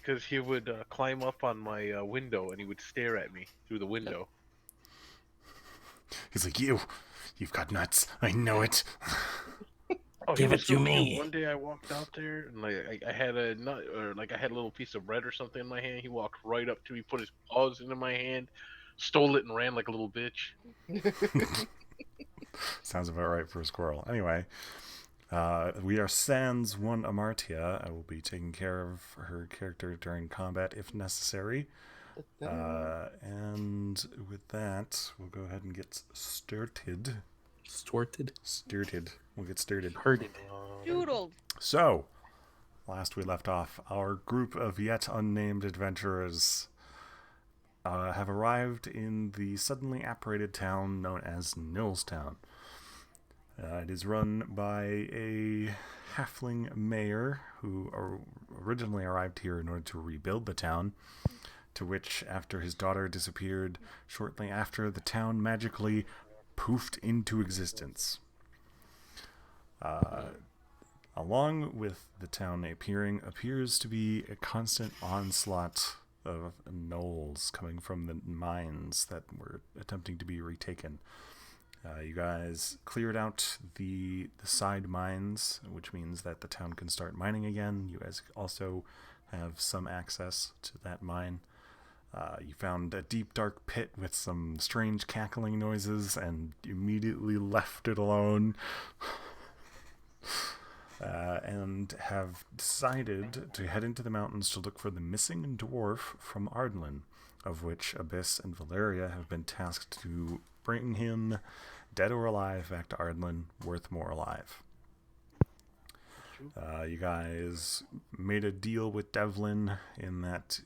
because he would climb up on my window and he would stare at me through the window. He's like, you've got nuts. I know it. Oh, he Give was it so to cute. me. One day I walked out there and I had a nut or like I had a little piece of bread or something in my hand. He walked right up to me, put his paws into my hand, stole it, and ran like a little bitch. Sounds about right for a squirrel. Anyway, we are sans one Amartya. I will be taking care of her character during combat if necessary. And with that, we'll go ahead and get started. Storted. We'll get started. Herded. Doodled. So, last we left off, our group of yet unnamed adventurers have arrived in the suddenly apparated town known as Nilstown. It is run by a halfling mayor who originally arrived here in order to rebuild the town, to which, after his daughter disappeared shortly after, the town magically poofed into existence. Along with the town appears to be a constant onslaught of gnolls coming from the mines that were attempting to be retaken. You guys cleared out the side mines, which means that the town can start mining again. You guys also have some access to that mine. You found a deep, dark pit with some strange cackling noises and immediately left it alone. And have decided to head into the mountains to look for the missing dwarf from Ardlin, of which Abyss and Valeria have been tasked to bring him, dead or alive, back to Ardlin, worth more alive. You guys made a deal with Devlin in that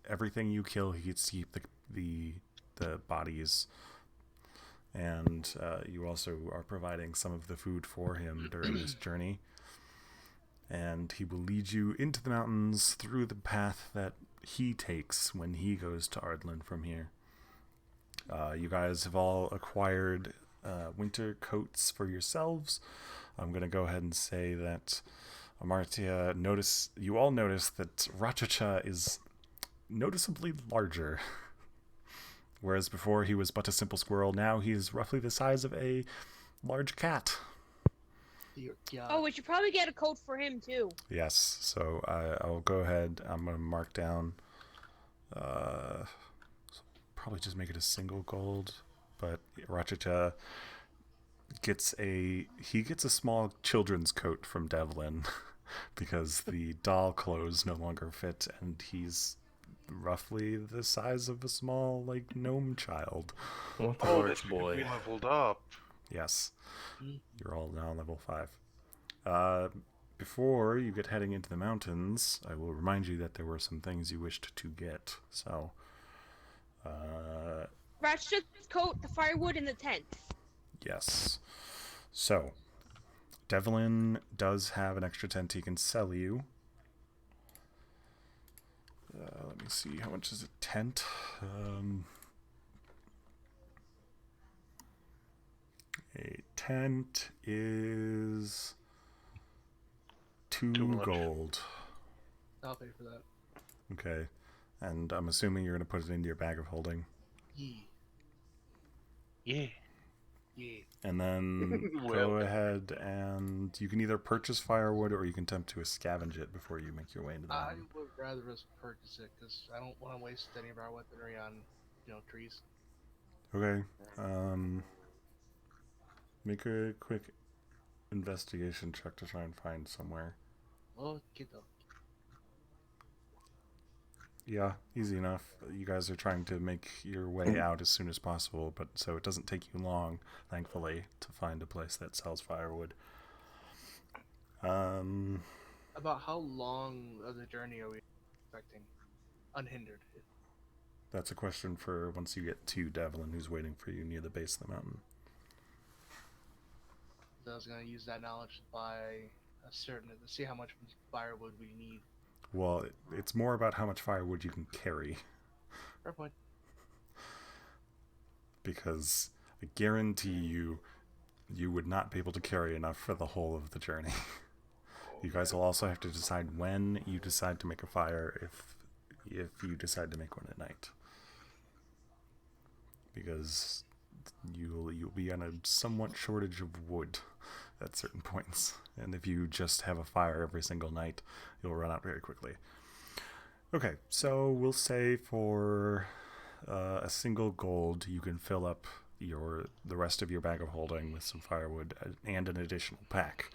everything you kill, he gets to keep the bodies. And you also are providing some of the food for him during this journey. And he will lead you into the mountains through the path that he takes when he goes to Ardlin from here. You guys have all acquired winter coats for yourselves. I'm going to go ahead and say that Amartya, you all notice that Rachacha is noticeably larger. Whereas before he was but a simple squirrel, now he's roughly the size of a large cat. Oh, we should probably get a coat for him too. Yes, so I'll go ahead. I'm going to mark down. Probably just make it a single gold. But Rachacha gets a small children's coat from Devlin because the doll clothes no longer fit, and he's roughly the size of a small, like, gnome child. What the Oh, large that's boy. we leveled up. Yes. You're all now level 5. Before you get heading into the mountains, I will remind you that there were some things you wished to get. So, Ratchet's coat, the firewood, and the tent. yes. So, Devlin does have an extra tent he can sell you. Let me see, how much is a tent? A tent is 2 much. gold. I'll pay for that. Okay. And I'm assuming you're going to put it into your bag of holding. Yeah. And then Well. go ahead and you can either purchase firewood or you can attempt to scavenge it before you make your way into the I mountain. would rather just purchase it because I don't want to waste any of our weaponry on, trees. Okay. Make a quick investigation check to try and find somewhere. Well, get them. Yeah, easy enough. You guys are trying to make your way out as soon as possible, but so it doesn't take you long, thankfully, to find a place that sells firewood. About how long of the journey are we expecting? Unhindered. That's a question for once you get to Devlin, who's waiting for you near the base of the mountain. So I was going to use that knowledge to buy to see how much firewood we need. Well, it's more about how much firewood you can carry. Fair point. Because I guarantee you would not be able to carry enough for the whole of the journey. You guys will also have to decide when you decide to make a fire if you decide to make one at night. Because you'll be on a somewhat shortage of wood at certain points. And if you just have a fire every single night, you'll run out very quickly. Okay, so we'll say for a single gold, you can fill up the rest of your bag of holding with some firewood and an additional pack,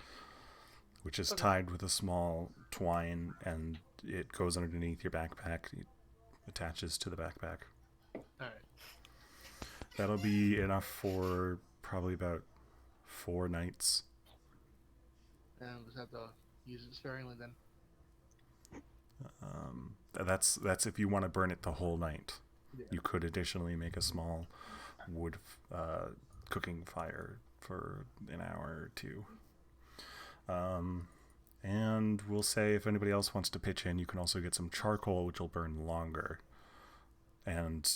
which is tied with a small twine, and it goes underneath your backpack. It attaches to the backpack. Alright. That'll be enough for probably about 4 nights. And we'll just have to use it sparingly then. That's if you want to burn it the whole night. Yeah. You could additionally make a small wood cooking fire for an hour or 2. And we'll say if anybody else wants to pitch in, you can also get some charcoal, which will burn longer. And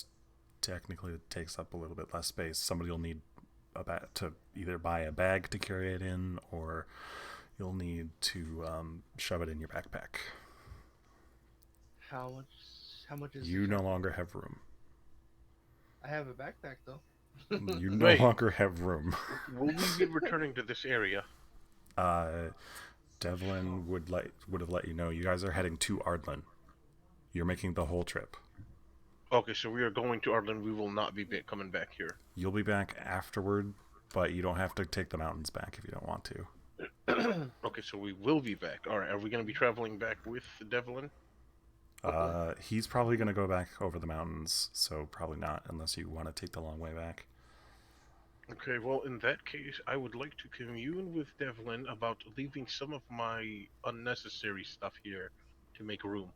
technically it takes up a little bit less space. Somebody will need to either buy a bag to carry it in, or you'll need to shove it in your backpack. How much is You no longer have room. I have a backpack though. You no Wait. longer have room. Will we be returning to this area? Devlin would have let you know. You guys are heading to Ardlin. You're making the whole trip. Okay, so we are going to Ardlin. We will not be coming back here. You'll be back afterward, but you don't have to take the mountains back if you don't want to. Okay, so we will be back. All right, are we going to be traveling back with Devlin? He's probably going to go back over the mountains, so probably not unless you want to take the long way back. Okay, well, in that case, I would like to commune with Devlin about leaving some of my unnecessary stuff here to make room.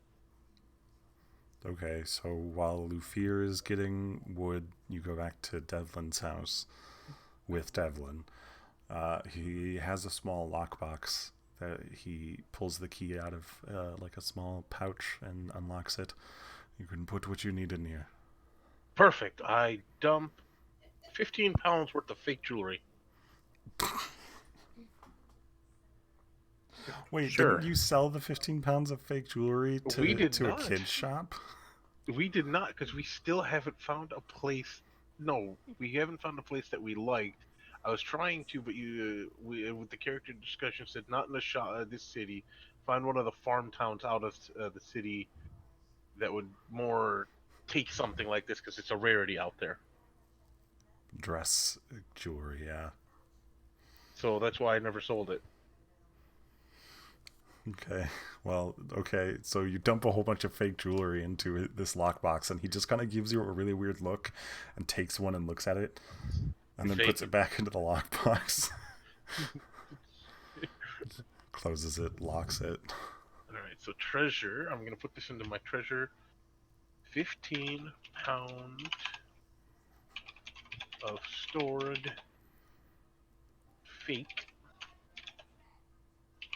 Okay, so while Lufir is getting wood, you go back to Devlin's house with Devlin. He has a small lockbox that he pulls the key out of like a small pouch and unlocks it. You can put what you need in here. Perfect. I dump 15 pounds worth of fake jewelry. Wait, Sure. didn't you sell the 15 pounds of fake jewelry We did to a not. kid's shop? We did not, because we still haven't found a place. No, we haven't found a place that we liked. I was trying to, but with the character discussion said not in the this city. Find one of the farm towns out of the city that would more take something like this, because it's a rarity out there. Dress jewelry, yeah. So that's why I never sold it. Okay, well, okay, so you dump a whole bunch of fake jewelry into this lockbox, and he just kind of gives you a really weird look and takes one and looks at it, and then Fake. puts it back into the lockbox. Closes it, locks it. Alright, so treasure. I'm going to put this into my treasure. 15 pound of stored fake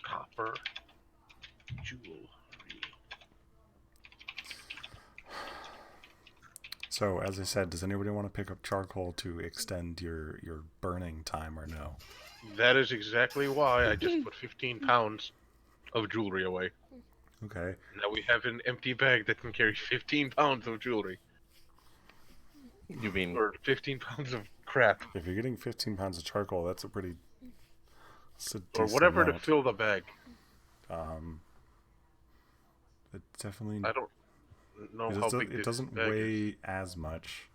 copper jewelry. So, as I said, does anybody want to pick up charcoal to extend your burning time or no? That is exactly why I just put 15 pounds of jewelry away. Okay. Now we have an empty bag that can carry 15 pounds of jewelry. You mean Or 15 pounds of crap. If you're getting 15 pounds of charcoal, that's a pretty... That's a Or decent whatever amount. to fill the bag. It definitely... I don't know how big it this doesn't bag weigh is. as much.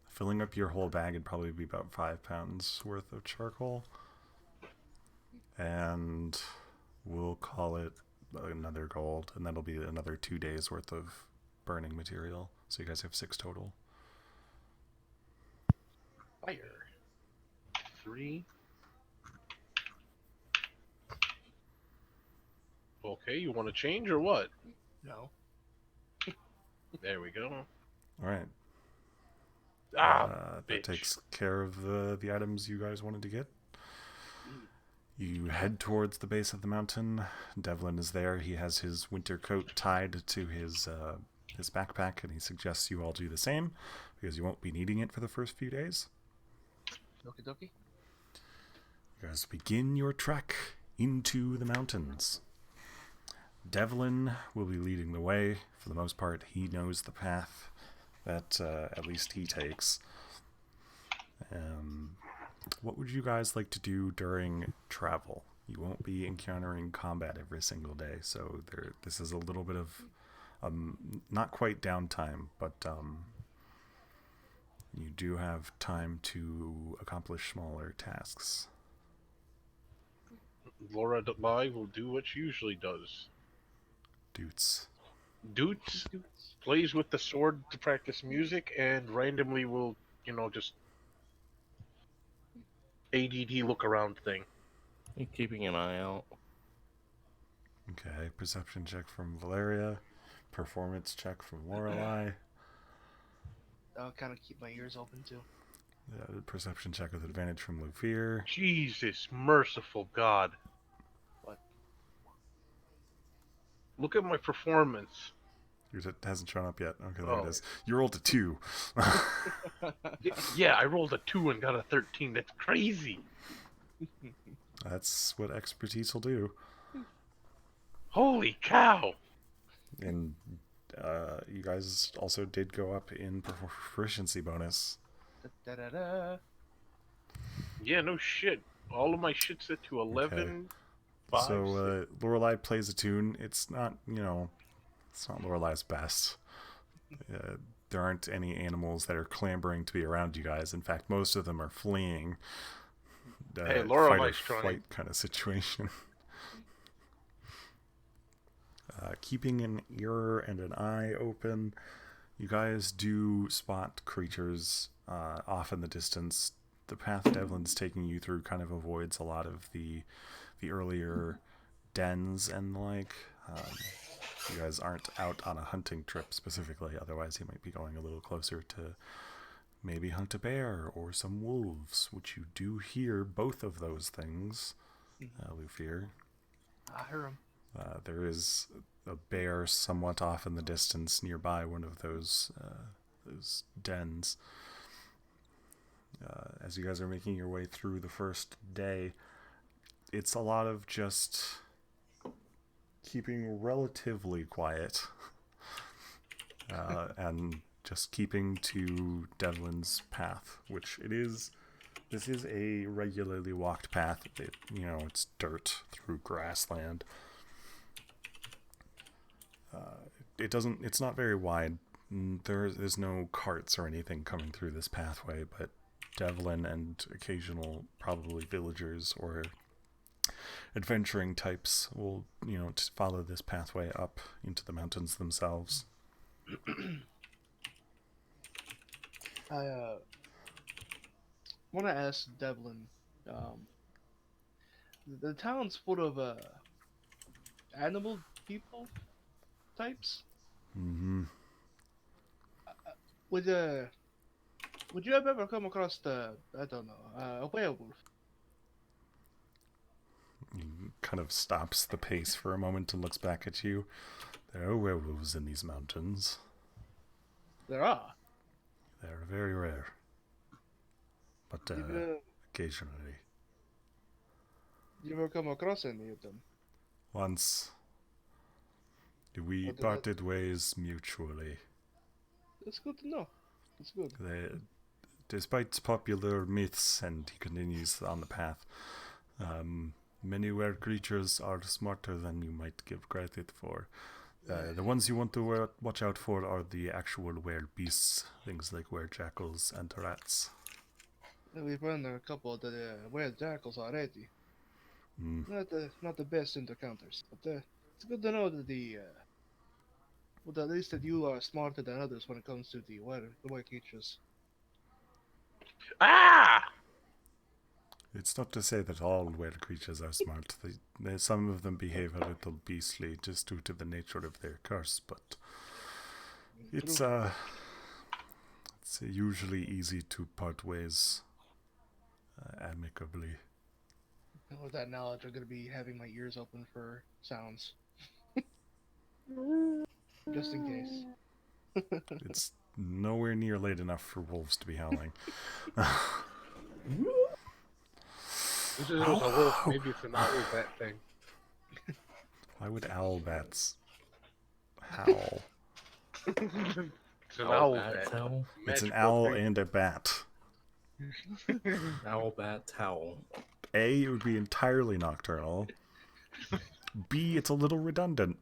Filling up your whole bag would probably be about 5 pounds worth of charcoal. And we'll call it another gold, and that'll be another 2 days worth of burning material. So you guys have 6 total. Fire. 3. Okay, you want to change or what? No. There we go. All right. Bitch. That takes care of the items you guys wanted to get. You head towards the base of the mountain. Devlin is there. He has his winter coat tied to his backpack, and he suggests you all do the same because you won't be needing it for the first few days. Okie dokie. You guys begin your trek into the mountains. Devlin will be leading the way. For the most part, he knows the path that at least he takes. What would you guys like to do during travel? You won't be encountering combat every single day, so this is a little bit of not quite downtime, but you do have time to accomplish smaller tasks. Laura Delay will do what she usually does. Doots. Doots plays with the sword to practice music, and randomly will, just ADD look around thing. Keeping an eye out. Okay, perception check from Valeria. Performance check from Lorelei. I'll kind of keep my ears open too. Perception check with advantage from Lufir. Jesus merciful God. What? Look at my performance. It hasn't shown up yet. Okay, there it is. You rolled a 2. Yeah, I rolled a 2 and got a 13. That's crazy. That's what expertise will do. Holy cow! And you guys also did go up in proficiency bonus. Da-da-da. Yeah, no shit. All of my shit's set to 11. Okay. 5, So Lorelei plays a tune. It's not, it's not Lorelei's best. There aren't any animals that are clambering to be around you guys. In fact, most of them are fleeing. Hey, Lorelei's fight or flight kind of situation. Keeping an ear and an eye open, you guys do spot creatures off in the distance. The path Devlin's taking you through kind of avoids a lot of the earlier dens and the like. You guys aren't out on a hunting trip specifically, otherwise you might be going a little closer to maybe hunt a bear or some wolves, which you do hear both of those things, Lufir. I hear him. There is a bear somewhat off in the distance nearby one of those dens. As you guys are making your way through the first day, it's a lot of just keeping relatively quiet and just keeping to Devlin's path, which it is. This is a regularly walked path. It's dirt through grassland. It's not very wide. There's no carts or anything coming through this pathway, but Devlin and occasional probably villagers or adventuring types will, follow this pathway up into the mountains themselves. I want to ask Devlin. The town's full of animal people types. Mm-hmm. Would you have ever come across a werewolf? He kind of stops the pace for a moment and looks back at you. There are werewolves in these mountains. There are. They're very rare. But occasionally. You ever come across any of them? Once. We parted ways mutually. That's good to know. That's good. Despite popular myths, and he continues on the path, many were creatures are smarter than you might give credit for. The ones you want to watch out for are the actual were-beasts, things like were-jackals and rats. We've run a couple of the were-jackals already. Not the best encounters, but it's good to know that at least that you are smarter than others when it comes to the were creatures. Ah! It's not to say that all were creatures are smart. Some of them behave a little beastly just due to the nature of their curse, but it's usually easy to part ways amicably. With that knowledge, I'm going to be having my ears open for sounds. Just in case. It's nowhere near late enough for wolves to be howling. This is a wolf. Maybe it's an owl bat thing. Why would owl bats howl? It's an owl bat. Howl. It's an Magical owl creature. and a bat. Owl bat howl. A, it would be entirely nocturnal. B, it's a little redundant.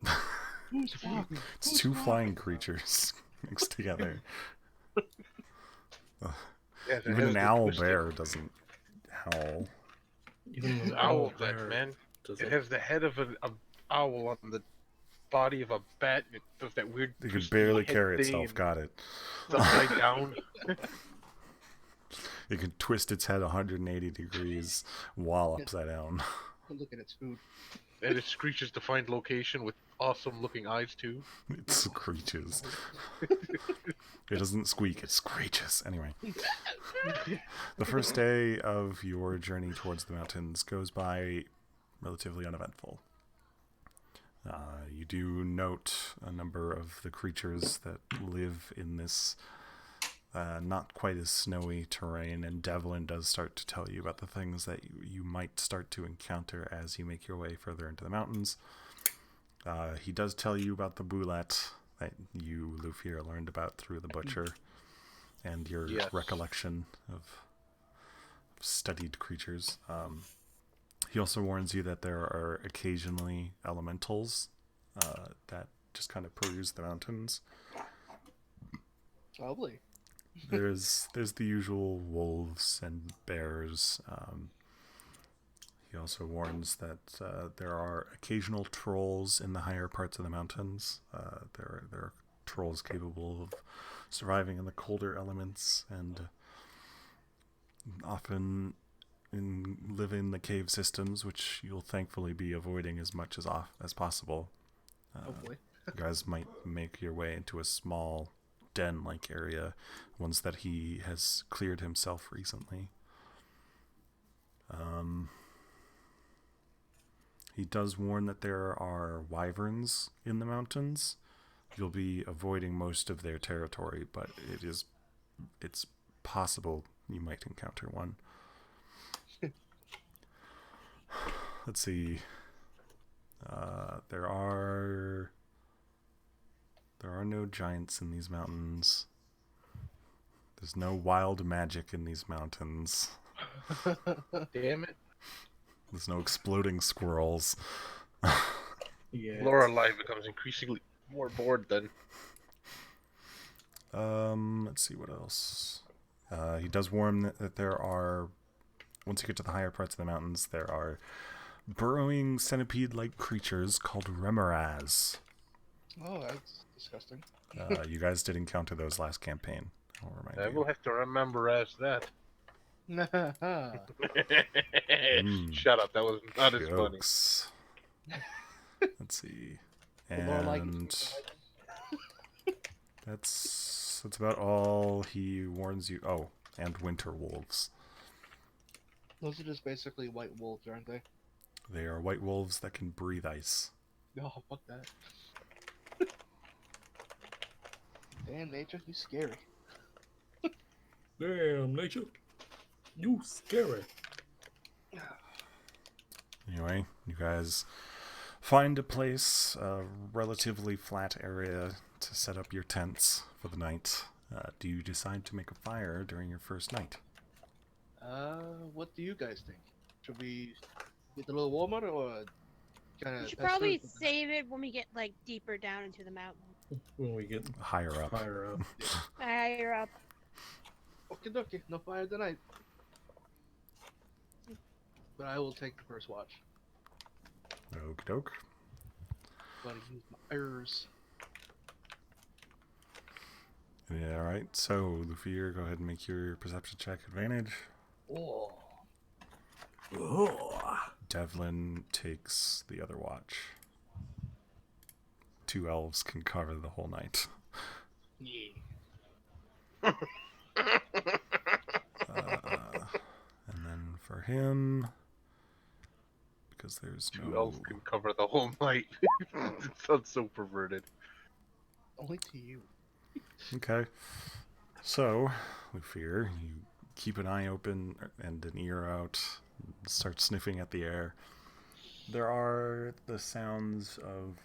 It's two flying creatures mixed together. Yes, it Even has an the owl twisted- bear doesn't howl. Even It's an an owl bat, man. Does It has the head of an owl on the body of a bat. And it does that weird. It could twisty barely head carry thing itself. and Got it. it's upside down. It can twist its head 180 degrees while upside down. Look at its food. And it screeches to find location with awesome-looking eyes too. It screeches. It doesn't squeak, it screeches. Anyway. The first day of your journey towards the mountains goes by relatively uneventful. You do note a number of the creatures that live in this not quite as snowy terrain, and Devlin does start to tell you about the things that you might start to encounter as you make your way further into the mountains. He does tell you about the Boulet that you, Lufir, learned about through the butcher, and your recollection of studied creatures. He also warns you that there are occasionally elementals that just kind of peruse the mountains. Probably. There's the usual wolves and bears. He also warns that there are occasional trolls in the higher parts of the mountains. There are trolls capable of surviving in the colder elements and often live in the cave systems, which you'll thankfully be avoiding as much as possible. Hopefully. You guys might make your way into a small den-like area, ones that he has cleared himself recently. He does warn that there are wyverns in the mountains. You'll be avoiding most of their territory, but it's possible you might encounter one. Let's see. There are no giants in these mountains. There's no wild magic in these mountains. Damn it. There's no exploding squirrels. Yeah. Lorelei becomes increasingly more bored then. Let's see what else. He does warn that there are, once you get to the higher parts of the mountains, there are burrowing centipede-like creatures called remoras. Oh, that's disgusting. You guys did encounter those last campaign. I'll remind I you. will have to remember as that. Shut up, that was not as funny. Jokes. Let's see. Lorelei And that's about all he warns you. Oh, and winter wolves. Those are just basically white wolves, aren't they? They are white wolves that can breathe ice. Oh, fuck that. Damn, nature, you scary. Damn, nature. You scary. Anyway, you guys find a place, a relatively flat area to set up your tents for the night. Do you decide to make a fire during your first night? What do you guys think? Should we get a little warmer or kind We of? should probably save it when we get like deeper down into the mountain. When we get Higher up. higher up. Higher up. Okie dokie, no fire tonight. But I will take the first watch. Okie doke. Gotta use my ears. Yeah, alright. So, Lufir, go ahead and make your perception check advantage. Oh. Devlin takes the other watch. 2 elves can cover the whole night. Yeah. And then for him, because there's Two no... elves can cover the whole night. It sounds so perverted. Only to you. Okay. So, Lufir, you keep an eye open and an ear out start sniffing at the air. There are the sounds of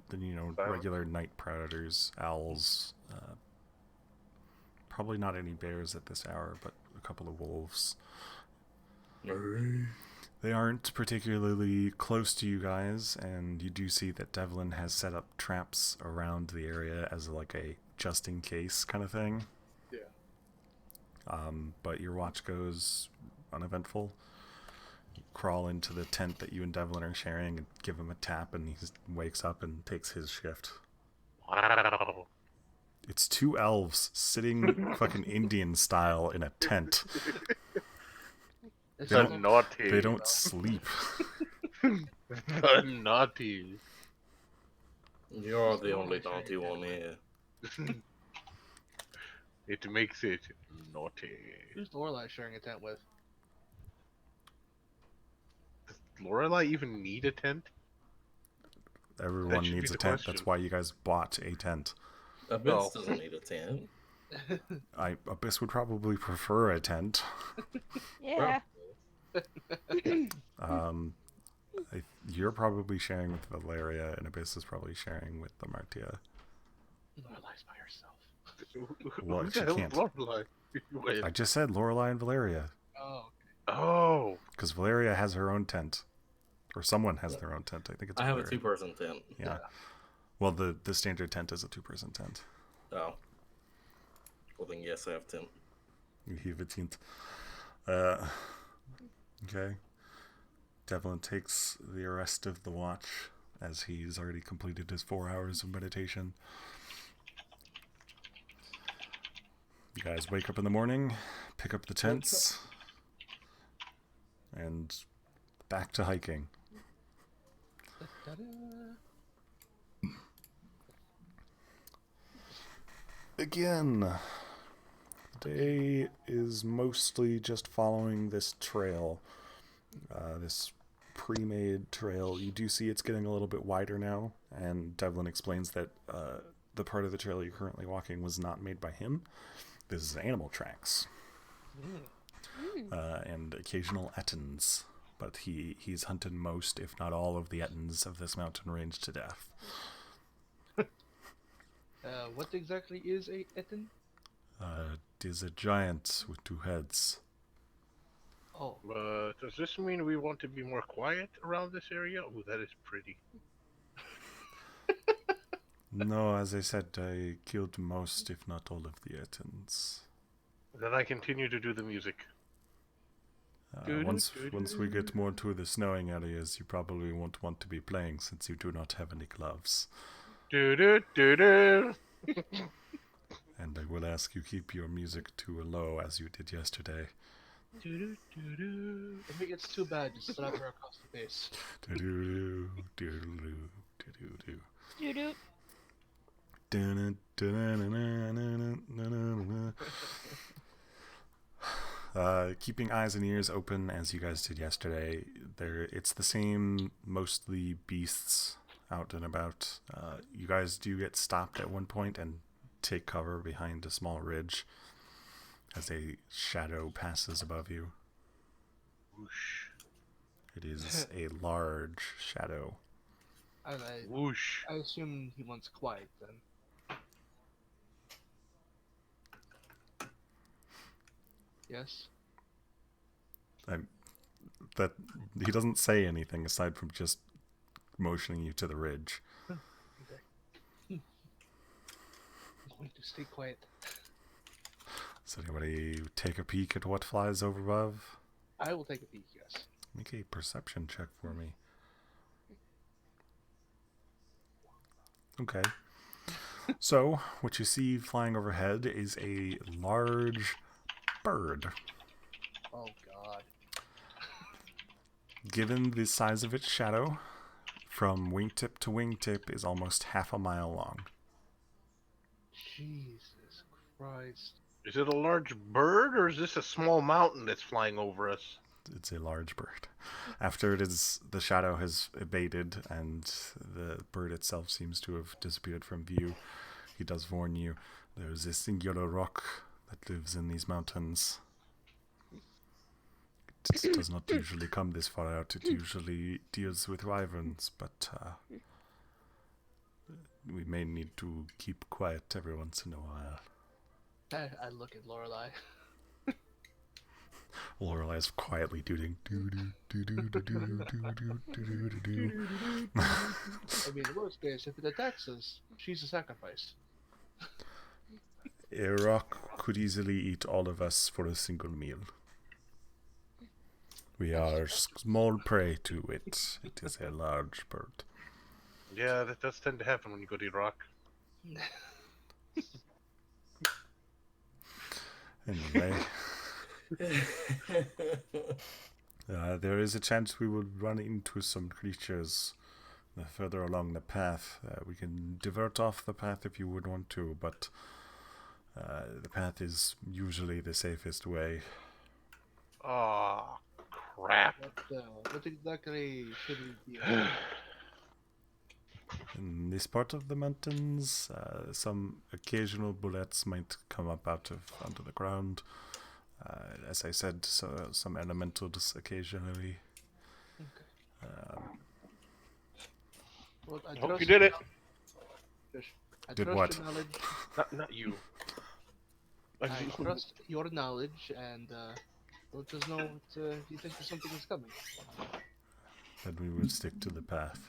the regular night predators, owls. Probably not any bears at this hour, but a couple of wolves. They aren't particularly close to you guys, and you do see that Devlin has set up traps around the area as like a just-in-case kind of thing. Yeah. But your watch goes uneventful. You crawl into the tent that you and Devlin are sharing and give him a tap, and he wakes up and takes his shift. Wow. It's 2 elves sitting fucking Indian style in a tent. It's The not- naughty. They don't sleep. The naughty. You're the only naughty one here. It makes it naughty. Who's Lorelai sharing a tent with? Does Lorelai even need a tent? Everyone should be needs a the tent. question. That's why you guys bought a tent. Abyss Oh. doesn't need a tent. Abyss would probably prefer a tent. Yeah. You're probably sharing with Valeria, and Abyss is probably sharing with the Martia. Lorelai's by herself. Well, Who she the hell is can't. Lorelai? Wait. I just said Lorelai and Valeria, Oh, Oh. because Valeria has her own tent, or someone has their own tent. I think it's. I have a Valeria. 2-person tent. Yeah. Well, the standard tent is a 2-person tent. Oh. Well then, yes, I have 10. You have a tent. Okay. Devlin takes the rest of the watch as he's already completed his 4 hours of meditation. You guys wake up in the morning, pick up the tents, and back to hiking. da-da. Again, the day is mostly just following this trail, this pre-made trail. You do see it's getting a little bit wider now, and Devlin explains that the part of the trail you're currently walking was not made by him. This is animal tracks and occasional ettins, but he's hunted most, if not all, of the ettins of this mountain range to death. What exactly is a etin? It is a giant with 2 heads. Oh, Does this mean we want to be more quiet around this area? Oh, that is pretty. No, as I said, I killed most, if not all, of the ettins. Then I continue to do the music. Once we get more to the snowing areas, you probably won't want to be playing since you do not have any gloves. Do do do do. And I will ask you keep your music to a low as you did yesterday. Do do do do. if it gets too bad, just slap her across the face. Do-do-do, do-do-do, do-do-do. Doo-doo. Keeping eyes and ears open as you guys did yesterday. It's the same, mostly beasts out and about. You guys do get stopped at one point and take cover behind a small ridge as a shadow passes above you. Whoosh. It is a large shadow. I Whoosh. assume he wants quiet then. Yes. That he doesn't say anything aside from just motioning you to the ridge. I'm going to stay quiet. Does anybody take a peek at what flies over above? I will take a peek, yes. Make a perception check for me. Okay. So, what you see flying overhead is a large bird. Oh god. Given the size of its shadow, from wingtip to wingtip is almost half a mile long. Jesus Christ. Is it a large bird or is this a small mountain that's flying over us? It's a large bird. After the shadow has abated and the bird itself seems to have disappeared from view, he does warn you, there's a singular rock that lives in these mountains. it does not usually come this far out. It usually deals with wyverns, but we may need to keep quiet every once in a while. I look at Lorelei. Lorelei is quietly doing do. I mean, worst case, if it attacks us, she's a sacrifice. A rock could easily eat all of us for a single meal. We are small prey to it. It is a large bird. Yeah, that does tend to happen when you go to Iraq. Anyway, there is a chance we will run into some creatures further along the path. We can divert off the path if you would want to, but the path is usually the safest way. Oh, crap. What exactly should we be doing? In this part of the mountains, some occasional bullets might come up onto the ground. As I said, some elementals occasionally. Okay. Well, I hope you did it. I Did trust what? your knowledge. Not you. I trust your knowledge, and let us know if you think that something is coming. Then we will stick to the path.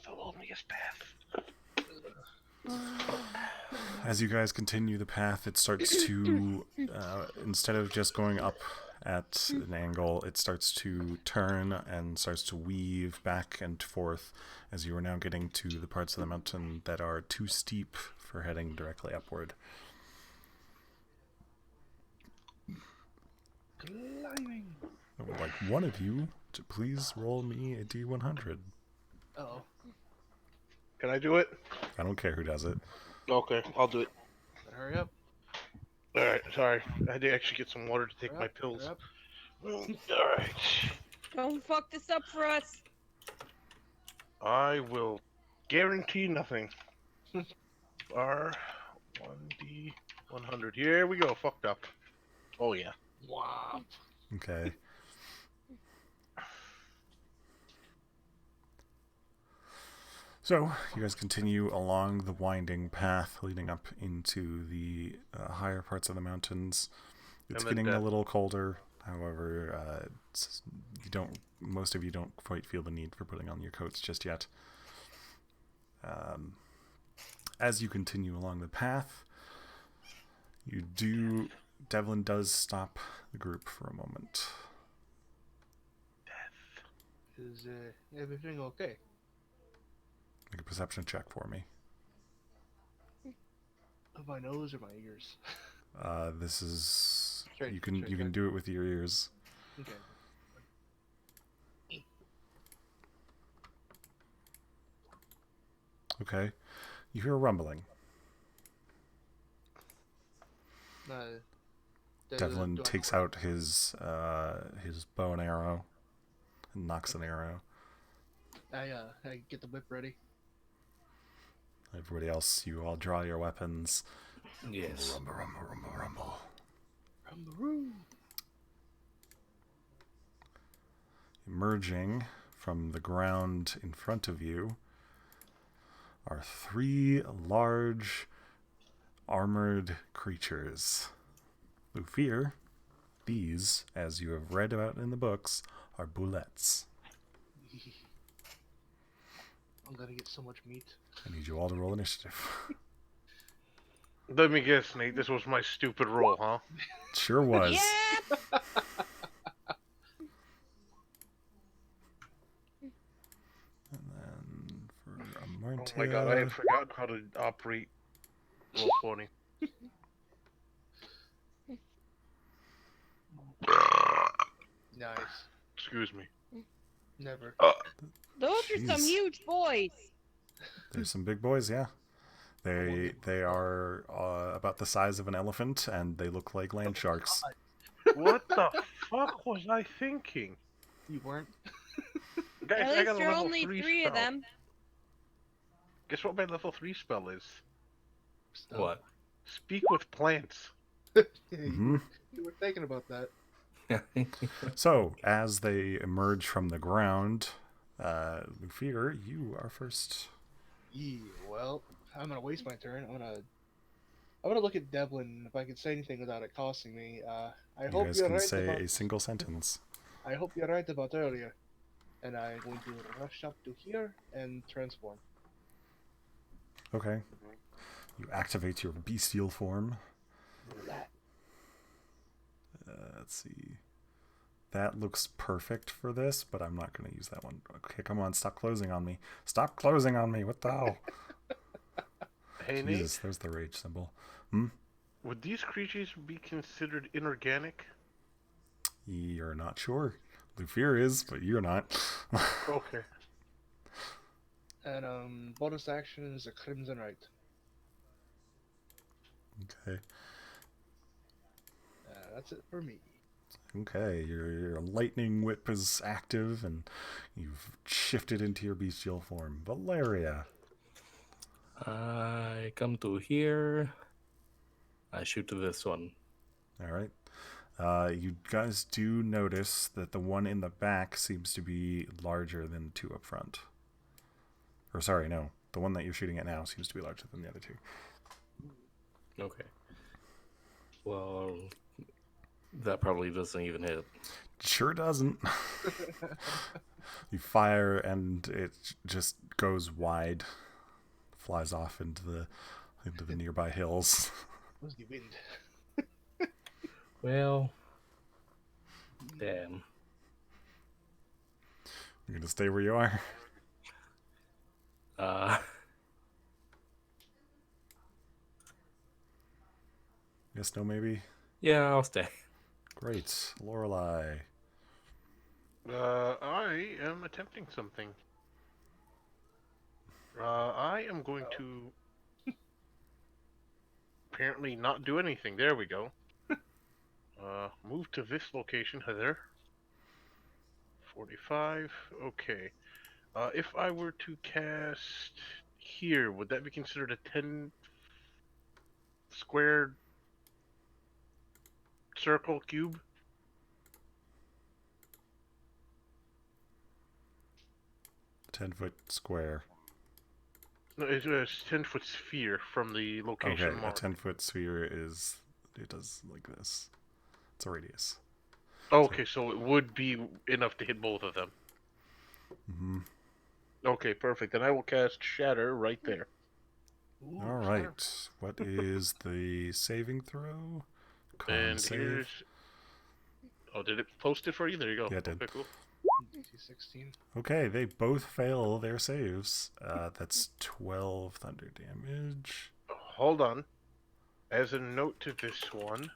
The loneliest path. As you guys continue the path, it starts to, instead of just going up at an angle, it starts to turn and starts to weave back and forth as you are now getting to the parts of the mountain that are too steep for heading directly upward. Climbing. I would like one of you to please roll me a D100. Uh-oh. Can I do it? I don't care who does it. Okay, I'll do it. Hurry up. Alright, sorry. I had to actually get some water to take Hurry my up, pills. hurry up. Alright. Don't fuck this up for us. I will guarantee nothing. R1D100. Here we go. Fucked up. Oh, yeah. Wow. Okay. So, you guys continue along the winding path leading up into the higher parts of the mountains. It's And then getting a death. little colder. However, most of you don't quite feel the need for putting on your coats just yet. As you continue along the path, Devlin does stop the group for a moment. Is everything okay? Make a perception check for me. My nose or my ears? This is Straight- you can straight back. do it with your ears. Okay. Okay, you hear a rumbling. Devlin takes out his bow and arrow and knocks an arrow. I get the whip ready. Everybody else, you all draw your weapons. Yes. Rumble, rumble, rumble, rumble. Rumbaroo. Emerging from the ground in front of you are 3 large armored creatures. Lufir, these, as you have read about in the books, are bullets. I'm gonna get so much meat. I need you all to roll initiative. Let me guess, Nate. This was my stupid roll, huh? Sure was. Yeah. And then for a Oh my god, I had forgotten how to operate Roll20. Nice. Excuse me. Never. Those are some Jeez. huge boys. There's some big boys, yeah. They are about the size of an elephant, and they look like land sharks. What the fuck was I thinking? You weren't? Guys, At I least got a there are level only 3 three spell. of them. Guess what my level 3 spell is? Stop. What? Speak with plants. Yeah, Mhm. you were thinking about that. So, as they emerge from the ground, Lufir, you are first. Yeah, well, I'm gonna waste my turn. I'm gonna look at Devlin if I can say anything without it costing me. I You hope guys you're can right say about. a single sentence. I hope you're right about earlier. And I'm going to rush up to here and transform. Okay. You activate your bestial form. Let's see. That looks perfect for this, but I'm not going to use that one. Okay, come on, stop closing on me. Stop closing on me. What the hell? Hey, Jesus, Nate, there's the rage symbol. would these creatures be considered inorganic? You're not sure. Lufir is, but you're not. Okay. And bonus action is a Crimson Right. Okay. That's it for me. Okay, your lightning whip is active, and you've shifted into your bestial form. Valeria. I come to here. I shoot to this one. All right. You guys do notice that the one in the back seems to be larger than the two up front. Or sorry, no. The one that you're shooting at now seems to be larger than the other two. Okay. Well, that probably doesn't even hit. Sure doesn't. You fire and it just goes wide. Flies off into the nearby hills. What's the wind? Well, damn. You're gonna stay where you are? Yes, no, maybe? Yeah, I'll stay. Great. Lorelei. I am attempting something. I am going to apparently not do anything. There we go. Move to this location, Heather. 45. Okay. If I were to cast here, would that be considered a 10 square circle cube? A 10-foot square. No, it's a 10-foot sphere from the location Okay, a mark. 10-foot sphere is... It does like this. It's a radius. Okay, so it would be enough to hit both of them. Mm-hmm. Okay, perfect. Then I will cast Shatter right there. Ooh, All right. What is the saving throw? Con And save. here's... Oh, did it post it for you? There you go. Yeah, it did. Okay, cool. DC 16. Okay, they both fail their saves. That's 12 thunder damage. Hold on. As a note to this one,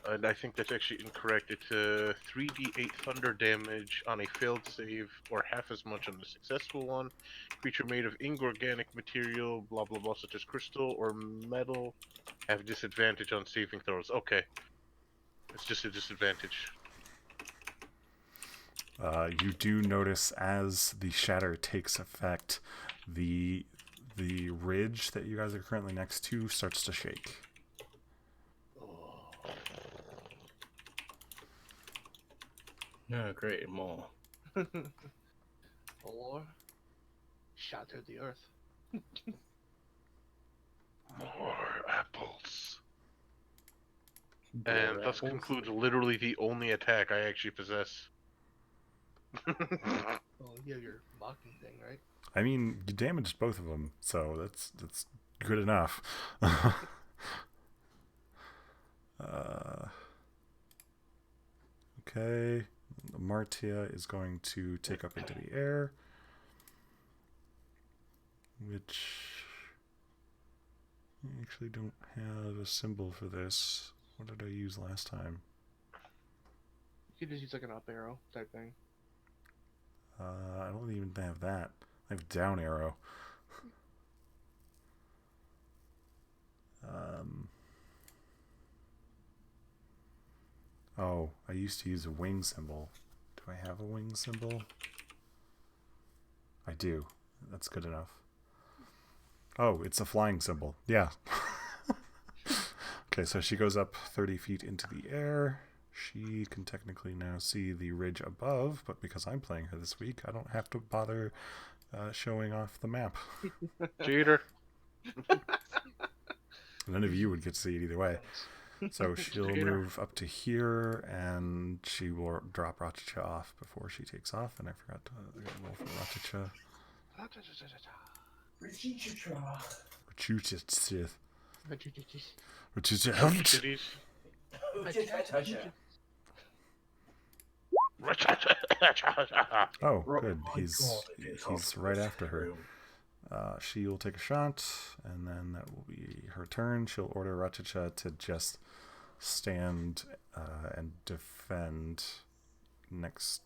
and I think that's actually incorrect, it's a 3d8 thunder damage on a failed save, or half as much on a successful one. Creature made of inorganic material, blah blah blah, such as crystal or metal, have disadvantage on saving throws. Okay. It's just a disadvantage. You do notice as the shatter takes effect, the ridge that you guys are currently next to starts to shake. Yeah, great. More. Or shatter the earth. More apples. More And thus apples. concludes literally the only attack I actually possess. Oh, you have your mocking thing, right? I mean, you damaged both of them, so that's good enough. Okay, Martia is going to take up into the air, which I actually don't have a symbol for this. What did I use last time? You could just use like an up arrow type thing. I don't even have that. I have down arrow. Oh, I used to use a wing symbol. Do I have a wing symbol? I do. That's good enough. Oh, it's a flying symbol. Yeah. Okay, so she goes up 30 feet into the air. She can technically now see the ridge above, but because I'm playing her this week, I don't have to bother showing off the map. Cheater. None of you would get to see it either way. So she'll move up to here, and she will drop Rachicha off before she takes off. And I forgot to roll for Rachicha. Oh, good. He's right after her. She will take a shot, and then that will be her turn. She'll order Rachicha to just stand and defend next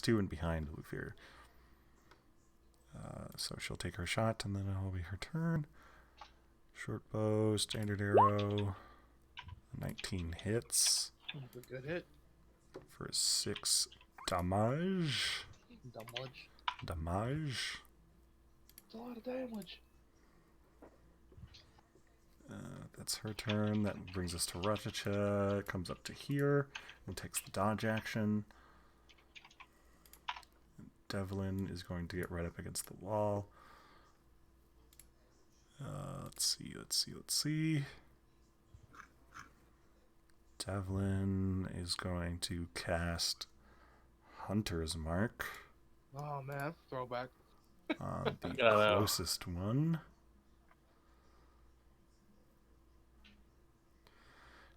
to and behind Lufir. So she'll take her shot, and then it'll be her turn. Short bow, standard arrow. 19 hits. Good hit. For 6 damage. Damage. That's a lot of damage. That's her turn. That brings us to Rachicha. Comes up to here and takes the dodge action. Devlin is going to get right up against the wall. Let's see. Devlin is going to cast Hunter's Mark. Oh man, throwback. On the closest one.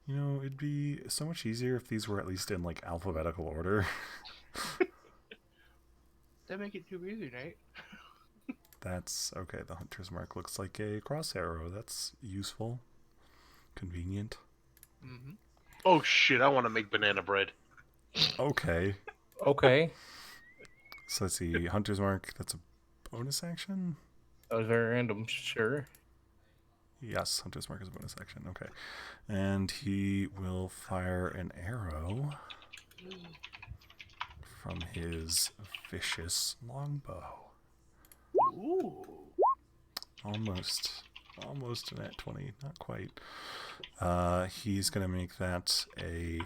You know, it'd be so much easier if these were at least in like alphabetical order. That make it too easy, Nate. That's okay. The Hunter's Mark looks like a cross arrow. That's useful, convenient. Mm-hmm. Oh shit! I want to make banana bread. Okay. Okay. So let's see. Hunter's Mark. That's a bonus action. That was very random. Sure. Yes, Hunter's Mark is a bonus action. Okay. And he will fire an arrow from his vicious longbow. Ooh. Almost an at 20, not quite. He's gonna make that a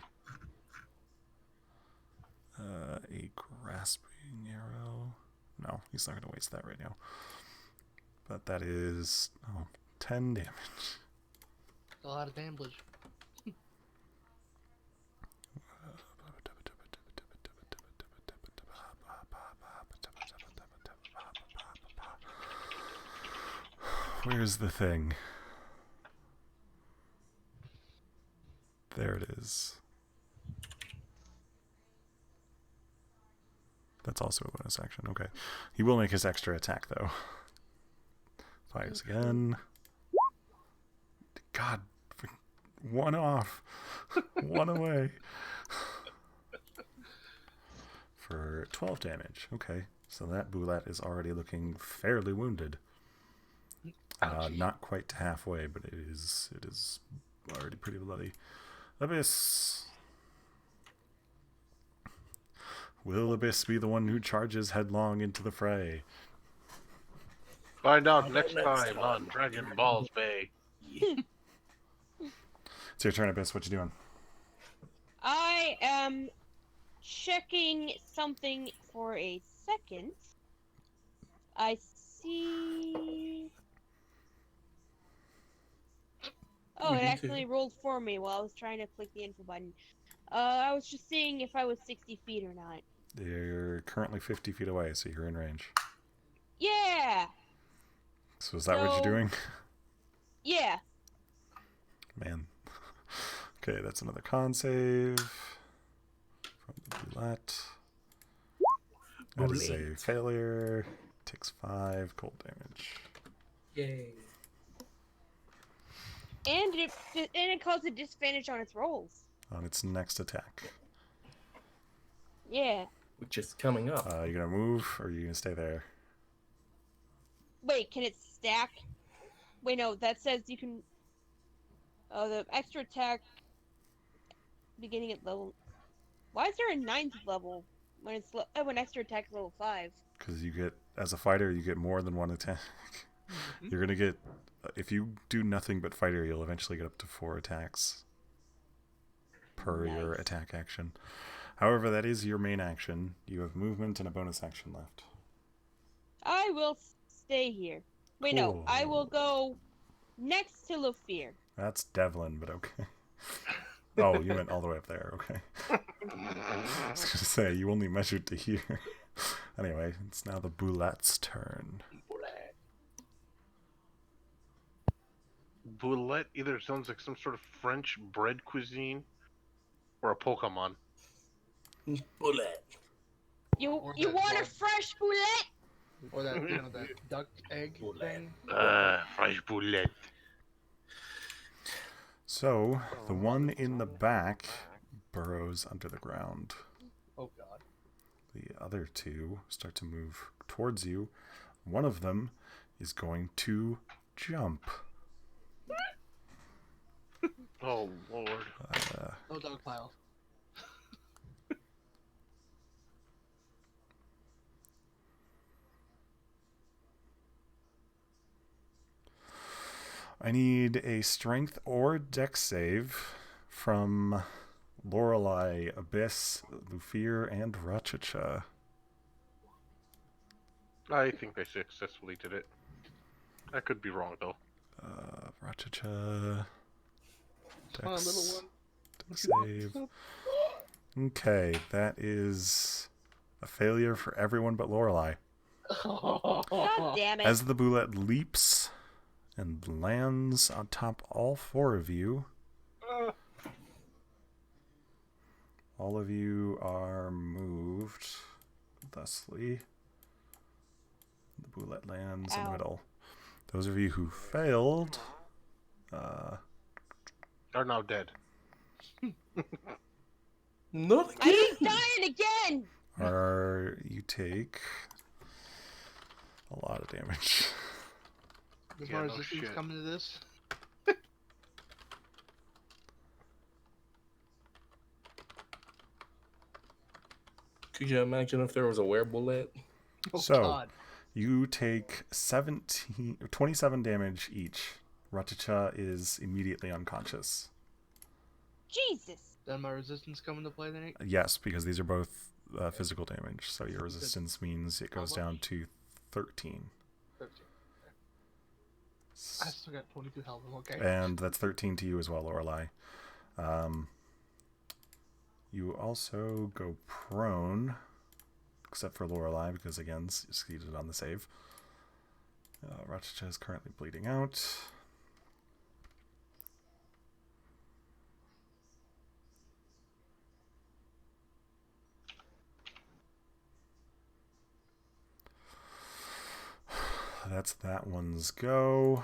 grasping arrow. No, he's not gonna waste that right now. But that is 10 damage. A lot of damage. Where's the thing? There it is. That's also a bonus action. Okay. He will make his extra attack, though. Fires again. God. One off. One away. For 12 damage. Okay. So that Boulat is already looking fairly wounded. Not quite to halfway, but it is already pretty bloody. Abyss. Will Abyss be the one who charges headlong into the fray? Find out next time on Dragon Balls Bay. It's your turn, Abyss. What you doing? I am checking something for a second. I see. Oh, it actually rolled for me while I was trying to click the info button. I was just seeing if I was 60 feet or not. You're currently 50 feet away, so you're in range. Yeah! So is that what you're doing? Yeah. Man. Okay, that's another con save. From the Boulat. That is a failure. Takes 5 cold damage. Yay. And it caused a disadvantage on its rolls. On its next attack. Yeah. Which is coming up. You gonna move, or are you gonna stay there? Wait, can it stack? Wait, no, that says you can... Oh, the extra attack... Beginning at level... Why is there a 9th level when it's when extra attack is level 5? Because you get, as a fighter, you get more than one attack. Mm-hmm. You're gonna get... If you do nothing but fighter, you'll eventually get up to 4 attacks. per your attack action. However, that is your main action. You have movement and a bonus action left. I will stay here. Wait, no. I will go next to Lufir. That's Devlin, but okay. Oh, you went all the way up there. Okay. I was going to say, you only measured to here. Anyway, it's now the Boulette's turn. Boulette either sounds like some sort of French bread cuisine or a Pokemon. Bullet. You Or you that want a dog. fresh boulette? Or that, that duck egg thing. Fresh boulette. So, the one in the back burrows under the ground. Oh god. The other two start to move towards you. One of them is going to jump. Oh lord. No dog pile. I need a strength or dex save from Lorelei, Abyss, Lufir, and Rachicha. I think I successfully did it. I could be wrong though. Rachicha. Come on, little one. Dex save. Okay, that is a failure for everyone but Lorelei. God damn it. As the boulette leaps and lands on top all four of you, all of you are moved thusly. The boulette lands in the Ow. middle. Those of you who failed Are now dead. Not I again. ain't dying again! are you take a lot of damage. There's Yeah, more no resistance shit. coming to this. Could you imagine if there was a werebullet? Oh So- god. You take 27 damage each. Rachicha is immediately unconscious. Jesus. Then my resistance come into play then? Nate? Yes, because these are both physical damage. So your resistance means it goes down to 13. 13. I still got 22 health. Okay. And that's 13 to you as well, Lorelei. You also go prone, except for Lorelei, because again, succeeded on the save. Rachicha is currently bleeding out. That's that one's go.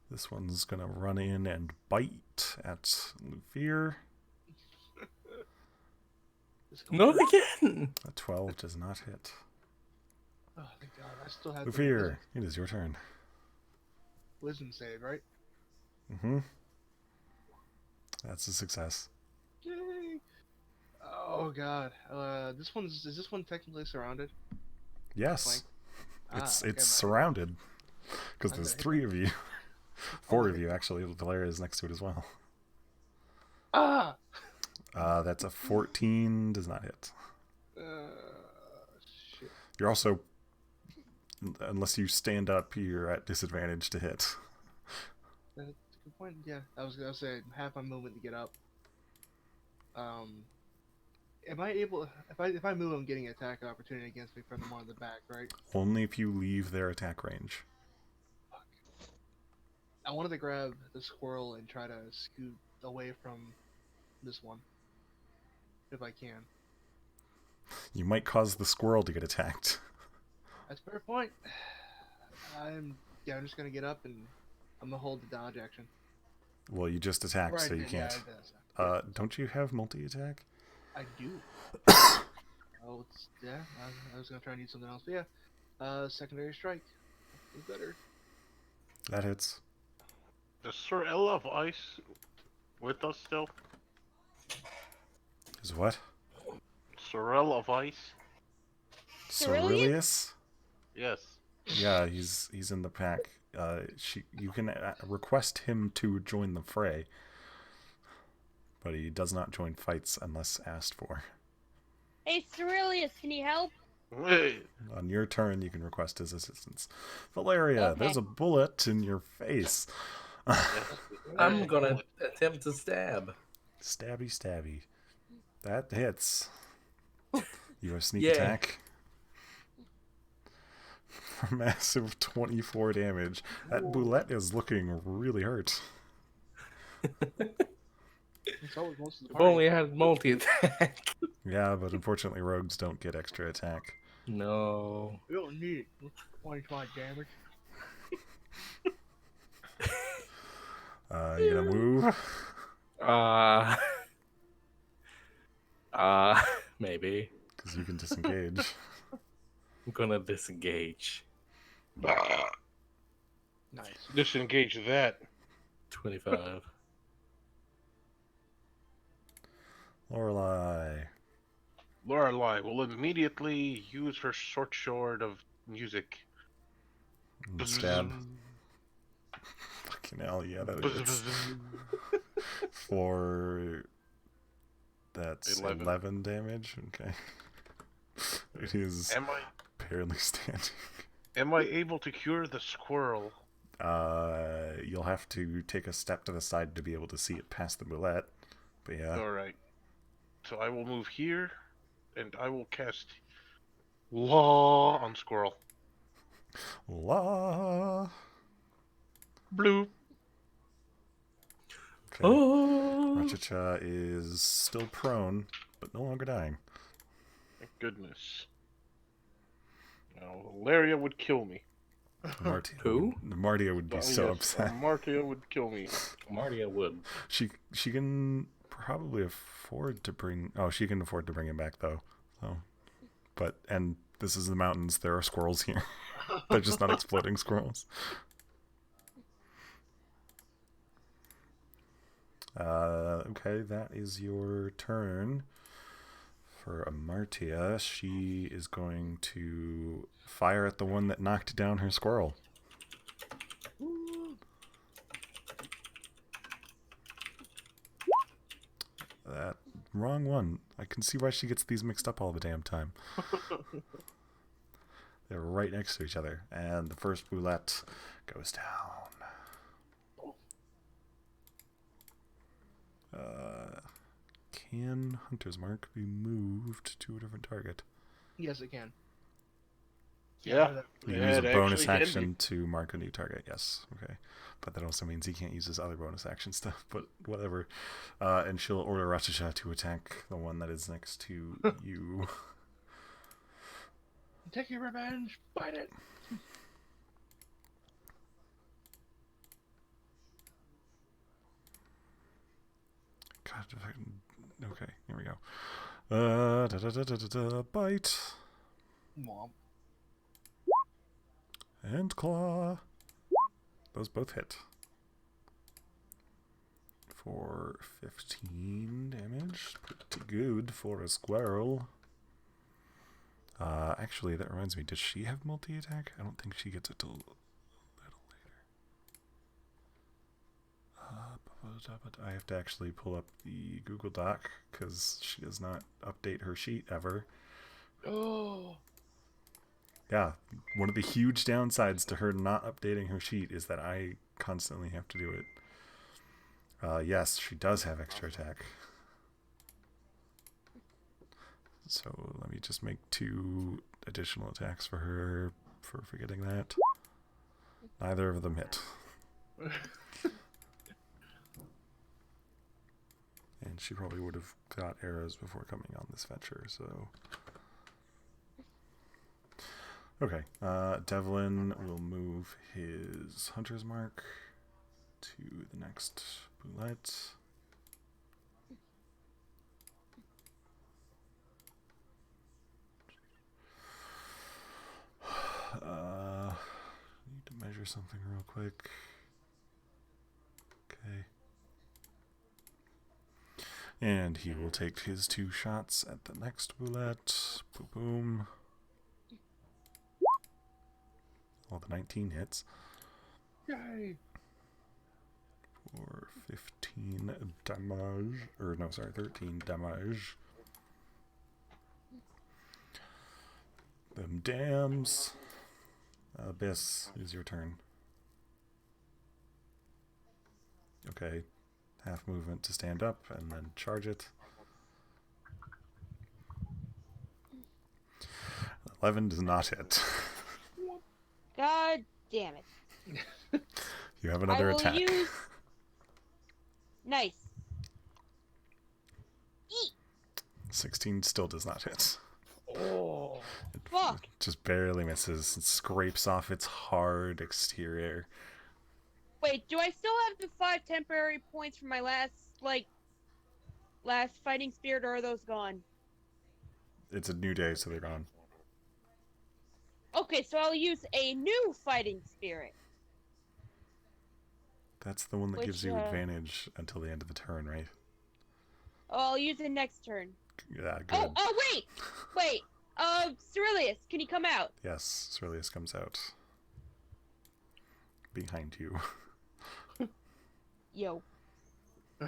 This one's gonna run in and bite at Lufir. This can Not work. again. A 12 does not hit. Oh, thank god. I still have Lufir, it is your turn. wisdom save, right? Mm-hmm. That's a success. Yay! Oh god. Is this one technically surrounded? Yes. Flank? It's Okay, my- surrounded. Because there's Okay. 3 of you. 4 of you, actually. Valeria is next to it as well. Ah! That's a 14, does not hit. Shit. You're also, unless you stand up, you're at disadvantage to hit. That's a good point. Yeah, I was gonna say half my movement to get up. Am I able? If I move, I'm getting an attack opportunity against me from the one in the back, right? Only if you leave their attack range. Fuck. I wanted to grab the squirrel and try to scoot away from this one, if I can. You might cause the squirrel to get attacked. That's a fair point. I'm just gonna get up and I'm gonna hold the dodge action. Well, you just attacked, so you Yeah, can't. yeah, Don't you have multi-attack? I do. Oh, I was gonna try and use something else, but yeah. Secondary strike. Is better. That hits. Is Sir Ella of Ice with us still? Is what? Sorel of Ice? Cerulean? Ceruleus? Yes. Yeah, he's in the pack. You can request him to join the fray. but he does not join fights unless asked for. Hey, Cerilius, can you help? On your turn, you can request his assistance. Valeria, there's a bullet in your face. I'm gonna attempt to stab. Stabby, stabby. That hits. Your sneak Yay. attack. For massive 24 damage. That boulette is looking really hurt. It's always most of the If party. only I had multi-attack. Yeah, but unfortunately rogues don't get extra attack. No. We don't need it. 25 damage. You gonna move? Maybe. Because you can disengage. I'm gonna disengage. Nice. Disengage that. 25. Lorelei. Lorelei will immediately use her short sword of music. And stab. Fucking hell, yeah, that hits. For... That's 11 damage? Okay. It is barely standing. Am I able to cure the squirrel? You'll have to take a step to the side to be able to see it past the bullet. But yeah. Alright. So I will move here, and I will cast Law on squirrel. La. Blue. Okay. Oh! Rachacha is still prone, but no longer dying. Thank goodness. Now, Valeria would kill me. Who? Martia would be so upset. Martia would kill me. Martia would. She can probably afford to bring... Oh, she can afford to bring him back, though. So, and this is the mountains. There are squirrels here. They're just not exploding squirrels. Okay, that is your turn. For Amartia, she is going to fire at the one that knocked down her squirrel. That wrong one. I can see why she gets these mixed up all the damn time. They're right next to each other, and the first boulette goes down. Can Hunter's Mark be moved to a different target? Yes, it can. Yeah. You Yeah, use it a bonus actually can action to mark a new target. Yes. Okay. But that also means he can't use his other bonus action stuff. But whatever. And she'll order Rachacha to attack the one that is next to you. Take your revenge. Bite it. God, if I can... Okay, here we go. Bite. Mom. And claw. Those both hit. For 15 damage. Pretty good for a squirrel. Actually, that reminds me, does she have multi-attack? I don't think she gets it till a little later. But I have to actually pull up the Google Doc, because she does not update her sheet ever. Oh. Yeah, one of the huge downsides to her not updating her sheet is that I constantly have to do it. Yes, she does have extra attack. So let me just make 2 additional attacks for her for forgetting that. Neither of them hit. And she probably would have got arrows before coming on this venture, so... Okay, Devlin will move his Hunter's Mark to the next boulette. Need to measure something real quick. Okay. And he will take his 2 shots at the next boulette. Boom, boom. Well, the 19 hits. Yay. for 15 damage. Or, no, sorry, 13 damage. Them dams. Abyss, is your turn. Okay. Half movement to stand up and then charge it. 11 does not hit. God damn it. You have another I will attack. use... Nice. Eat. 16 still does not hit. Oh. Fuck. Just barely misses. It scrapes off its hard exterior. Wait, do I still have the 5 temporary points from my last fighting spirit, or are those gone? It's a new day, so they're gone. Okay, so I'll use a new fighting spirit. That's the one that Which, gives you advantage until the end of the turn, right? Oh, I'll use it next turn. Yeah, good. Oh, wait! Cerilius, can you come out? Yes, Cerilius comes out. Behind you. Yo. I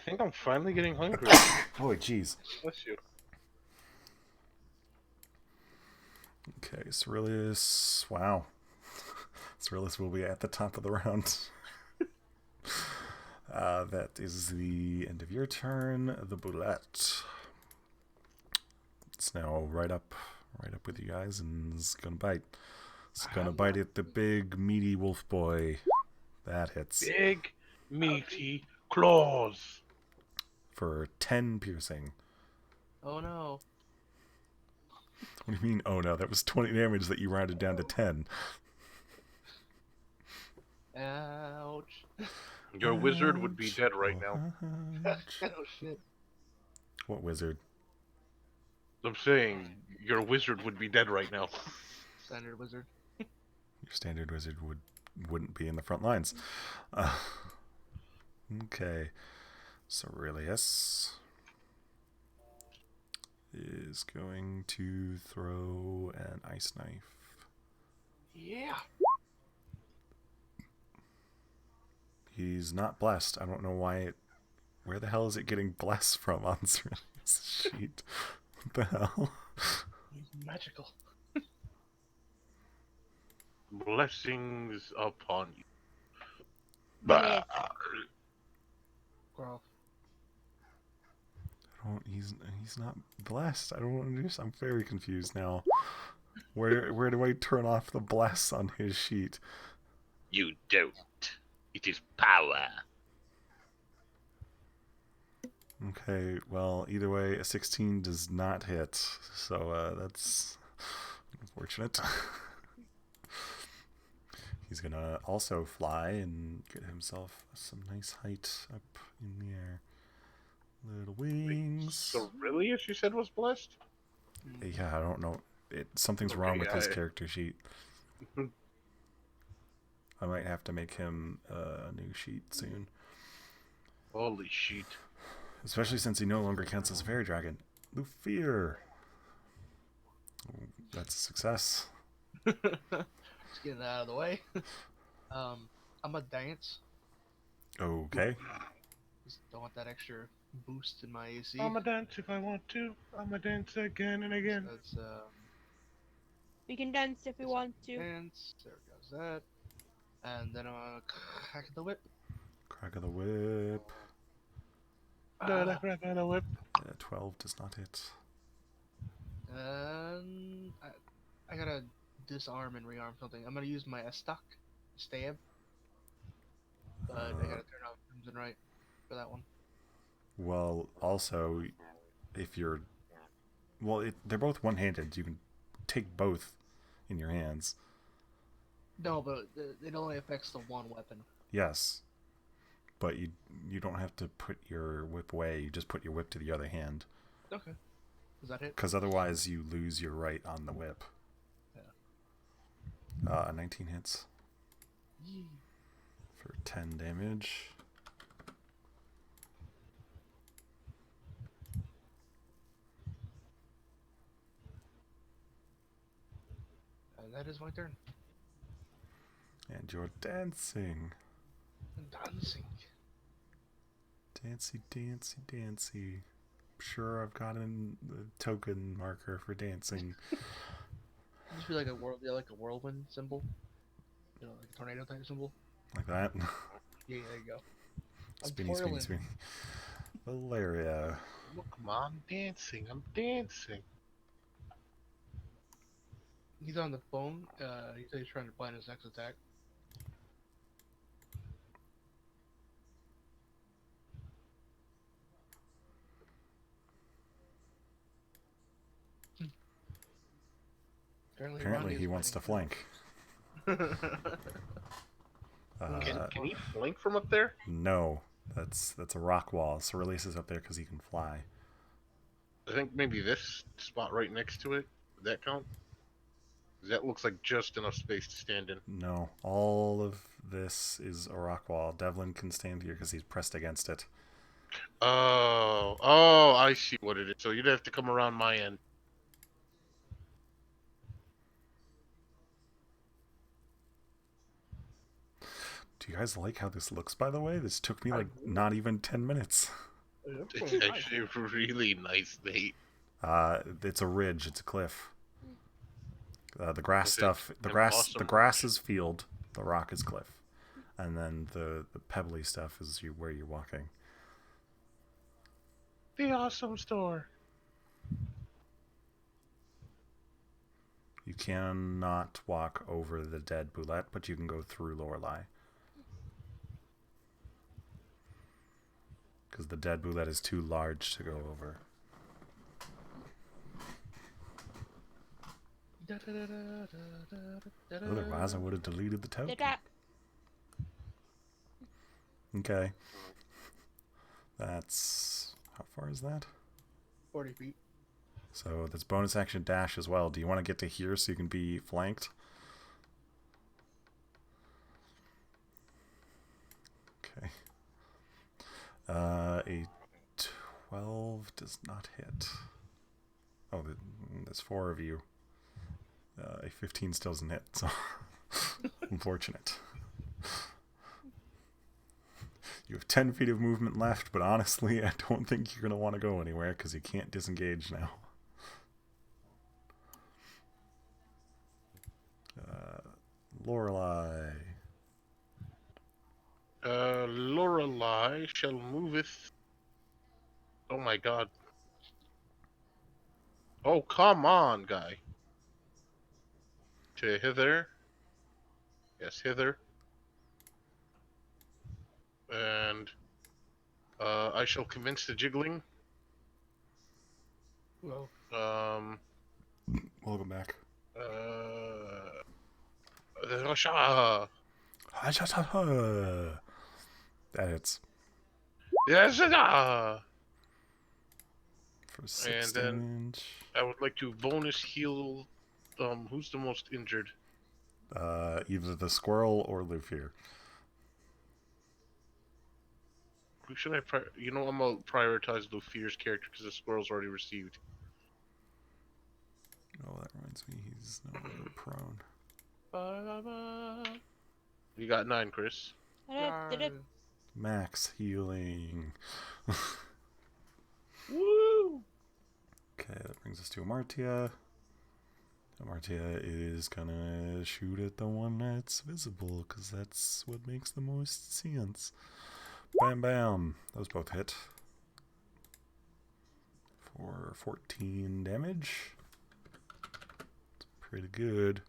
think I'm finally getting hungry. Oh, jeez. Bless you. Okay, Cerilius. Wow. Cerilius will be at the top of the round. That is the end of your turn. The Boulette. It's now right up with you guys, and it's gonna bite. It's gonna bite at the big meaty wolf boy. That hits Big, meaty claws. for 10 piercing. Oh no. What do you mean? Oh no, that was 20 damage that you rounded down to 10. Ouch. Your wizard would be dead right now. Oh shit. What wizard? I'm saying your wizard would be dead right now. Standard wizard. Your standard wizard wouldn't be in the front lines. Okay. Cerilius is going to throw an ice knife. Yeah. He's not blessed. I don't know why it... Where the hell is it getting blessed from on Cerilius' sheet? What the hell? He's magical. Blessings upon you. Yes. Growl. He's not blessed. I don't understand. I'm very confused now. Where do I turn off the bless on his sheet? You don't. It is power. Okay, well, either way, a 16 does not hit, so that's unfortunate. He's gonna also fly and get himself some nice height up in the air. Little wings. Cerilius, you said, was blessed? Yeah, I don't know. Something's wrong with his Okay, character sheet. I might have to make him a new sheet soon. Holy shit. Especially since he no longer counts as a fairy dragon. Lufir. That's a success. Just getting that out of the way. I'm gonna dance. Okay. Just don't want that extra boost in my AC. I'ma dance if I want to. I'ma dance again and again. That's We can dance if we want to. dance. There goes that. And then crack the whip. Crack of the whip. Da-da, crack of the whip. 12 does not hit. And I gotta disarm and rearm something. I'm gonna use my stock stab. But I gotta turn off Crimson Right for that one. Well, also, if you're... Well, they're both one-handed. You can take both in your hands. No, but it only affects the one weapon. Yes. But you don't have to put your whip away. You just put your whip to the other hand. Okay. Is that it? Because otherwise you lose your right on the whip. Yeah. 19 hits Yee. for 10 damage. And that is my turn. And you're dancing. Dancing. Dancy, dancy, dancy. Sure, I've got a token marker for dancing. Just be like a whirlwind symbol. You know, like a tornado type symbol. Like that? Yeah, there you go. I'm Spinny, twirling. spinny, spinny. Valeria. Look, Mom, I'm dancing. I'm dancing. He's on the phone. He said he's trying to plan his next attack. Apparently he wants to flank. Can he flank from up there? No, that's a rock wall. So releases up there because he can fly. I think maybe this spot right next to it. Would that count? 'Cause that looks like just enough space to stand in. No, all of this is a rock wall. Devlin can stand here because he's pressed against it. Oh, I see what it is. So you'd have to come around my end. Do you guys like how this looks, by the way? This took me like not even 10 minutes. It's actually really nice, Nate. It's a ridge. It's a cliff. The grass Okay. stuff. The Awesome. grass is field. The rock is cliff, and then the pebbly stuff is where you're walking. The awesome store. You cannot walk over the dead Boulette, but you can go through Lorelei. Because the dead Boulette is too large to go over. Otherwise, I would have deleted the token. Okay. That's... How far is that? 40 feet. So that's bonus action dash as well. Do you want to get to here so you can be flanked? Okay. A 12 does not hit. Oh, there's 4 of you. A 15 still doesn't hit, so unfortunate. You have 10 feet of movement left, but honestly, I don't think you're going to want to go anywhere because you can't disengage now. Lorelei. Lorelei shall moveth. Oh my god. Oh, come on, guy. To hither. Yes, hither. And I shall commence the jiggling. Well, Welcome back. Rasha. That hits. Yes, For 6 And then- damage. I would like to bonus heal. Who's the most injured? Either the squirrel or Lufier. Who should I I'm gonna prioritize Lufier's character because the squirrel's already received. Oh, that reminds me, he's no longer prone. You got 9, Chris. Did it? Max healing. Woo! Okay, that brings us to Amartia. Amartia is gonna shoot at the one that's visible, because that's what makes the most sense. Bam bam. Those both hit. For 14 damage. It's pretty good.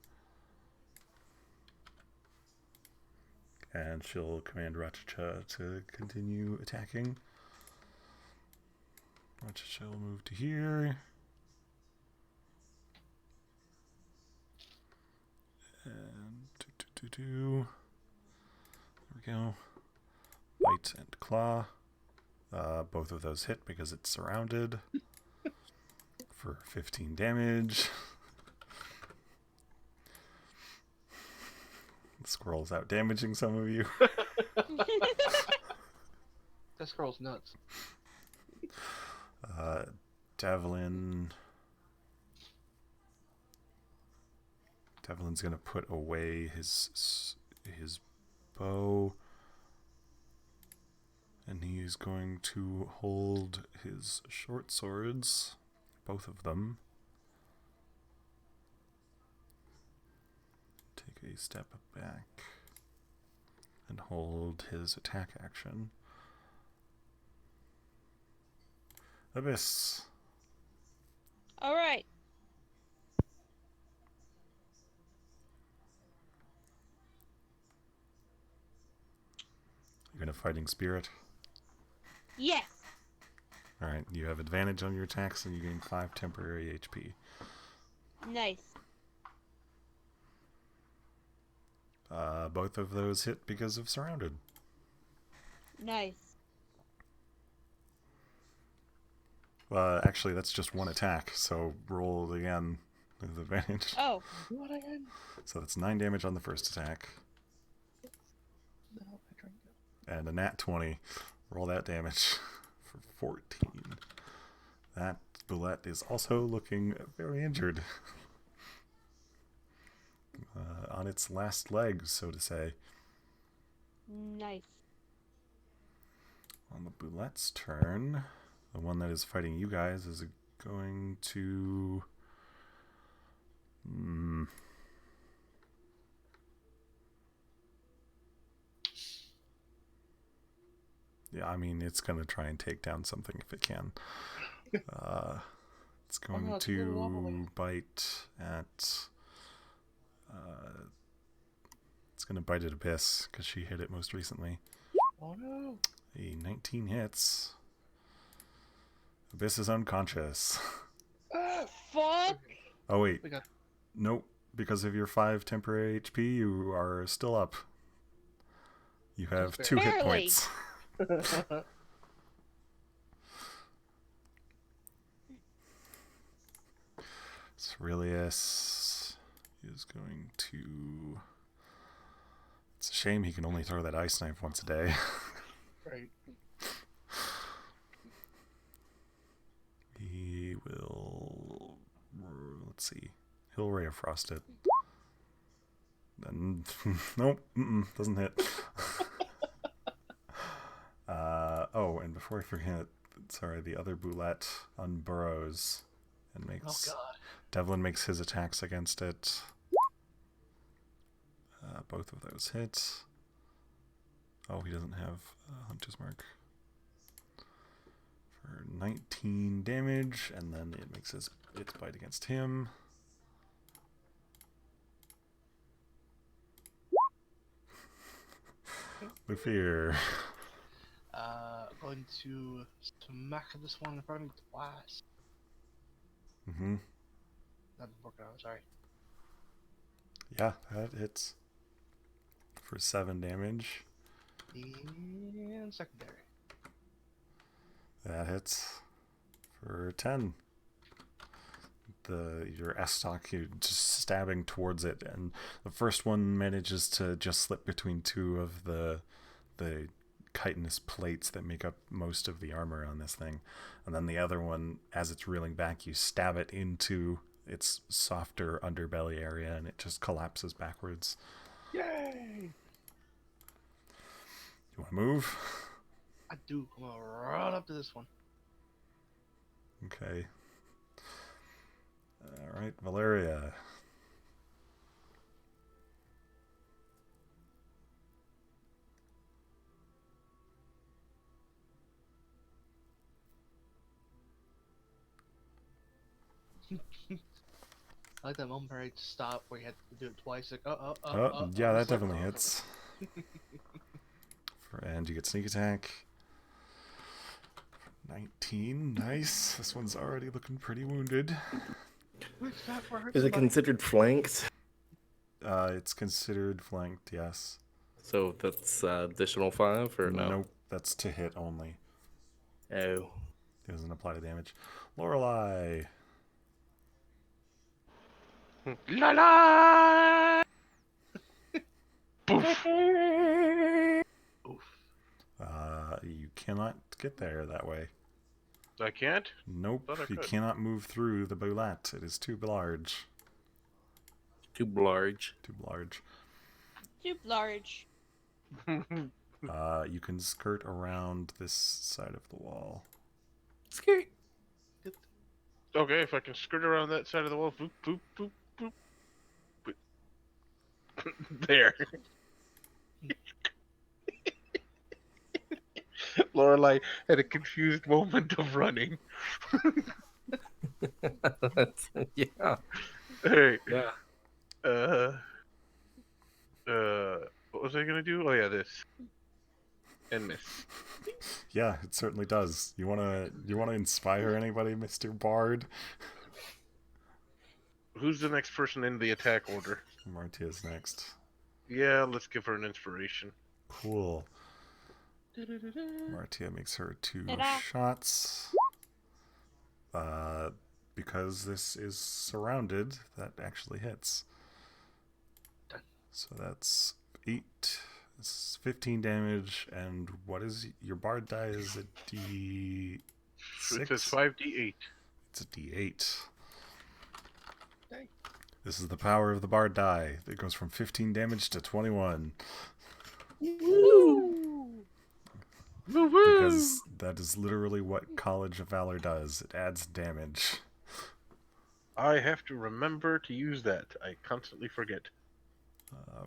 And she'll command Ratchacha to continue attacking. Ratchacha will move to here. And there we go. Bite and claw. Both of those hit because it's surrounded. For 15 damage. The squirrel's out damaging some of you. that squirrel's nuts. Devlin's gonna put away his his bow. And he is going to hold his short swords, both of them. Take a step back and hold his attack action. Abyss. All right. You're going to fighting spirit. Yes. Alright, you have advantage on your attacks and you gain 5 temporary HP. Nice. Both of those hit because of surrounded. Nice. Actually, that's just one attack, so roll it again with advantage. Oh. What again? So that's 9 damage on the first attack. No, I tried to. And a nat 20. Roll that damage for 14. That bullet is also looking very injured. On its last legs, so to say. Nice. On the bullet's turn, the one that is fighting you guys is going to... Yeah, I mean, it's going to try and take down something if it can. It's going no, it's a little to wobbly. bite at... it's going to bite at Abyss, because she hit it most recently. Oh no! A 19 hits. Abyss is unconscious. Fuck. Oh, wait. We got. Nope. Because of your 5 temporary HP, you are still up. You have That's 2 hit Barely. points. Cerilius is going to... It's a shame he can only throw that ice knife once a day. Right. He will... Let's see. He'll Ray of Frost it. And, nope, doesn't hit. Oh, and before I forget, sorry, the other boulette unburrows and makes... Oh god. Devlin makes his attacks against it. Both of those hit. Oh, he doesn't have Hunter's Mark. For 19 damage, and then it makes its bite against him. Lufir. Going to smack this one in front of me twice. Not working out, sorry. Yeah, that hits. For 7 damage. And secondary. That hits. For 10. Your S-stock, you're just stabbing towards it, and the first one manages to just slip between 2 of the chitinous plates that make up most of the armor on this thing, and then the other one, as it's reeling back, you stab it into its softer underbelly area, and it just collapses backwards. Yay! You want to move? I do. I'm gonna run up to this one. Okay. All right, Valeria. I like that moment where I stop where you had to do it twice. Like, Yeah, that it's like, definitely hits. And you get sneak attack. 19, nice. This one's already looking pretty wounded. Is it considered flanked? It's considered flanked, yes. So that's additional 5 or no? Nope, that's to hit only. Oh. It doesn't apply to damage. Lorelei. La la! Poof. Oof. You cannot get there that way. I can't? Nope, Thought I you could. cannot move through the boulette. It is too large. Too large. Too large. Too large. You can skirt around this side of the wall. Scary. Okay, if I can skirt around that side of the wall, boop, boop, boop, boop. There. Lorelai had a confused moment of running. Yeah. Hey, Yeah. what was I gonna do? Oh yeah, this. And miss. Yeah, it certainly does. You wanna inspire anybody, Mr. Bard? Who's the next person in the attack order? Martia's next. Yeah, let's give her an inspiration. Cool. Martia makes her 2 Ta-da. shots. Because this is surrounded, that actually hits. So that's 8. It's 15 damage, and what is your bard die? Is a D6? It says 5d8. It's a D8. Dang. This is the power of the bard die. It goes from 15 damage to 21. Woo! Because that is literally what College of Valor does. It adds damage. I have to remember to use that. I constantly forget.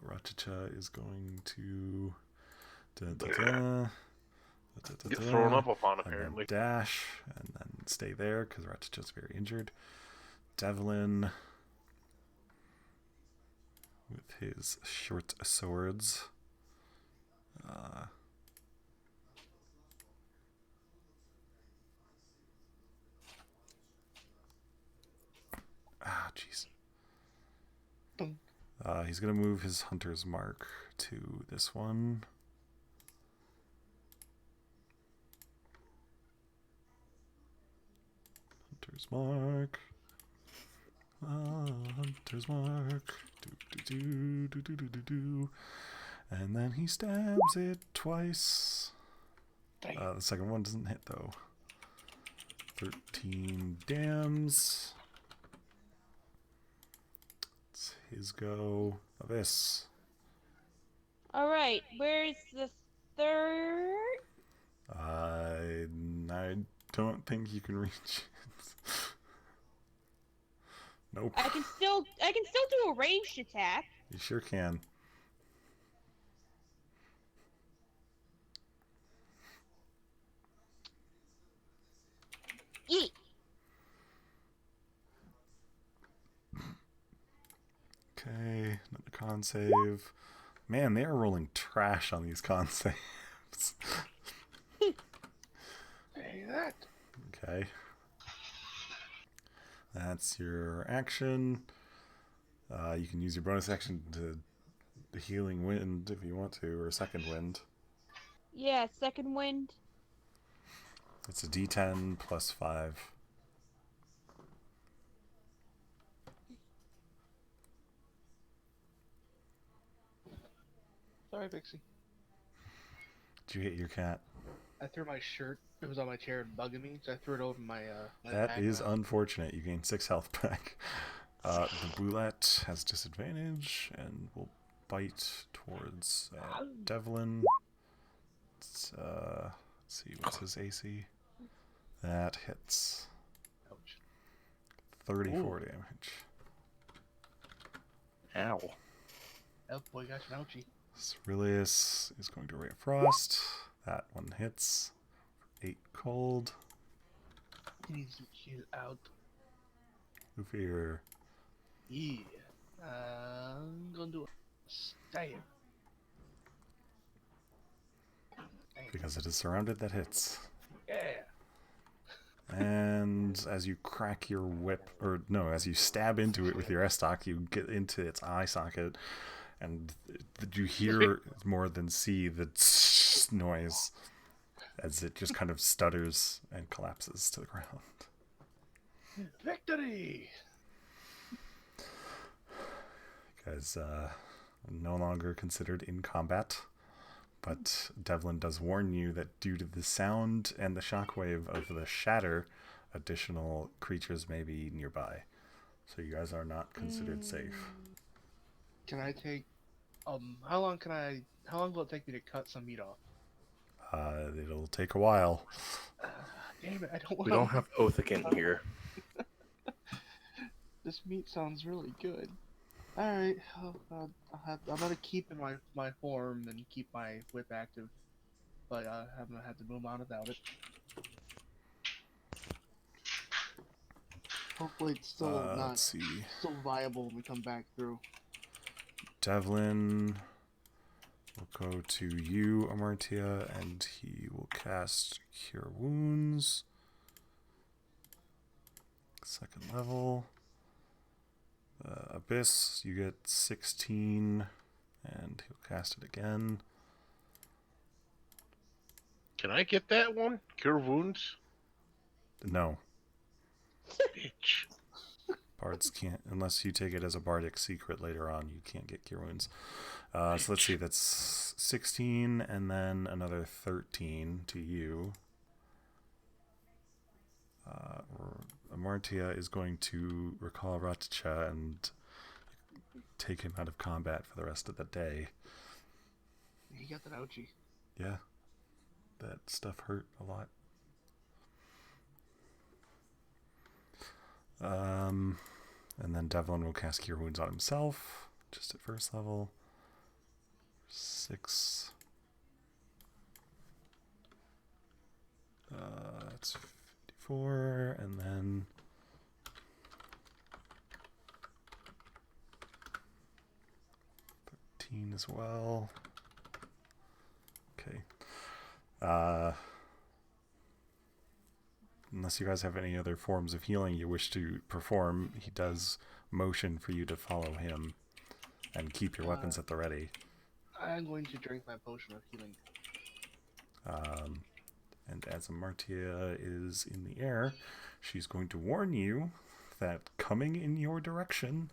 Ratacha is going to Get thrown up upon, and then apparently. dash, and then stay there because Ratacha's very injured. Devlin with his short swords. Jeez. He's going to move his hunter's mark to this one. Hunter's mark. Hunter's mark. Do. And then he stabs it twice. The second one doesn't hit, though. 13 dams. It's his go. Abyss. Alright, where's the third? I don't think you can reach it. Nope. I can still do a ranged attack. You sure can. Yeet. Okay, another con save. Man, they are rolling trash on these con saves. Hey, that. Okay. That's your action. You can use your bonus action to the healing wind if you want to, or second wind. Yeah, second wind. It's a D10 plus 5. Sorry, Pixie. Did you hit your cat? I threw my shirt. It was on my chair and bugging me, so I threw it over my. That bag. is unfortunate. You gain 6 health back. The boulette has disadvantage and will bite towards Devlin. Let's see, what's his AC? That hits. Ouch. 34 damage. Ow. Oh boy, gosh, an ouchie. Ceruleus is going to Ray of Frost. That one hits. 8 cold. He needs to chill out. Lufir. Yeah. I'm gonna do a stab. Because it is surrounded, that hits. Yeah. And as you crack your whip, or no, as you stab into it with your S-stock, you get into its eye socket, and you hear more than see the noise as it just kind of stutters and collapses to the ground. Victory! You guys no longer considered in combat, but Devlin does warn you that due to the sound and the shockwave of the shatter, additional creatures may be nearby. So you guys are not considered safe. Can I take How long can I? How long will it take me to cut some meat off? It'll take a while. Damn it! I don't want. We don't have oathicant here. This meat sounds really good. All right, I'm gonna keep in my form and keep my whip active, but I'm gonna have to move on without it. Hopefully, it's still Let's see. still viable when we come back through. Devlin will go to you, Amartya, and he will cast Cure Wounds. Second level. Abyss, you get 16, and he'll cast it again. Can I get that one? Cure wounds? No, Bitch. bards can't, unless you take it as a bardic secret later on, you can't get Cure Wounds. So let's see, that's 16, and then another 13 to you. Amartya is going to recall Raticha and take him out of combat for the rest of the day. He got that ouchie. Yeah, that stuff hurt a lot. And then Devlin will cast Cure Wounds on himself, just at first level. 6. That's 54, and then 13 as well. Okay. Unless you guys have any other forms of healing you wish to perform, he does motion for you to follow him and keep your weapons at the ready. I'm going to drink my potion of healing. And as Amartya is in the air, she's going to warn you that coming in your direction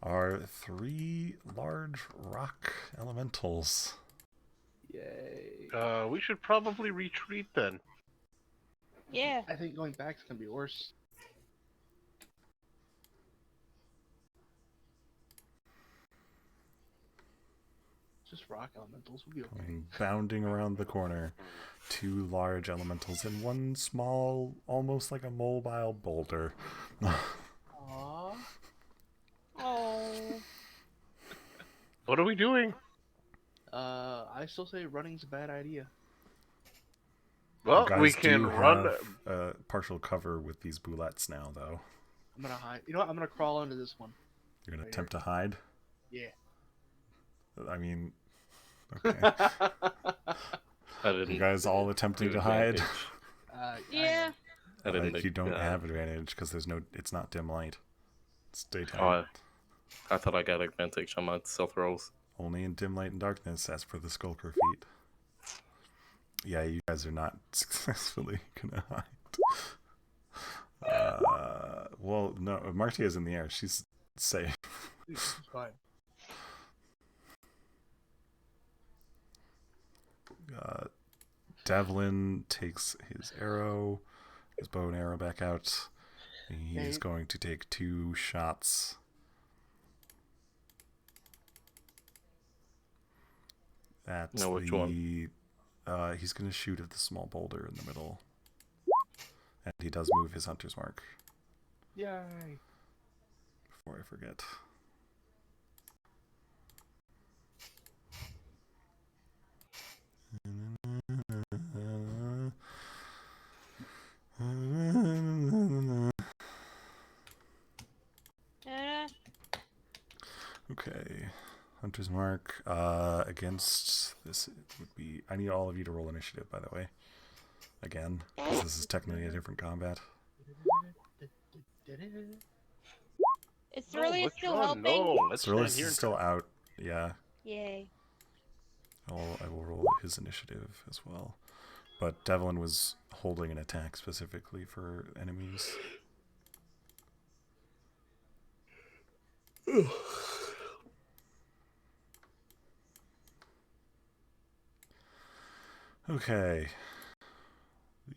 are 3 large rock elementals. Yay. We should probably retreat then. Yeah. I think going back is gonna be worse. Just rock elementals will be okay. Coming bounding around the corner, 2 large elementals and 1 small, almost like a mobile boulder. Aww. Oh. What are we doing? I still say running's a bad idea. Well, You guys we can do run. have partial cover with these boulettes now, though. I'm gonna hide. You know what? I'm gonna crawl into this one. You're going to Right attempt to hide? Yeah. I mean, okay. I didn't. You guys all attempting to hide? Yeah. I didn't. Like, you don't have advantage because it's not dim light. It's daytime. Oh, I thought I got advantage on my stealth rolls. Only in dim light and darkness, as per the Skulker feat. Yeah, you guys are not successfully gonna hide. Well, no, Martia's in the air. She's safe. It's fine. Devlin takes his bow and arrow back out. He's going to take 2 shots. That's which one? He's going to shoot at the small boulder in the middle. And he does move his hunter's mark. Yay. Before I forget. Okay, hunter's mark against this would be. I need all of you to roll initiative, by the way. Again, because this is technically a different combat. Is Cerulean still helping? No, let's Ceruleus stand here is still out. Yeah, Yay. I will roll his initiative as well. But Devlin was holding an attack specifically for enemies. Okay.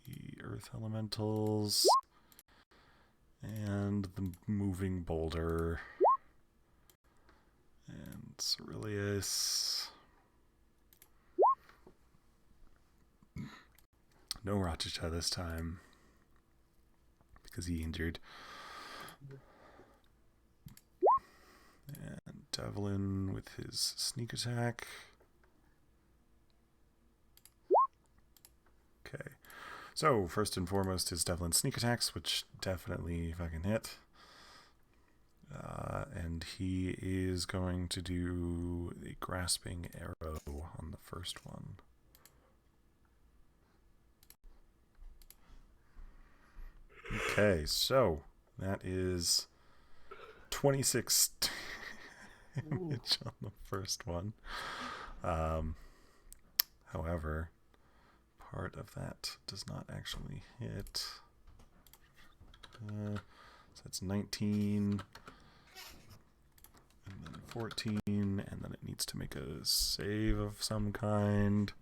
The earth elementals and the moving boulder and Ceruleus. No Rachicha this time. Because he injured. And Devlin with his sneak attack. Okay. So, first and foremost is Devlin's sneak attacks, which definitely fucking hit. And he is going to do a grasping arrow on the first one. Okay, so that is 26 damage on the first one. However, part of that does not actually hit. So that's 19, and then 14, and then it needs to make a save of some kind.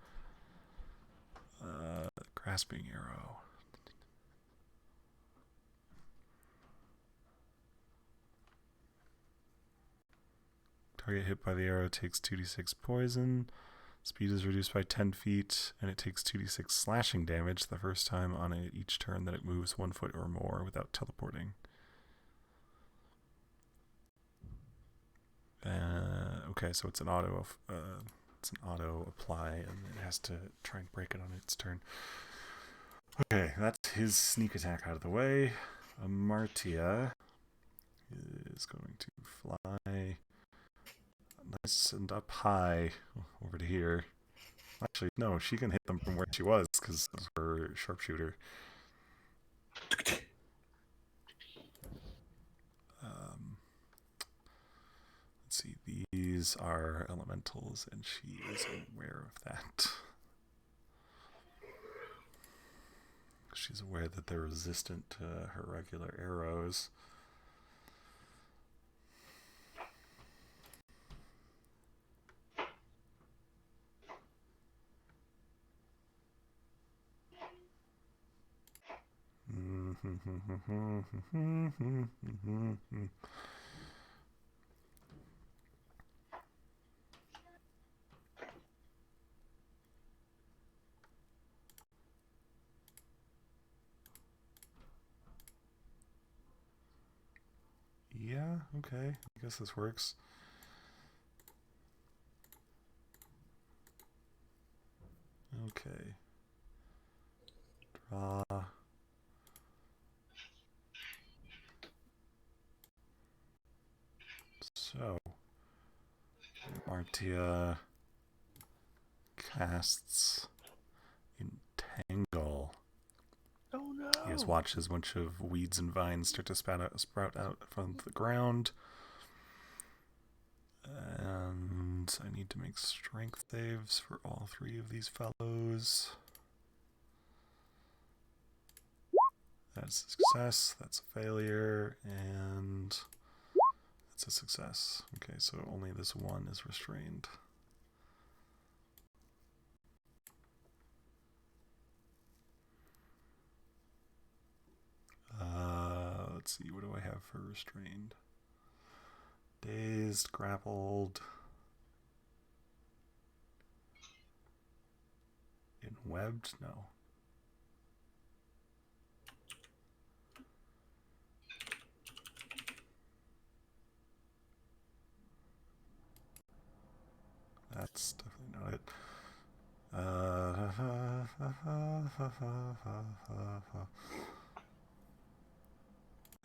Grasping arrow. Target hit by the arrow takes 2d6 poison. Speed is reduced by 10 feet, and it takes 2d6 slashing damage the first time on each turn that it moves 1 foot or more without teleporting. Okay, so it's an auto apply, and it has to try and break it on its turn. Okay, that's his sneak attack out of the way. Amartya is going to fly nice and up high over to here. Actually, no, she can hit them from where she was because of her sharpshooter. Let's see, these are elementals, and she is aware of that. She's aware that they're resistant to her regular arrows. Yeah, okay. I guess this works. Okay. Draw. So, Martia casts Entangle. Oh no! He has watched as a bunch of weeds and vines start to sprout out from the ground. And I need to make strength saves for all three of these fellows. That's a success, that's a failure, and that's a success. Okay, so only this one is restrained. Let's see, what do I have for restrained? Dazed, grappled, enwebbed? No. That's definitely not it.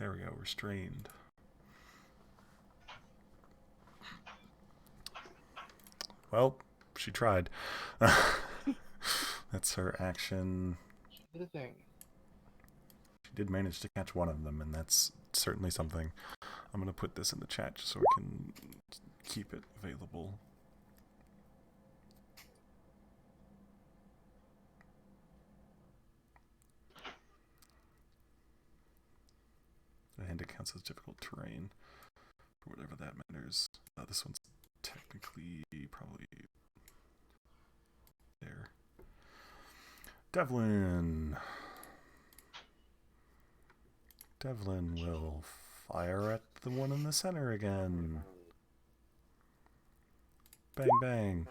There we go, restrained. Well, she tried. That's her action. She did a thing. She did manage to catch one of them, and that's certainly something. I'm going to put this in the chat just so we can keep it available. And it counts as difficult terrain, for whatever that matters. This one's technically probably there. Devlin. Devlin will fire at the one in the center again. Bang, bang.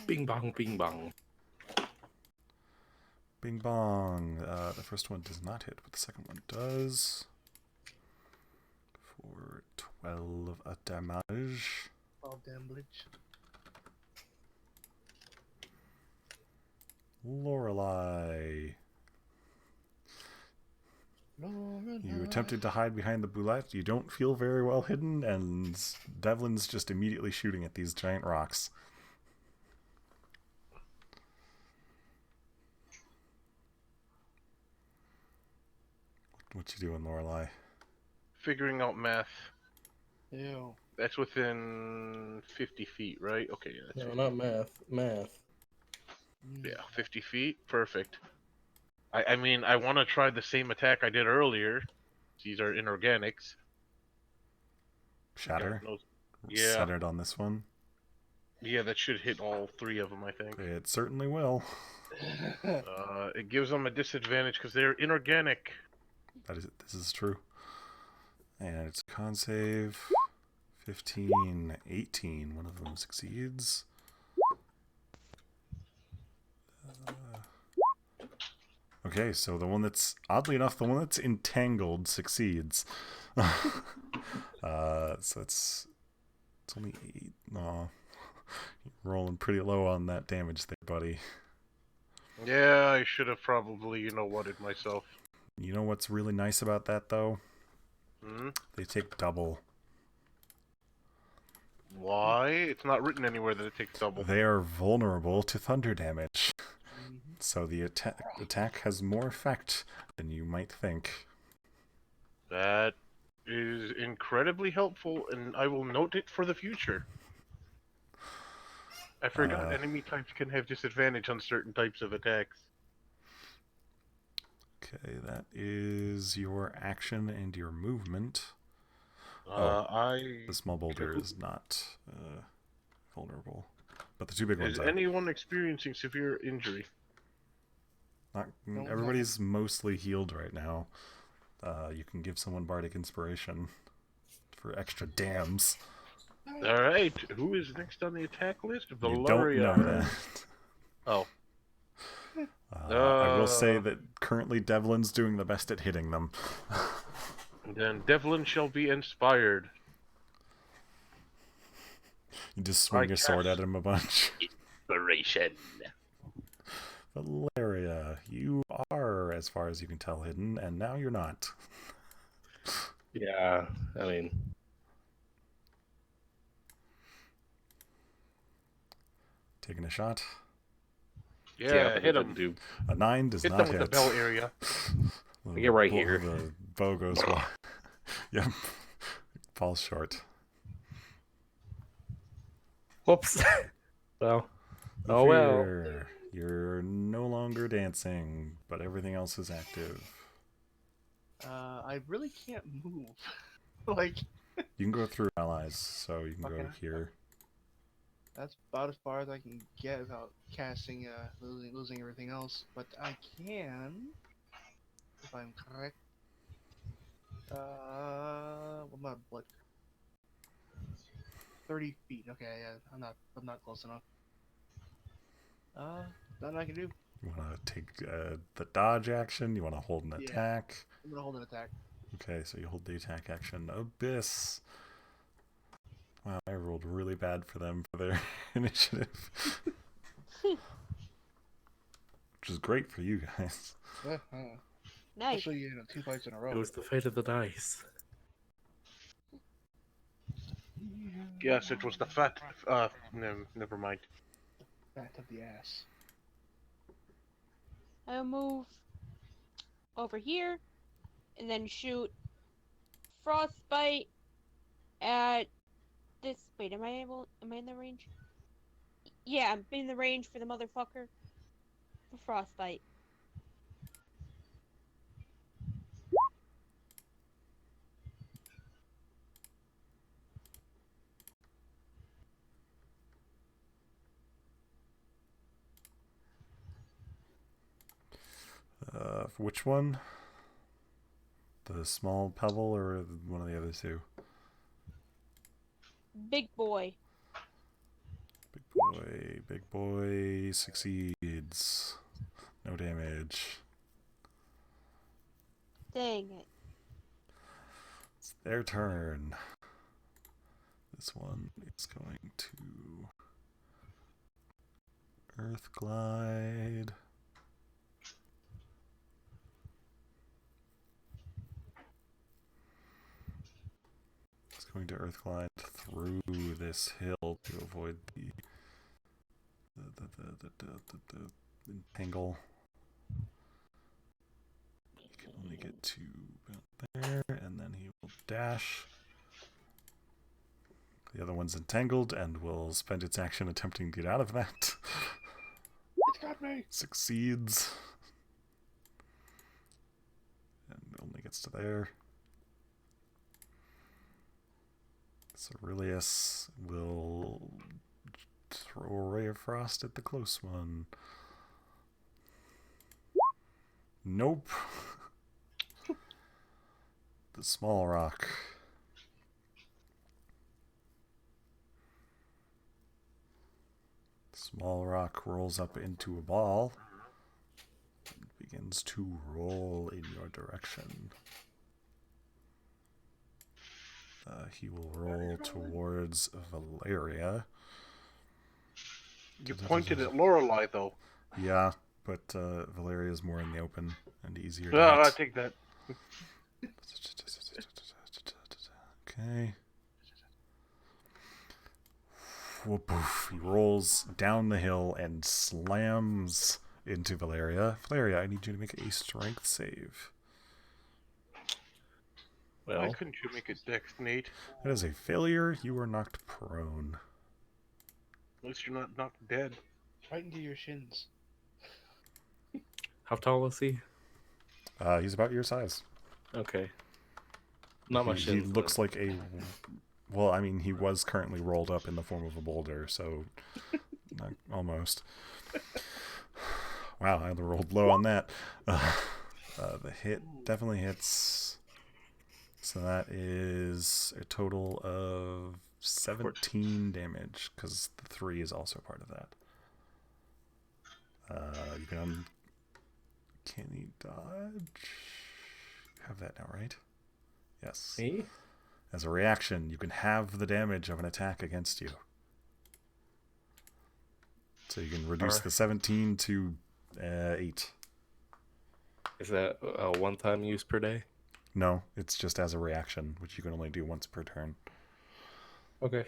Bing bong, bing bong. Bing bong. The first one does not hit, but the second one does. For 12 damage. All damage. Lorelei. You attempted to hide behind the boulette. You don't feel very well hidden, and Devlin's just immediately shooting at these giant rocks. What you doing, Lorelei? Figuring out math. Ew. That's within 50 feet, right? Okay, yeah, that's No, right. not math. Math. Yeah, 50 feet. Perfect. I mean, I want to try the same attack I did earlier. These are inorganics. Shatter? God knows. Yeah. Centered on this one? Yeah, that should hit all 3 of them, I think. It certainly will. It gives them a disadvantage because they're inorganic. This is true. And it's con save. 15, 18. One of them succeeds. Okay, so the one that's, oddly enough, the one that's entangled succeeds. So it's only 8. Aw. You're rolling pretty low on that damage there, buddy. Yeah, I should have probably, whatted myself. You know what's really nice about that, though? Hmm? They take double. Why? It's not written anywhere that it takes double. They are vulnerable to thunder damage. So the attack has more effect than you might think. That is incredibly helpful, and I will note it for the future. I forgot enemy types can have disadvantage on certain types of attacks. Okay, that is your action and your movement. The small boulder is not vulnerable, but the 2 big ones Is are. anyone experiencing severe injury? Everybody's mostly healed right now. You can give someone Bardic Inspiration for extra dams. Alright, who is next on the attack list? You Valeria. don't know that. Oh. I will say that currently Devlin's doing the best at hitting them. Then Devlin shall be inspired. You just swing your sword at him a bunch. Inspiration. Valeria, you are, as far as you can tell, hidden, and now you're not. Yeah, I mean... Taking a shot. Yeah, but hit it him. didn't do. A 9 does Hit not them hit. with the bell area. Get right here. The bow goes wide. Yep. Falls short. Whoops. Well. No Oh well. fear. You're no longer dancing, but everything else is active. I really can't move. Like, You can go through allies, so you can go Okay. here. that's about as far as I can get without casting, losing everything else. But I can, if I'm correct. What my blood? 30 feet. Okay, yeah, I'm not close enough. Nothing I can do. You want to take the dodge action? You want to hold an Yeah. attack? I'm gonna hold an attack. Okay, so you hold the attack action. Abyss. Wow, I rolled really bad for them for their initiative. Which is great for you guys. Yeah, Nice. especially 2 fights in a row. It was the fate of the dice. Yes, it was the fat. No, never mind. Fat of the ass. I'll move over here and then shoot frostbite at this. Wait, am I in the range? Yeah, I'm in the range for the motherfucker for frostbite. Which one? The small pebble or one of the other 2? Big boy. Big boy succeeds. No damage. Dang it. It's their turn. This one is going to Earth Glide. It's going to Earth Glide through this hill to avoid the entangle. He can only get to about there, and then he will dash. The other one's entangled and will spend its action attempting to get out of that. It's got me. Succeeds. And only gets to there. Aurelius will throw a ray of frost at the close one. Nope. The small rock. Small rock rolls up into a ball and begins to roll in your direction. He will roll towards Valeria. You pointed at Lorelei, though. Yeah, but Valeria is more in the open and easier to Well, I hit. take that. Okay. Whoop, poof. He rolls down the hill and slams into Valeria. Valeria, I need you to make a strength save. Why Well, couldn't you make it Dex, Nate? That is a failure. You are knocked prone. At least you're not knocked dead. Right into your shins. how tall is he? He's about your size. Okay. Not my He shins. looks like a... Well, I mean, he was currently rolled up in the form of a boulder, so... almost. Wow, I rolled low on that. The hit definitely hits. So that is a total of 17 damage, because the 3 is also part of that. You can... Can he dodge? You have that now, right? Yes. Me? As a reaction, you can have the damage of an attack against you. So you can reduce the 17 to 8. Is that a one-time use per day? No, it's just as a reaction, which you can only do once per turn. Okay.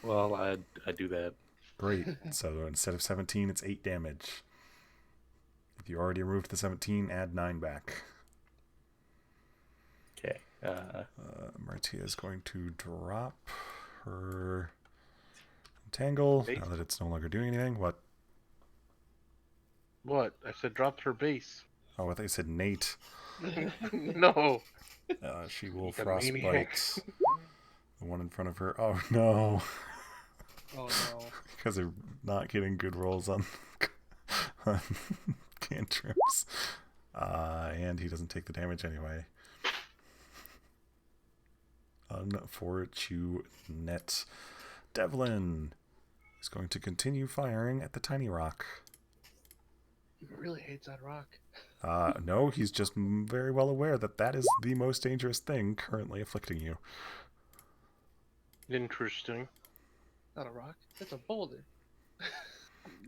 Well, I do that. Great. So instead of 17, it's 8 damage. If you already removed the 17, add 9 back. Okay. Martia is going to drop her entangle Base? now that it's no longer doing anything. What? What? I said dropped her base. Oh, I thought you said Nate. No. She will You got maniac. frostbite the one in front of her. Oh no. Oh no. Because they're not getting good rolls on cantrips. And he doesn't take the damage anyway. Unfortunate. Devlin is going to continue firing at the tiny rock. He really hates that rock. No, he's just very well aware that that is the most dangerous thing currently afflicting you. Interesting. Not a rock. It's a boulder.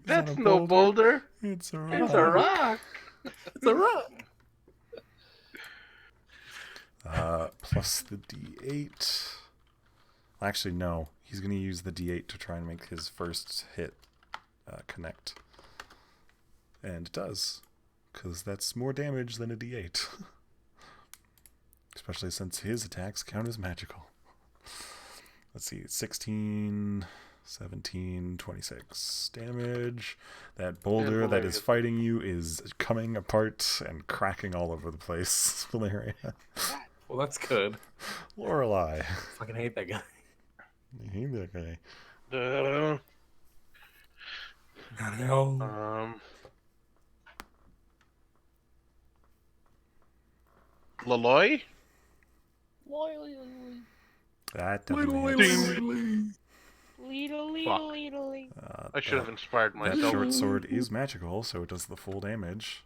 That's Not a no boulder. It's a rock. It's a rock. It's a rock. Plus the D8. Actually, no. He's going to use the D8 to try and make his first hit connect. And it does. Because that's more damage than a D8. Especially since his attacks count as magical. Let's see. 16, 17, 26 damage. That boulder that is fighting you is coming apart and cracking all over the place, Valeria. Well, that's good. Lorelei. Fucking hate that guy. I hate that guy. No. Laloy? That definitely hits. Leedle. I should have inspired That myself. short sword is magical, so it does the full damage.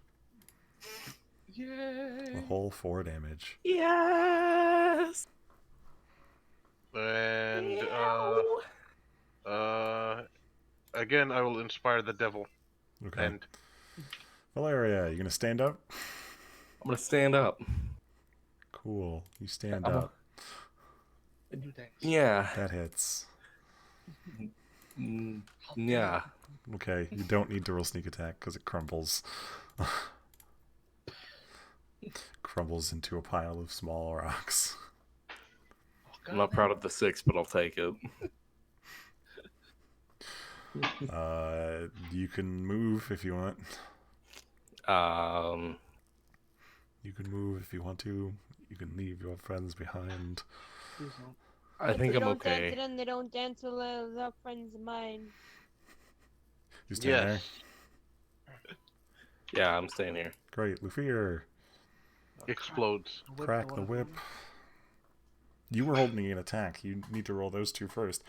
Yay! The whole 4 damage. Yes. And again, I will inspire the devil. Okay. And Valeria, you gonna stand up? I'm gonna stand up. Cool. You stand I'm a- up. Do things. Yeah. That hits. Yeah. Okay, you don't need to roll sneak attack because it crumbles. Crumbles into a pile of small rocks. Oh, I'm not proud of the 6, but I'll take it. You can move if you want. You can move if you want to. You can leave your friends behind. Please don't. I think I'm okay. They don't dance with our friends of mine. You stand there? yes, Yeah, I'm staying here. Great. Lufier, explodes. crack the whip. You were holding an attack. You need to roll those 2 first.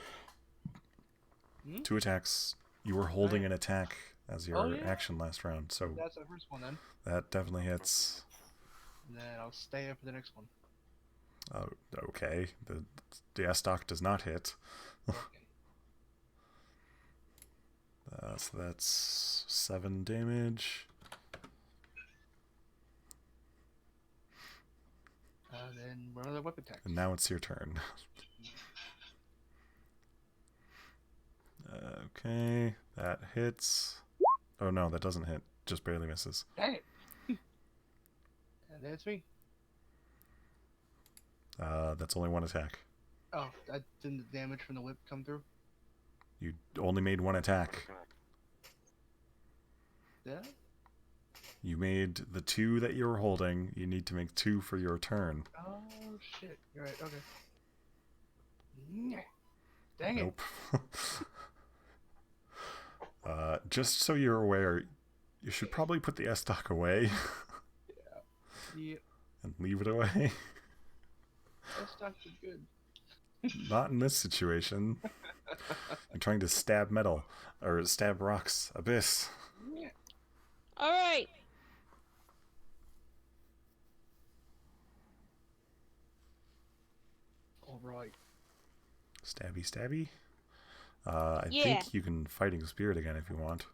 2 attacks. You were holding an attack as your action last round, so That's the first one then. that definitely hits. And then I'll stay up for the next one. Oh, okay. The S-Stock does not hit. Okay. So that's 7 damage. Then run another whip attack. And now it's your turn. Okay, that hits. Oh no, that doesn't hit. Just barely misses. Dang it! And then it's me. That's only 1 attack. Oh, didn't the damage from the whip come through? You only made 1 attack. Yeah? You made the 2 that you were holding. You need to make 2 for your turn. Oh, shit. You're right, okay. Dang it. Nope. Just so you're aware, you should probably put the S-Stock away Yeah, and leave it away. that stock's good. Not in this situation. You're trying to stab metal, or stab rocks. Abyss. Yeah. Alright. Alright. Stabby, stabby. I Yeah. think you can fighting spirit again if you want.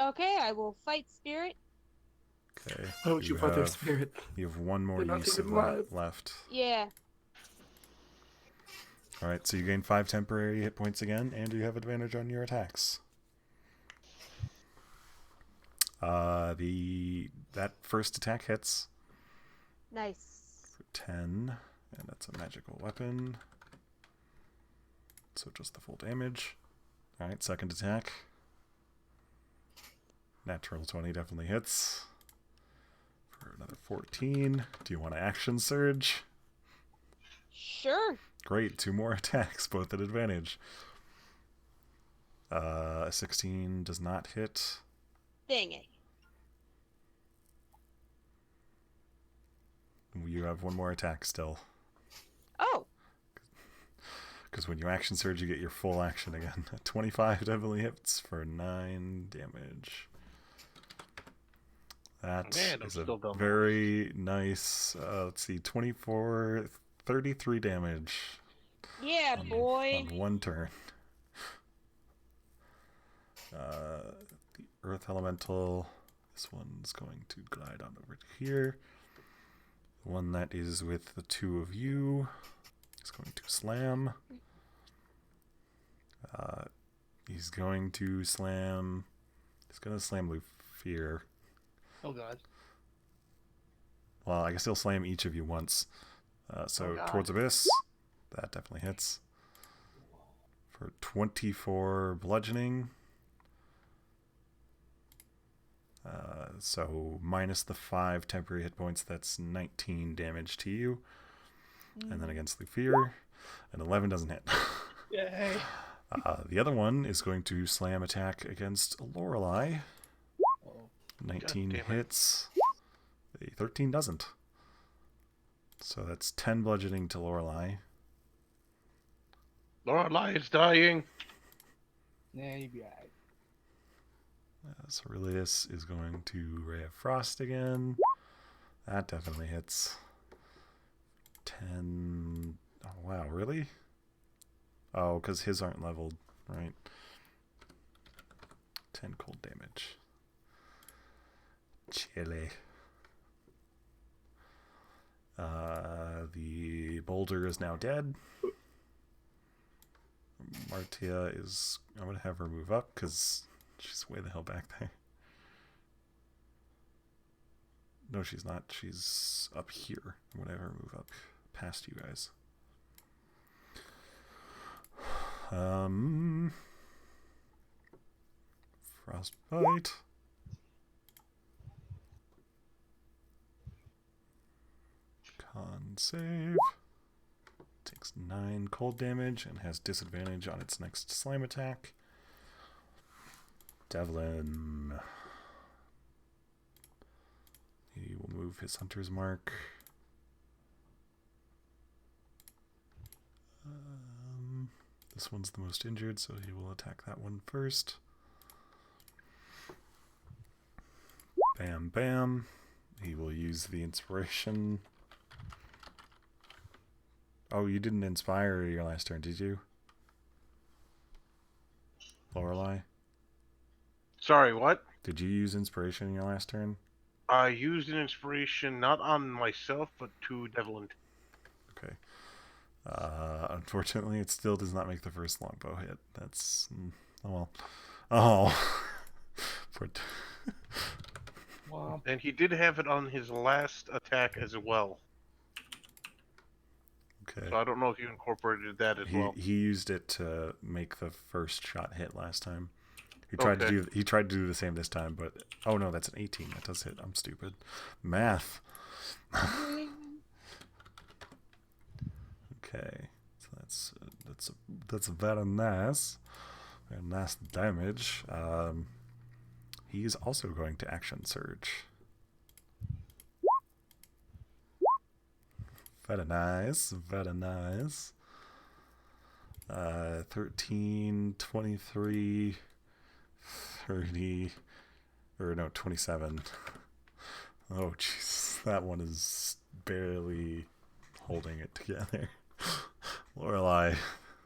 Okay, I will fight spirit. Okay. Why would you fight their have- spirit? You have 1 more They're not use even of that alive. left. Yeah. Alright, so you gain 5 temporary hit points again, and you have advantage on your attacks. That first attack hits Nice. for 10, and that's a magical weapon. So just the full damage. Alright, second attack. Natural 20 definitely hits. For another 14. Do you want to action surge? Sure. Great, 2 more attacks, both at advantage. 16 does not hit. Dang it. You have 1 more attack still. Oh. Because when you action surge, you get your full action again. 25 definitely hits for 9 damage. That Man, I'm is a still dumb. very nice, let's see, 24, 33 damage Yeah, boy. on 1 turn. The Earth Elemental, this one's going to glide on over to here. The one that is with the 2 of you is going to slam. He's going to slam Lufier. Oh, God. Well, I guess he'll slam each of you once. So God. towards Abyss, that definitely hits. For 24 bludgeoning. So minus the 5 temporary hit points, that's 19 damage to you. And then against Lufier, an 11 doesn't hit. Yay. The other one is going to slam attack against Lorelei. Oh. 19 God damn it. hits. A 13 doesn't. So that's 10 bludgeoning to Lorelei. Lorelai is dying. Nah, you be alright. So Aurelius is going to Ray of Frost again. That definitely hits. 10. Oh, wow, really? Oh, because his aren't leveled, right? 10 cold damage. Chile. The boulder is now dead. Martia is... I'm going to have her move up because she's way the hell back there. No, she's not. She's up here. I'm going to have her move up past you guys. Frostbite. Con save. Takes 9 cold damage and has disadvantage on its next slime attack. Devlin. He will move his hunter's mark. This one's the most injured, so he will attack that one first. Bam, bam. He will use the inspiration. Oh, you didn't inspire your last turn, did you? Lorelai? Sorry, what? Did you use inspiration in your last turn? I used an inspiration not on myself, but to Devlin. Okay. Unfortunately, it still does not make the first longbow hit. That's... oh, well. Oh. Wow. And he did have it on his last attack as well. Okay. So I don't know if you incorporated that as well. He used it to make the first shot hit last time. He tried to do the same this time, but oh no, that's an 18. That does hit. I'm stupid. Math. Okay, so that's very nice. Very nice damage. He's also going to action surge. Very nice, very nice. 13, 23, 30, or no, 27. Oh, jeez, that one is barely holding it together. Lorelai,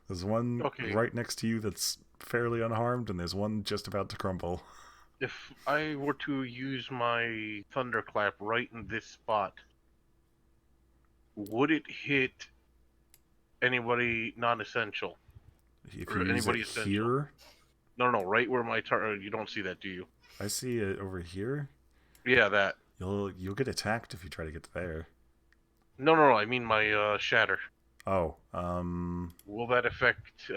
there's one right next to you that's fairly unharmed, and there's one just about to crumble. If I were to use my thunderclap right in this spot, would it hit anybody non-essential? If you use it here? No, right where my target. You don't see that, do you? I see it over here. Yeah, that. You'll get attacked if you try to get there. No. I mean my shatter. Oh, will that affect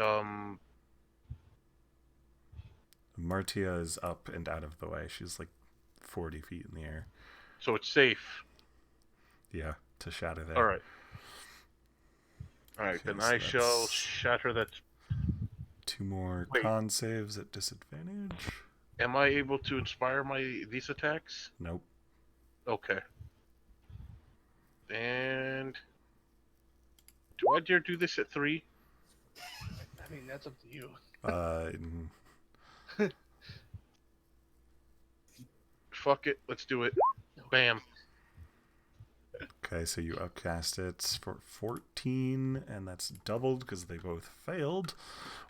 Martia is up and out of the way. She's like 40 feet in the air. So it's safe. Yeah, to shatter there. Alright. Alright, then I shall shatter that. 2 more con saves at disadvantage. Am I able to inspire these attacks? Nope. Okay. And do I dare do this at 3? I mean, that's up to you. Fuck it, let's do it. Bam. Okay, so you upcast it for 14, and that's doubled because they both failed.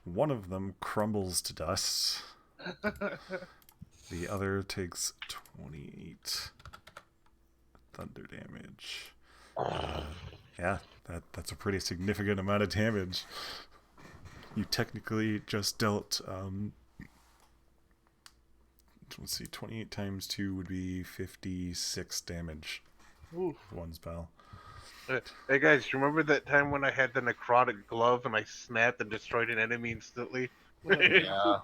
One of them crumbles to dust. The other takes 28 thunder damage. Yeah, that's a pretty significant amount of damage. You technically just dealt, let's see, 28 times 2 would be 56 damage. Oof. One spell. Hey guys, remember that time when I had the necrotic glove and I snapped and destroyed an enemy instantly? Yeah.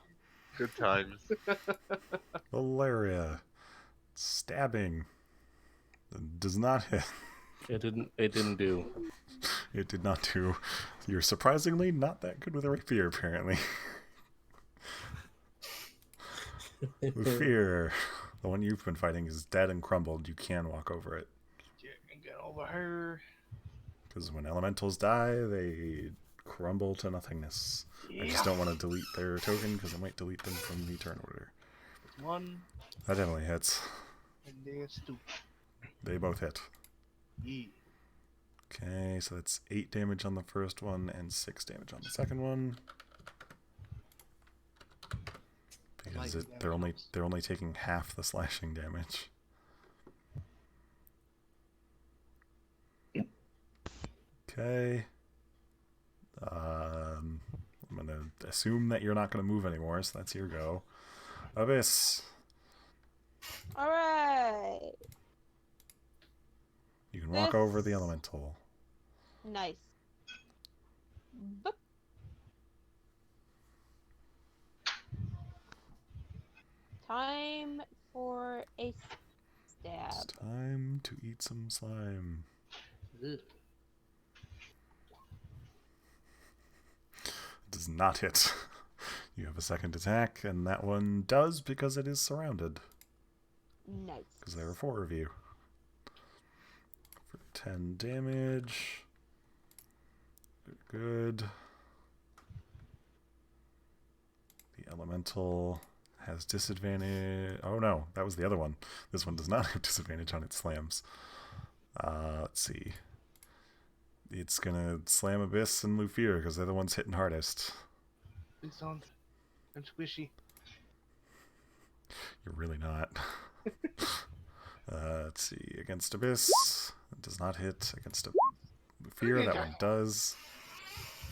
Good times. Valeria. Stabbing. Does not hit. It didn't do. It did not do. You're surprisingly not that good with a rapier, apparently. Fear. The one you've been fighting is dead and crumbled. You can walk over it. Get over her. Because when elementals die, they crumble to nothingness. I just don't want to delete their token because I might delete them from the turn order. One, That definitely hits. and there's two. They both hit. Yeah. Okay, so that's 8 damage on the first one and 6 damage on the second one. Because they're only taking half the slashing damage. Okay. I'm gonna assume that you're not gonna move anymore, so that's your go. Abyss. All right. You can walk over the elemental. Nice. Boop. Time for a stab. It's time to eat some slime. Ugh. Does not hit. You have a second attack, and that one does because it is surrounded. Nice. Because there are 4 of you. For 10 damage. Good. The elemental has disadvantage. Oh no, that was the other one. This one does not have disadvantage on its slams. Let's see. It's gonna slam Abyss and Lufir because they're the ones hitting hardest. Please don't. I'm squishy. You're really not. Let's see. Against Abyss, it does not hit. Against Lufir, that one does.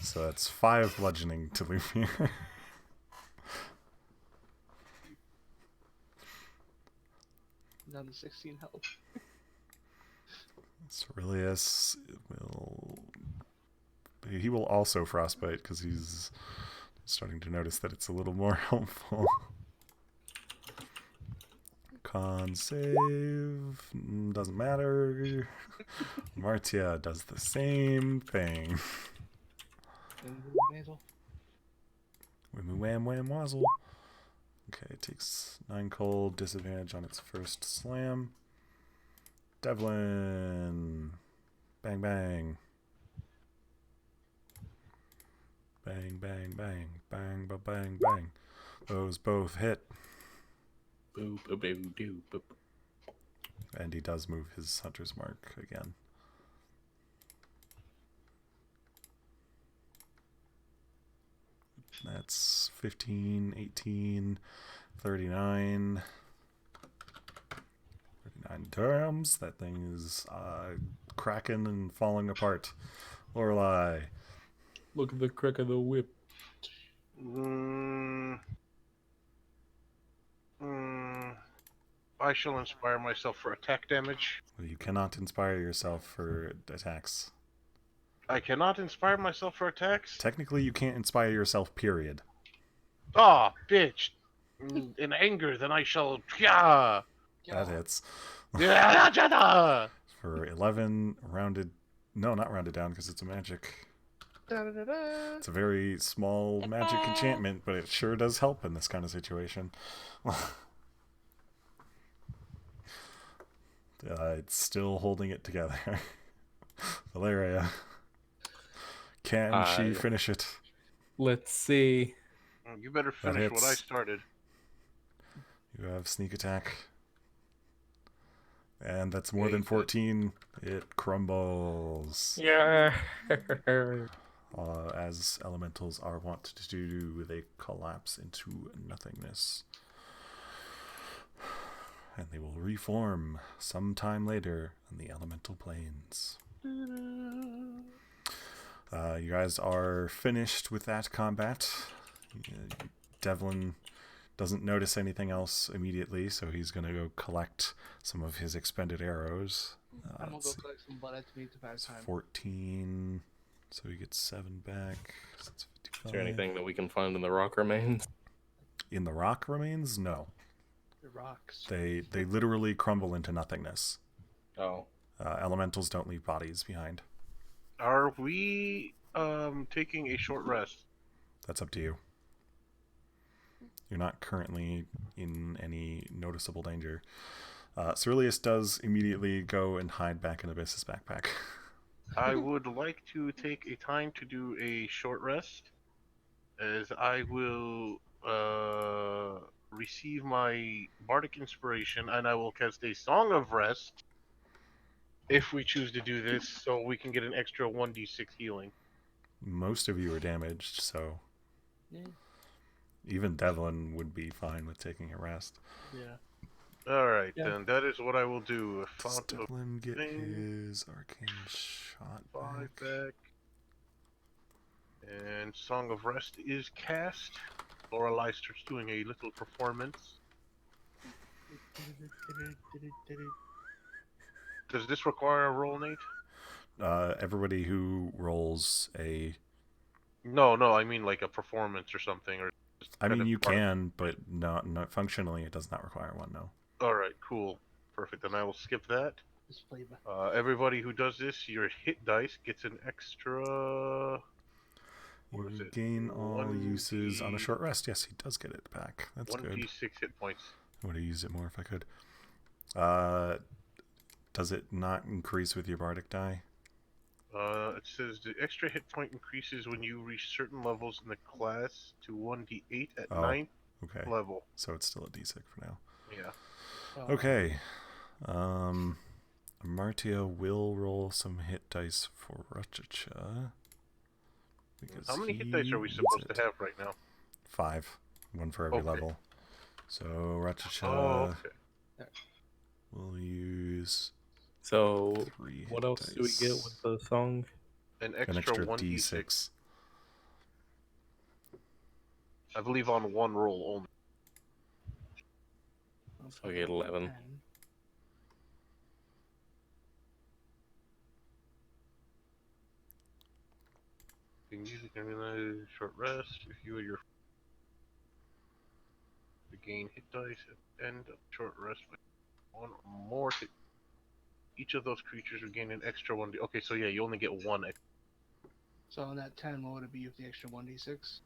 So that's 5 bludgeoning to Lufir. Down to 16 health. Ceruleus he will also frostbite because he's starting to notice that it's a little more helpful. Con save doesn't matter. Martia does the same thing. Whammy wham wham wazzle. Okay, it takes 9 cold, disadvantage on its first slam. Devlin. Bang bang. Bang bang bang. Bang ba bang bang. Those both hit. Boop, boop, boop, boop, boop. And he does move his hunter's mark again. That's 15, 18, 39. 39 dirhams. That thing is cracking and falling apart. Lorelei. Look at the crack of the whip. I shall inspire myself for attack damage. You cannot inspire yourself for attacks. I cannot inspire myself for attacks? Technically, you can't inspire yourself, period. Ah, bitch. In anger, then I shall... Yeah. That hits. Yeah. For 11, rounded... No, not rounded down, because it's a magic. It's a very small magic enchantment, but it sure does help in this kind of situation. It's still holding it together. Valeria. Can she finish it? Let's see. You better finish what I started. You have sneak attack. And that's more than 14. It crumbles. Yeah. As elementals are wont to do, they collapse into nothingness. And they will reform sometime later on the elemental planes. You guys are finished with that combat. Devlin doesn't notice anything else immediately, so he's going to go collect some of his expended arrows. I'm gonna go collect some bullets to meet the bad time. 14, so he gets 7 back. So that's 55. Is there anything that we can find in the rock remains? In the rock remains? No. The rocks. They literally crumble into nothingness. Oh. Elementals don't leave bodies behind. Are we taking a short rest? That's up to you. You're not currently in any noticeable danger. Ceruleus does immediately go and hide back in Abyss's backpack. I would like to take a time to do a short rest, as I will receive my bardic inspiration, and I will cast a Song of Rest if we choose to do this, so we can get an extra 1d6 healing. Most of you are damaged, so Yeah. even Devlin would be fine with taking a rest. Yeah. Alright, Yeah. then that is what I will do. A Does font of Devlin get thing, his arcane shot 5 back? back. And Song of Rest is cast. Lorelei starts doing a little performance. Does this require a roll, Nate? Everybody who rolls a... No, I mean like a performance or something. Or just I kind mean, of you part of- can, but not functionally, it does not require one, no. Alright, cool. Perfect, then I will skip that. Just flavor. Everybody who does this, your hit dice gets an extra... What is You it? gain all 1d uses on a short rest. Yes, he does get it back. That's good. 1d6 hit points. I would have used it more if I could. Does it not increase with your bardic die? It says the extra hit point increases when you reach certain levels in the class to 1d8 at Oh, 9th okay. level. So it's still a d6 for now. Yeah. Oh, Okay. Amartya will roll some hit dice for Rachacha. Because How many hit he dice are we needs supposed it. to have right now? 5. One for every Okay. level. So Rachacha Oh, okay. will use So, 3 what hit else do we get dice. with the song? An An extra extra 1d6. d6. I believe on one roll only. So I get 11. 10. You can use it during a short rest if you or your gain hit dice at the end of short rest with one or more hit. Each of those creatures will gain an extra 1d. Okay, so yeah, you only get one. So on that 10, what would it be with the extra 1d6?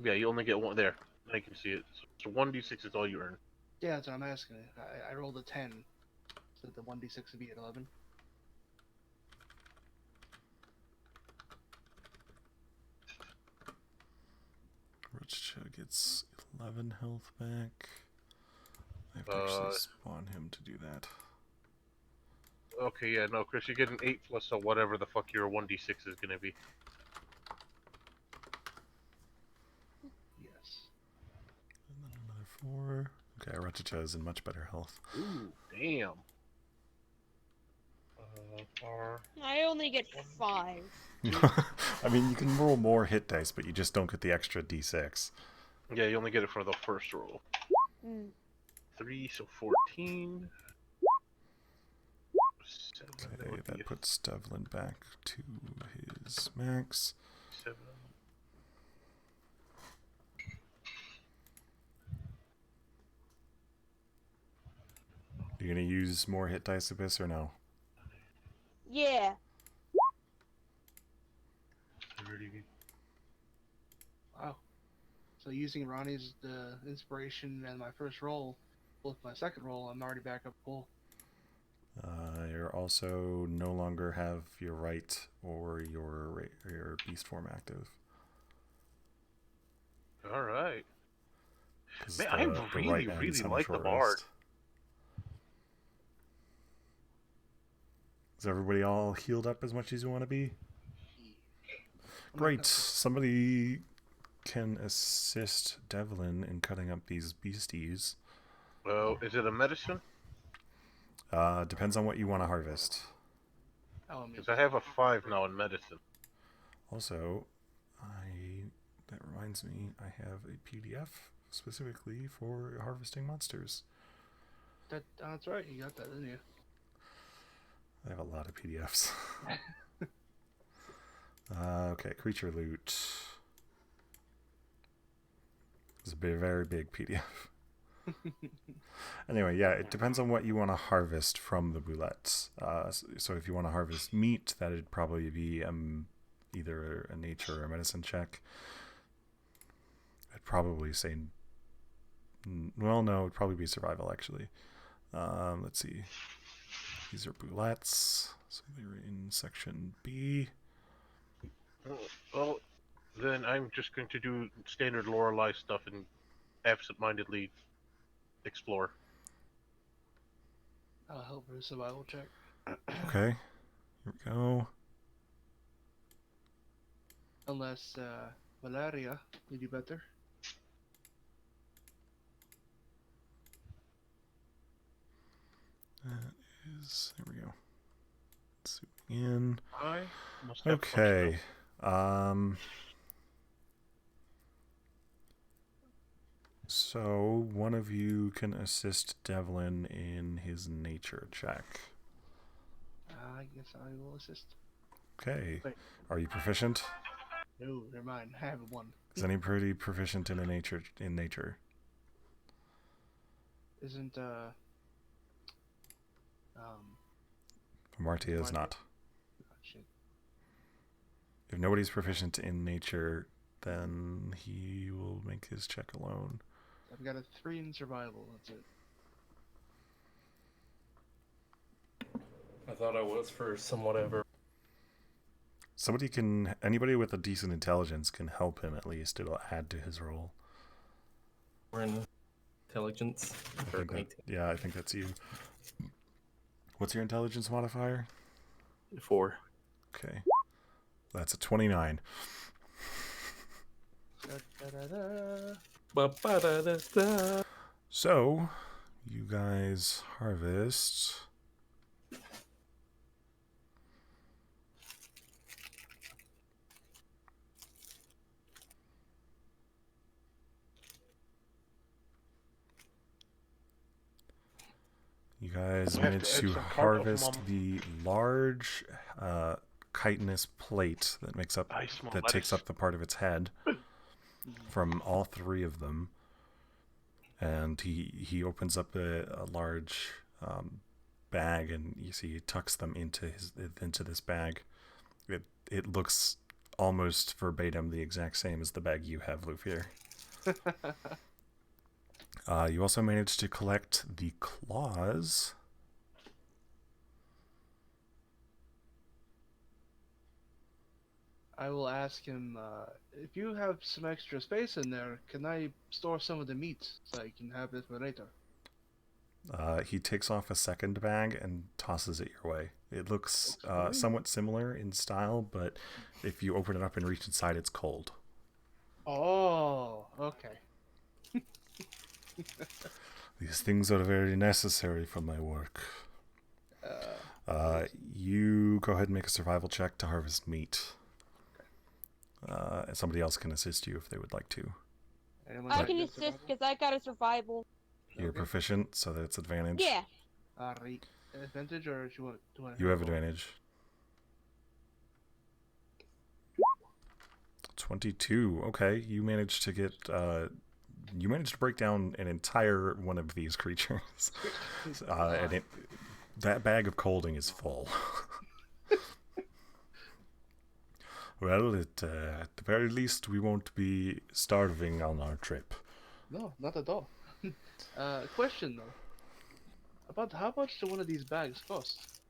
Yeah, you only get one. There, I can see it. So 1d6 is all you earn. Yeah, that's what I'm asking. I rolled a 10, so the 1d6 would be at 11. Rachacha gets 11 health back. I have to Uh, actually spawn him to do that. Okay, yeah, no, Chris, you get an 8 plus so whatever the fuck your 1d6 is gonna be. Yes. And then another 4. Okay, Rachacha is in much better health. Ooh, damn. I only get 5. I mean, you can roll more hit dice, but you just don't get the extra d6. Yeah, you only get it for the first roll. Mm. 3, so 14. 7, Okay, would be that puts Devlin back to his max. 7. You gonna use more hit dice, Abyss, or no? Yeah. 30. Wow. So using Ronnie's inspiration and my first roll, with my second roll, I'm already back up full. You also no longer have your right or your beast form active. Alright. 'Cause Man, the I right really, ends really on a like the short bard. rest. Is everybody all healed up as much as you want to be? Great. Somebody can assist Devlin in cutting up these beasties. Well, is it a medicine? Depends on what you want to harvest. Oh, I mean, Because I have a 5 now in medicine. Also, that reminds me, I have a PDF specifically for harvesting monsters. that's right. You got that, didn't you? I have a lot of PDFs. Okay, creature loot. It's a very big PDF. Anyway, yeah, it depends on what you want to harvest from the boulettes. So if you want to harvest meat, that'd probably be either a nature or a medicine check. I'd probably say, well, no, it'd probably be survival actually. Let's see. these are boulettes, so they're in section B. Well, then I'm just going to do standard Lorelei stuff and absent-mindedly explore. I'll help her survival check. Okay, here we go. Unless Valeria, you do better. That is, there we go. Zooming in. I must have Okay. So one of you can assist Devlin in his nature check. I guess I will assist. Okay. Wait. Are you proficient? No, never mind. I have one. Is anybody proficient in nature? Isn't Martia is not. Oh, shit. If nobody's proficient in nature, then he will make his check alone. I've got a 3 in survival. That's it. I thought I was for somewhat ever. Anybody with a decent intelligence can help him at least. It'll add to his roll. We're in intelligence. I think that's you. What's your intelligence modifier? 4. Okay. That's a 29. Da-da-da-da. So, you guys harvest. You guys managed to harvest the large chitinous plate that takes up the part of its head from all 3 of them, and he opens up a large bag, and you see he tucks them into this bag. It looks almost verbatim the exact same as the bag you have, Lufier. You also managed to collect the claws. I will ask him, if you have some extra space in there, can I store some of the meat so I can have it for later? He takes off a second bag and tosses it your way. It looks somewhat similar in style, but if you open it up and reach inside, it's cold. Oh, okay. These things are very necessary for my work. You go ahead and make a survival check to harvest meat. Somebody else can assist you if they would like to. I can assist because I got a survival. You're proficient, so that's advantage. Yeah. Alright. Advantage, or do you want You have advantage. 22. Okay, you managed to get. You managed to break down an entire one of these creatures, and that bag of colding is full. Well, at the very least, we won't be starving on our trip. No, not at all. Question though. About how much do one of these bags cost?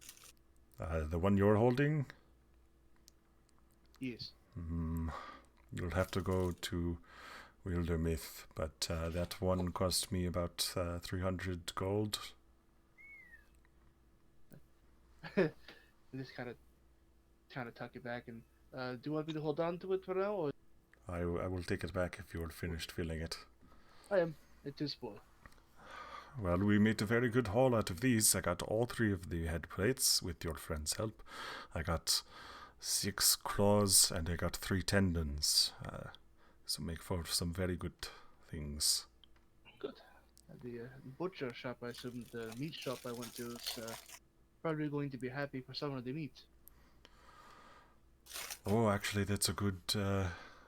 The one you're holding? Yes. You'll have to go to Wildermyth, but that one cost me about 300 gold. Just kind of tuck it back and. Do you want me to hold on to it for now, or? I will take it back if you're finished filling it. I am. It is full. Well, we made a very good haul out of these. I got all 3 of the head plates with your friend's help. I got 6 claws and I got 3 tendons. So make for some very good things. Good. The butcher shop, I assume, the meat shop I went to, is probably going to be happy for some of the meat. Oh, actually, that's a good...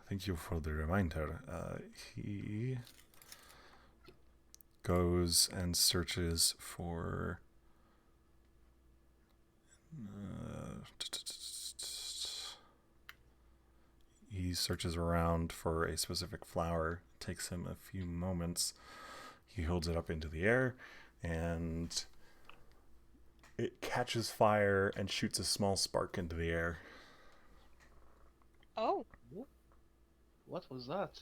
thank you for the reminder. He goes and searches for... he searches around for a specific flower. It takes him a few moments. He holds it up into the air, and It catches fire and shoots a small spark into the air. Oh. What was that?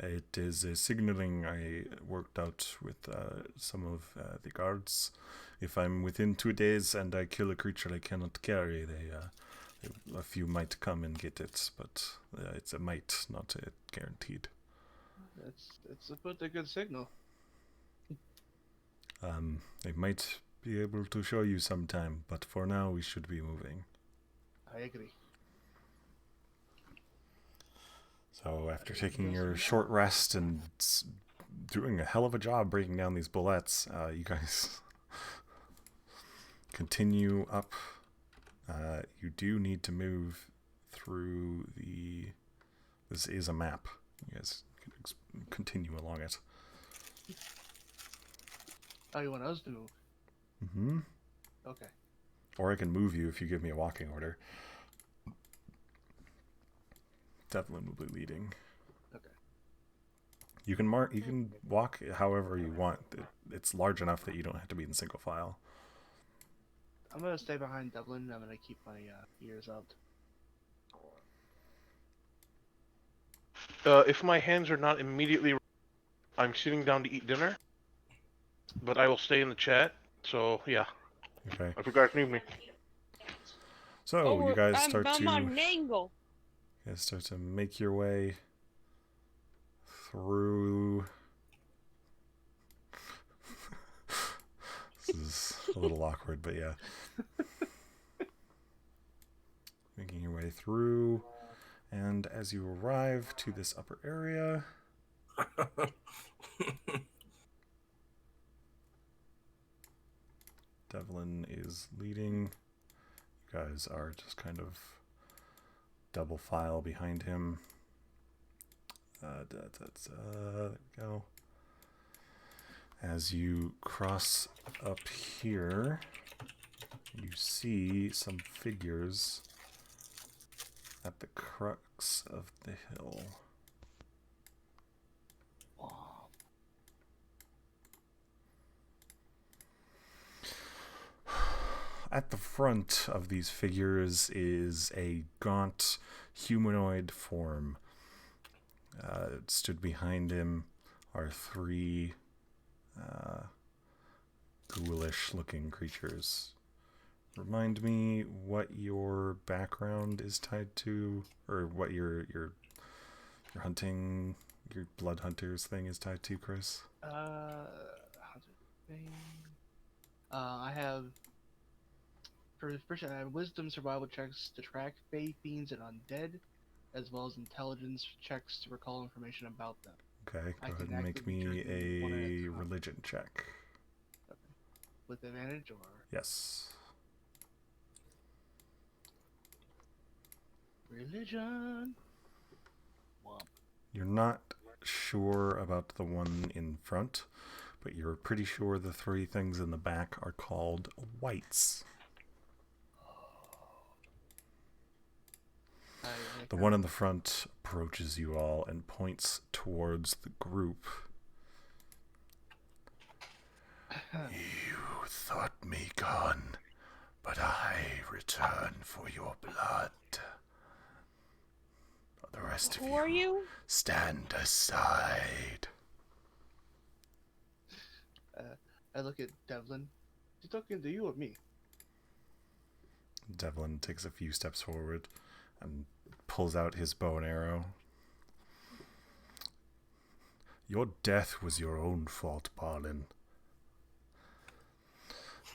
It is a signaling I worked out with some of the guards. If I'm within 2 days and I kill a creature I cannot carry, a few might come and get it, but it's a might, not a guaranteed. It's a pretty good signal. They might be able to show you sometime, but for now we should be moving. I agree. So after taking your short rest and doing a hell of a job breaking down these bullets, you guys continue up. You do need to move through the... This is a map. You guys can continue along it. Oh, you want us to move? Mm-hmm. Okay. Or I can move you if you give me a walking order. Devlin will be leading. Okay. You can walk however you want. It's large enough that you don't have to be in single file. I'm gonna stay behind Devlin. I'm gonna keep my ears out. If my hands are not immediately, I'm sitting down to eat dinner, but I will stay in the chat. So yeah, Okay. if you guys need me. So you guys I'm on an angle. You guys start to make your way through. This is a little awkward, but yeah. Making your way through, and as you arrive to this upper area, Devlin is leading. You guys are just kind of double file behind him. There we go. As you cross up here, you see some figures at the crux of the hill. At the front of these figures is a gaunt humanoid form. Stood behind him are three ghoulish looking creatures. Remind me what your background is tied to, or what your hunting, your blood hunters thing is tied to, Chris. I have I have wisdom survival checks to track fey fiends and undead, as well as intelligence checks to recall information about them. Okay, I go ahead can and make actively me choose one at a a time. religion check. Okay. With advantage or Yes. religion? Womp. You're not sure about the one in front, but you're pretty sure the three things in the back are called whites. The one in the front approaches you all and points towards the group. You thought me gone, but I return for your blood. The rest of Who are you? stand aside. I look at Devlin. Is he talking to you or me? Devlin takes a few steps forward and pulls out his bow and arrow. Your death was your own fault, Balin.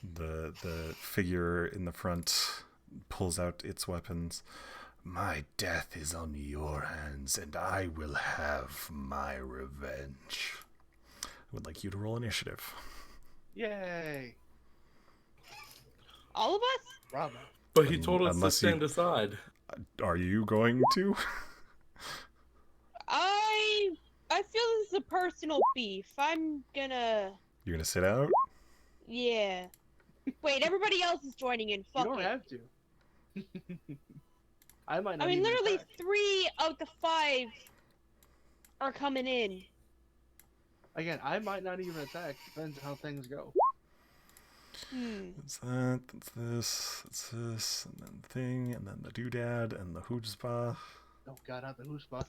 The figure in the front pulls out its weapons. My death is on your hands, and I will have my revenge. I would like you to roll initiative. Yay! All of us? Bravo. But he told us to Unless you- stand aside. Are you going to? I feel this is a personal beef. I'm gonna. You're gonna sit out? Yeah. Wait, everybody else is joining in. You Fuck don't it. have to. I might not. I mean, even literally attack. 3 out the 5 are coming in. Again, I might not even attack. Depends on how things go. It's that, it's this, and then the thing, and then the doodad, and the chutzpah. Oh god, not the chutzpah.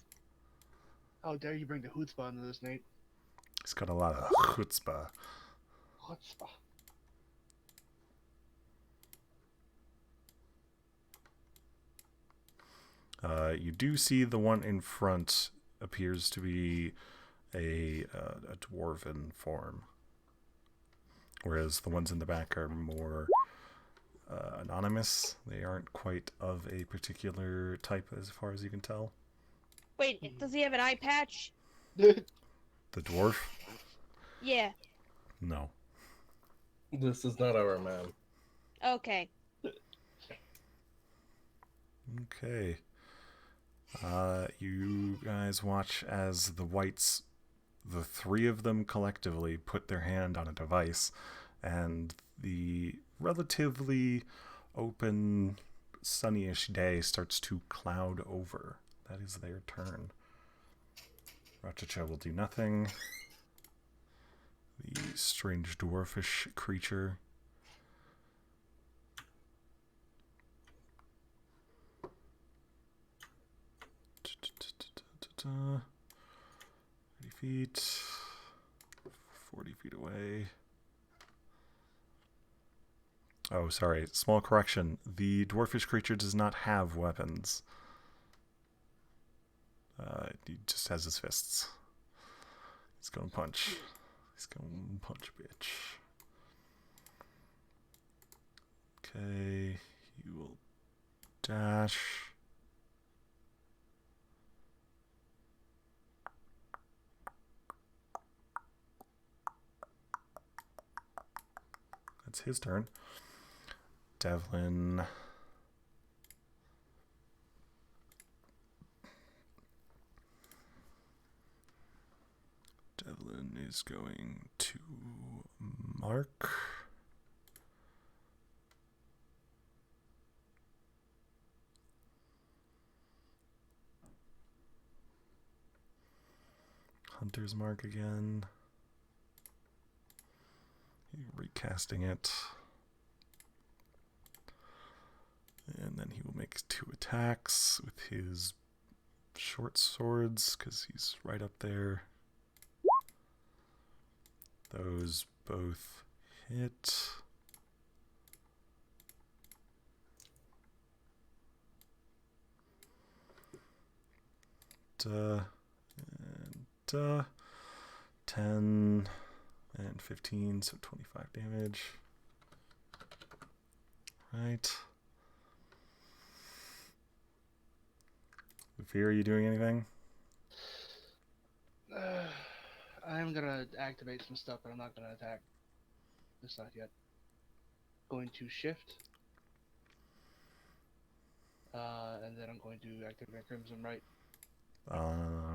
How dare you bring the chutzpah into this, Nate? He's got a lot of chutzpah. Chutzpah. You do see the one in front appears to be a dwarven form, whereas the ones in the back are more anonymous. They aren't quite of a particular type as far as you can tell. Wait, does he have an eye patch? The dwarf? Yeah. No. This is not our man. Okay. Okay. You guys watch as the whites, the three of them collectively, put their hand on a device, and the relatively open, sunnyish day starts to cloud over. That is their turn. Rachacha will do nothing. The strange dwarfish creature. Uh, 30 feet, 40 feet away. Oh, sorry. Small correction. The dwarfish creature does not have weapons. He just has his fists. He's gonna punch. He's gonna punch, bitch. Okay. He will dash. That's his turn. Devlin. Devlin is going to mark. Hunter's mark again. Recasting it. And then he will make 2 attacks with his short swords, because he's right up there. Those both hit. And 10 and 15, so 25 damage. Right. Fear, are you doing anything? I'm gonna activate some stuff, but I'm not gonna attack. Just not yet. Going to shift. And then I'm going to activate Crimson Right.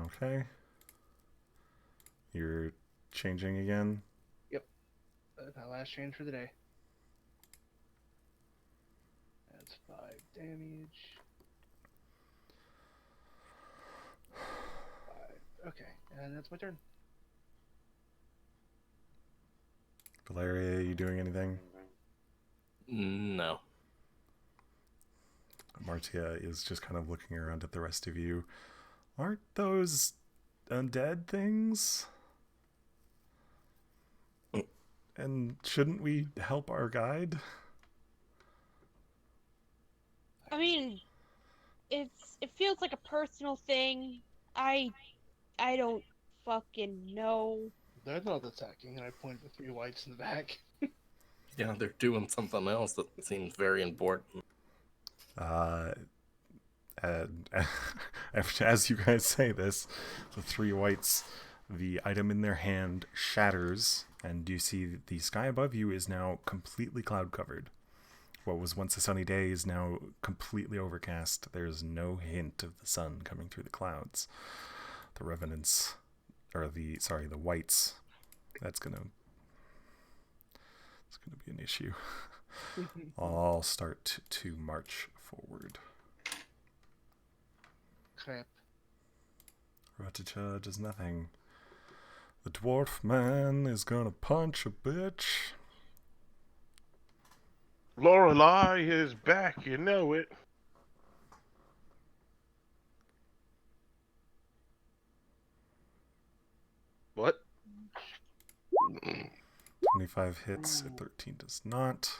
Okay. You're changing again? Yep. My last change for the day. That's 5 damage. 5. Okay, and that's my turn. Valeria, are you doing anything? No. Martia is just kind of looking around at the rest of you. Aren't those undead things? And shouldn't we help our guide? I mean, it feels like a personal thing. I don't fucking know. They're not attacking, and I point to 3 whites in the back. Yeah, they're doing something else that seems very important. And as you guys say this, the 3 whites, the item in their hand shatters, and you see the sky above you is now completely cloud covered. What was once a sunny day is now completely overcast. There's no hint of the sun coming through the clouds. The revenants, or the whites, it's gonna be an issue. All start to march forward. Crap. Rachacha does nothing. The dwarf man is gonna punch a bitch. Lorelei is back, you know it. What? 25 hits, a 13 does not.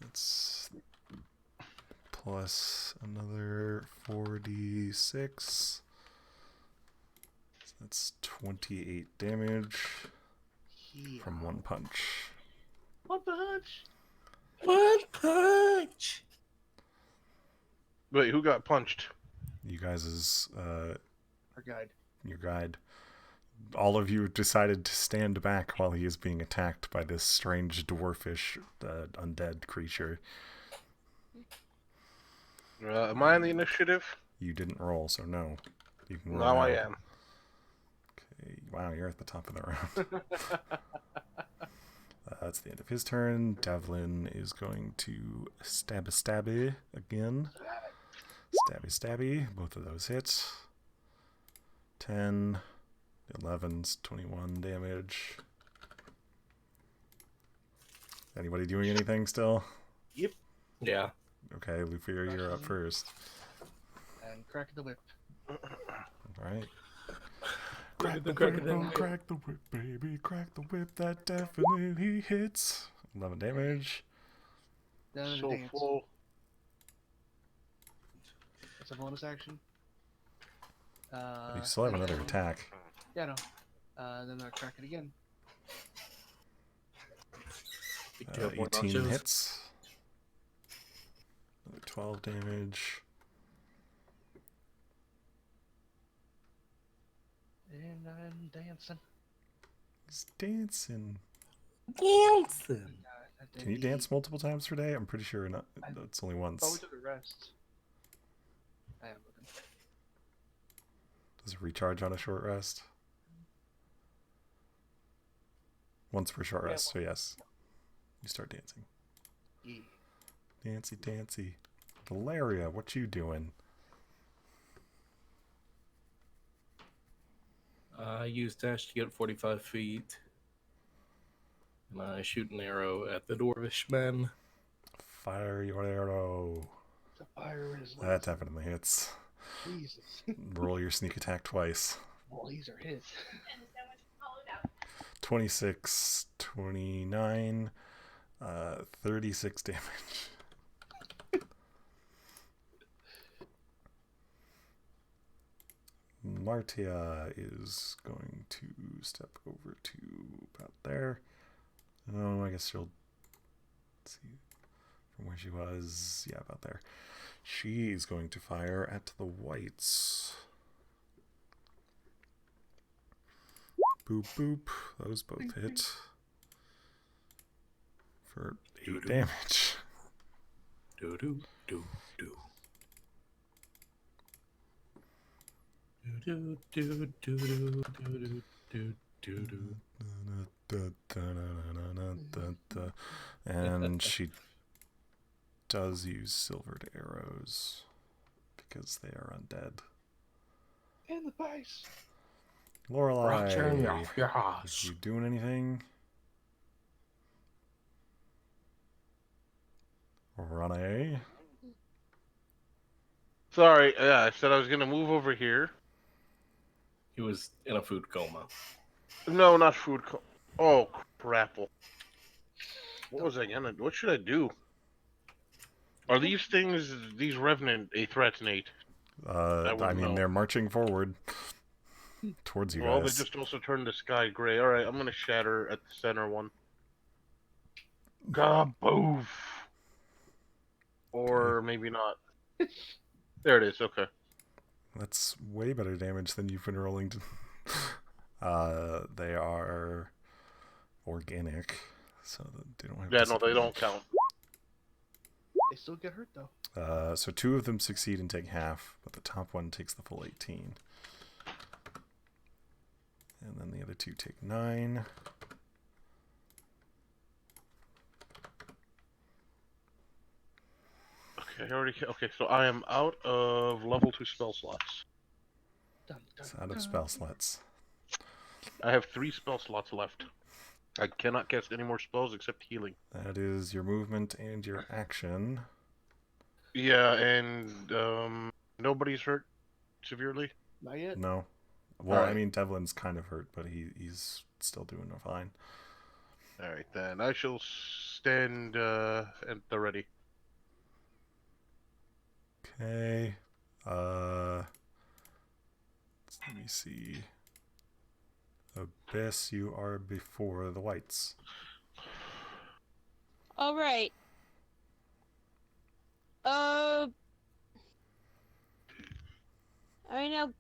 That's plus another 46. So that's 28 damage Yeah. from one punch. One punch. One punch. Wait, who got punched? You guys' Our guide. your guide. All of you decided to stand back while he is being attacked by this strange dwarfish undead creature. Am I on the initiative? You didn't roll, so no. You can roll Now now. I am. Okay. Wow, you're at the top of the round. That's the end of his turn. Devlin is going to stabby again. Stabby. Both of those hits. 10, 11's 21 damage. Anybody doing anything still? Yep. Yeah. Okay, Lufia, you're up first. And crack the whip. Alright. Crack the whip, crack the whip, baby. Crack the whip, that definitely hits. 11 damage. Down to So dance. full. That's a bonus action. You still have another attack. Yeah, I know. Then I'll crack it again. 18 hits. Another 12 damage. And I'm dancing. He's dancing. Dancing. Can you dance multiple times per day? I'm pretty sure not. It's only Oh, we once. took a rest. I am looking. Does it recharge on a short rest? Once per short rest, so yes. You start dancing. Yeah. Dancy. Valeria, what you doing? I use dash to get 45 feet. And I shoot an arrow at the dwarvish men. Fire your arrow. The fire is That definitely hits. Jesus. Roll your sneak attack twice. Well, these are hits. 26, 29, 36 damage. Martia is going to step over to about there. Oh, I guess she'll see from where she was. Yeah, about there. She is going to fire at the whites. Boop, boop. Those both hit. For 8 damage. Do. And she does use silvered arrows because they are undead. And the face. Lorelei, Yes. you doing anything? Ronnie? Sorry, yeah, I said I was gonna move over here. He was in a food coma. No, not food. Oh, crapple. What was I gonna? What should I do? Are these things, these revenant, a threat, Nate? I wouldn't mean, know. they're marching forward towards you Well, guys. they just also turned the sky gray. All right, I'm gonna shatter at the center one. Gaboof. Or maybe not. There it is. Okay. That's way better damage than you've been rolling. They are organic, so they don't have. Yeah, no, they don't count. They still get hurt though. So 2 of them succeed and take half, but the top one takes the full 18. And then the other 2 take 9. Okay, so I am out of level 2 spell slots. It's out of spell slots. I have 3 spell slots left. I cannot cast any more spells except healing. That is your movement and your action. Yeah, and nobody's hurt severely. Not yet. No. Well, I Alright. mean, Devlin's kind of hurt, but he's still doing fine. All right, then I shall stand at the ready. Okay. Let me see. Abyss, you are before the whites. All right. I mean, now,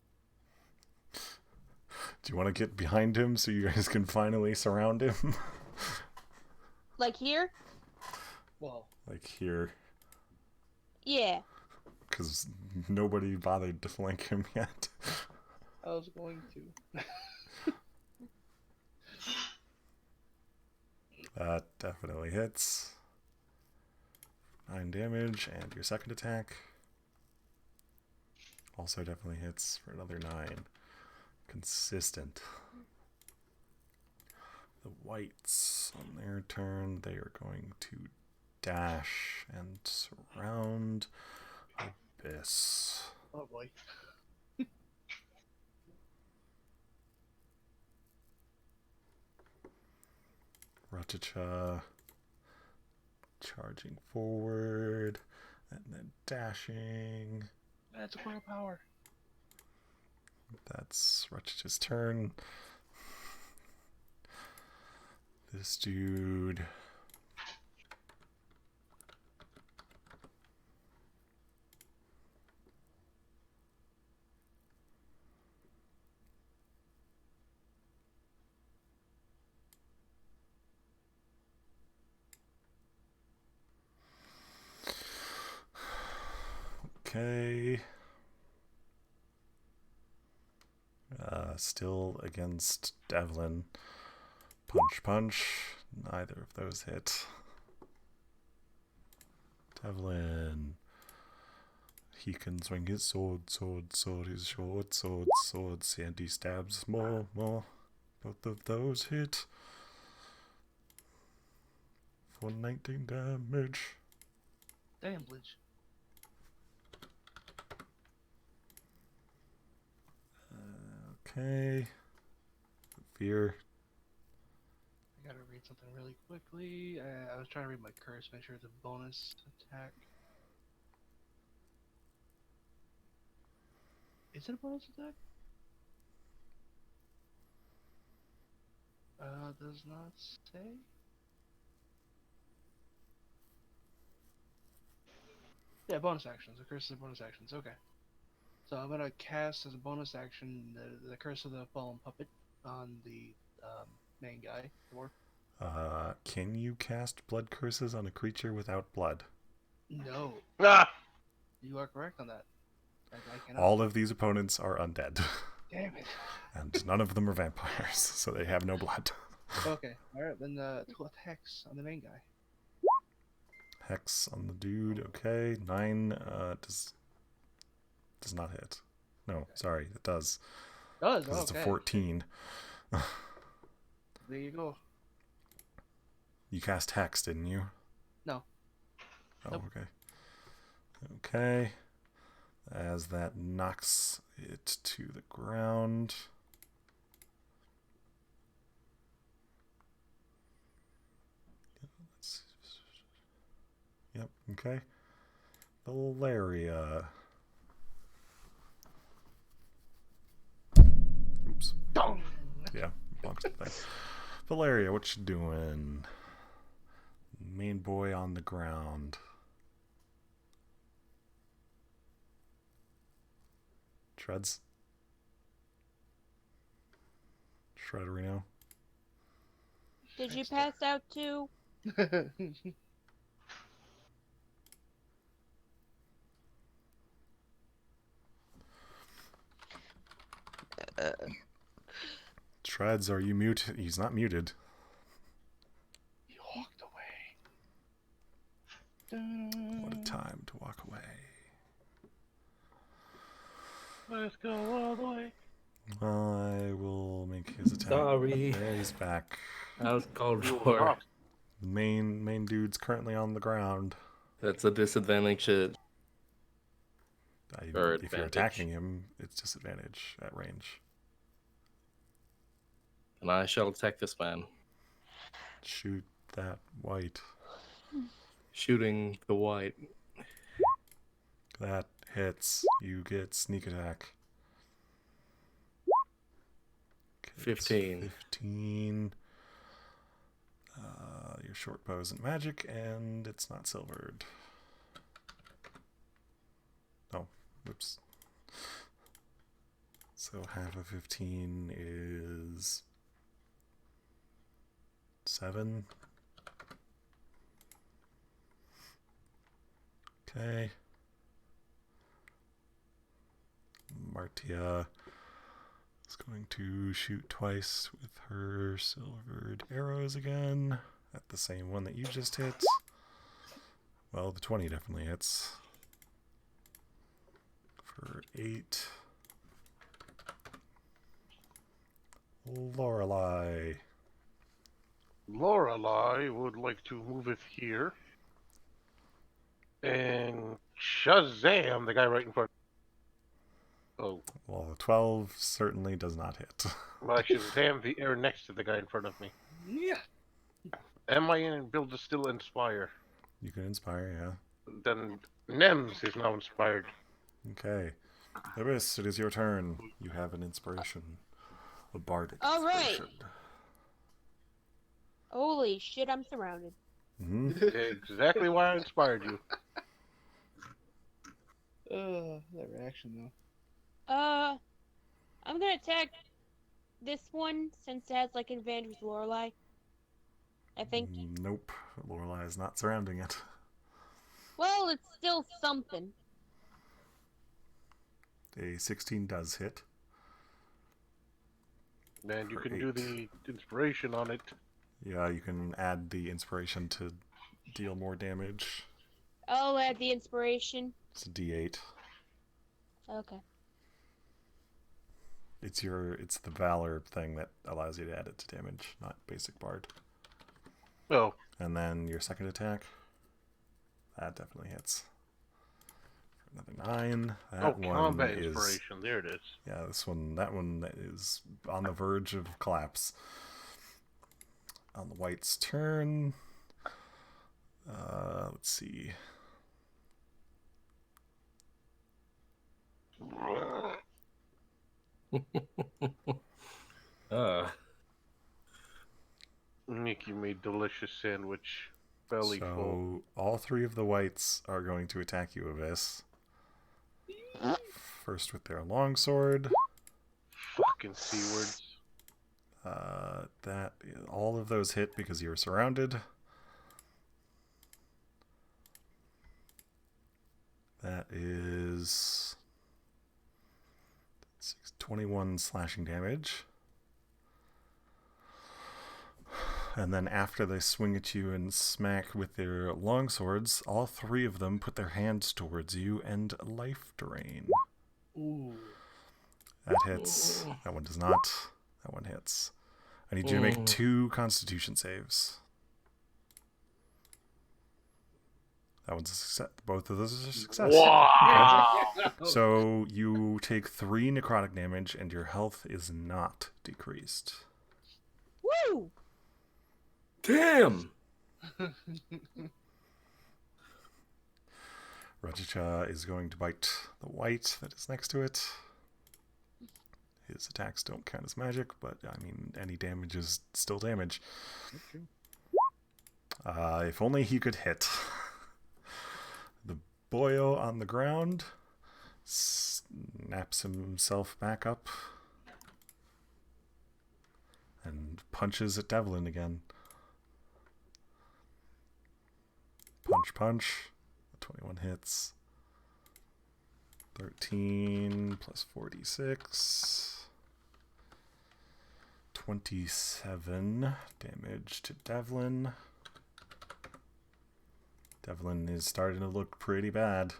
Do you want to get behind him so you guys can finally surround him? like here? Well, Like here. Yeah. Because nobody bothered to flank him yet. I was going to. That definitely hits. 9 damage, and your second attack also definitely hits for another 9. Consistent. The whites, on their turn, they are going to dash and surround Abyss. Oh boy. Ratacha charging forward and then dashing. That's a quarter power. That's Ratacha's turn. This dude. Okay. Still against Devlin. Punch, punch. Neither of those hit. Devlin. He can swing his sword, his short sword, and he stabs more. Both of those hit. For 19 damage. Damn, Bleach. Okay. Fear. I gotta read something really quickly. I was trying to read my curse, make sure it's a bonus attack. Is it a bonus attack? Does not say. Yeah, bonus actions. The curse is bonus actions. Okay. So I'm gonna cast as a bonus action the curse of the fallen puppet on the main guy, dwarf. Can you cast blood curses on a creature without blood? No, Ah! you are correct on that. I cannot. All of these opponents are undead. Damn it. And none of them are vampires, so they have no blood. Okay, alright, then 2 attacks on the main guy. Hex on the dude, okay. 9 does not hit. No, sorry, it does. Does, Because it's okay. a 14. There you go. You cast Hex, didn't you? No. Oh, Nope. okay. Okay. As that knocks it to the ground. Yep, okay. Valeria. Oops. Dong! Yeah, blocks the thing. Valeria, what you doing? Main boy on the ground. Shreds? Shredderino? Did you pass out too? Shreds, are you muted? He's not muted. He walked away. What a time to walk away. Let's go all the way. I will make his attack. Sorry. There he's back. I was called You for. lost. Main dude's currently on the ground. That's a disadvantage at Or If you're advantage. attacking him, it's disadvantage at range. And I shall attack this man. Shoot that white. Shooting the white. That hits. You get sneak attack. Okay, 15. 15. Your short bow isn't magic, and it's not silvered. Oh, whoops. So half of 15 is 7. Okay. Martia is going to shoot twice with her silvered arrows again at the same one that you just hit. Well, the 20 definitely hits. For 8. Lorelei. Lorelei would like to move it here. And Shazam, the guy right in front. Oh, Well, 12 certainly does not hit. well, I Shazam the air next to the guy in front of me. Yeah. Am I in build to still inspire? You can inspire, yeah. Then Nems is now inspired. Okay. Lewis, it is your turn. You have an inspiration. A bardic All right. inspiration. Holy shit, I'm surrounded. Mm-hmm. Exactly why I inspired you. That reaction though. I'm gonna attack this one since it has like advantage with Lorelei. I think. Nope. Lorelei is not surrounding it. Well, it's still something. A 16 does hit. And you For can do 8. the inspiration on it. Yeah, you can add the inspiration to deal more damage. I'll add the inspiration. It's a D8. Okay. It's the Valor thing that allows you to add it to damage, not basic bard. Oh, And then your second attack. That definitely hits. Another 9. That one combat is inspiration. There it is. Yeah, that one is on the verge of collapse. On the white's turn. Let's see. Nikki made delicious sandwich. Belly So full. all 3 of the whites are going to attack you, Abyss. First with their longsword. Fucking C-words. All of those hit because you're surrounded. That is 21 slashing damage. And then after they swing at you and smack with their longswords, all 3 of them put their hands towards you and life drain. Ooh. That hits. That one does not. That one hits. I need you to make 2 constitution saves. That one's a success. Both of those are a success. Wow! Okay. So you take 3 necrotic damage and your health is not decreased. Woo! Damn! Rajicha is going to bite the white that is next to it. His attacks don't count as magic, but I mean, any damage is still damage. If only he could hit. The boyo on the ground snaps himself back up and punches at Devlin again. Punch, punch. 21 hits. 13 plus 46. 27 damage to Devlin. Devlin is starting to look pretty bad.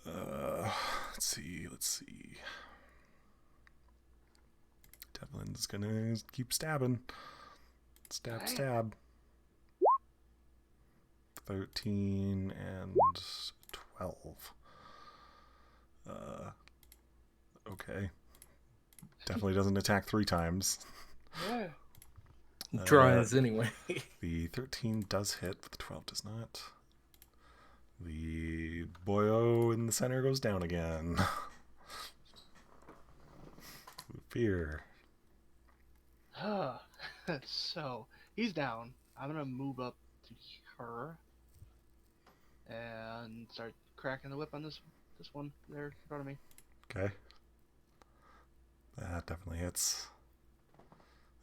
Let's see. Devlin's gonna keep stabbing. Stab, stab. 13 and 12. Okay. Definitely doesn't attack 3 times. Yeah. Tries anyway. The 13 does hit, but the 12 does not. The boyo in the center goes down again. Fear. So he's down. I'm gonna move up to her and start cracking the whip on this one there in front of me. Okay. That definitely hits.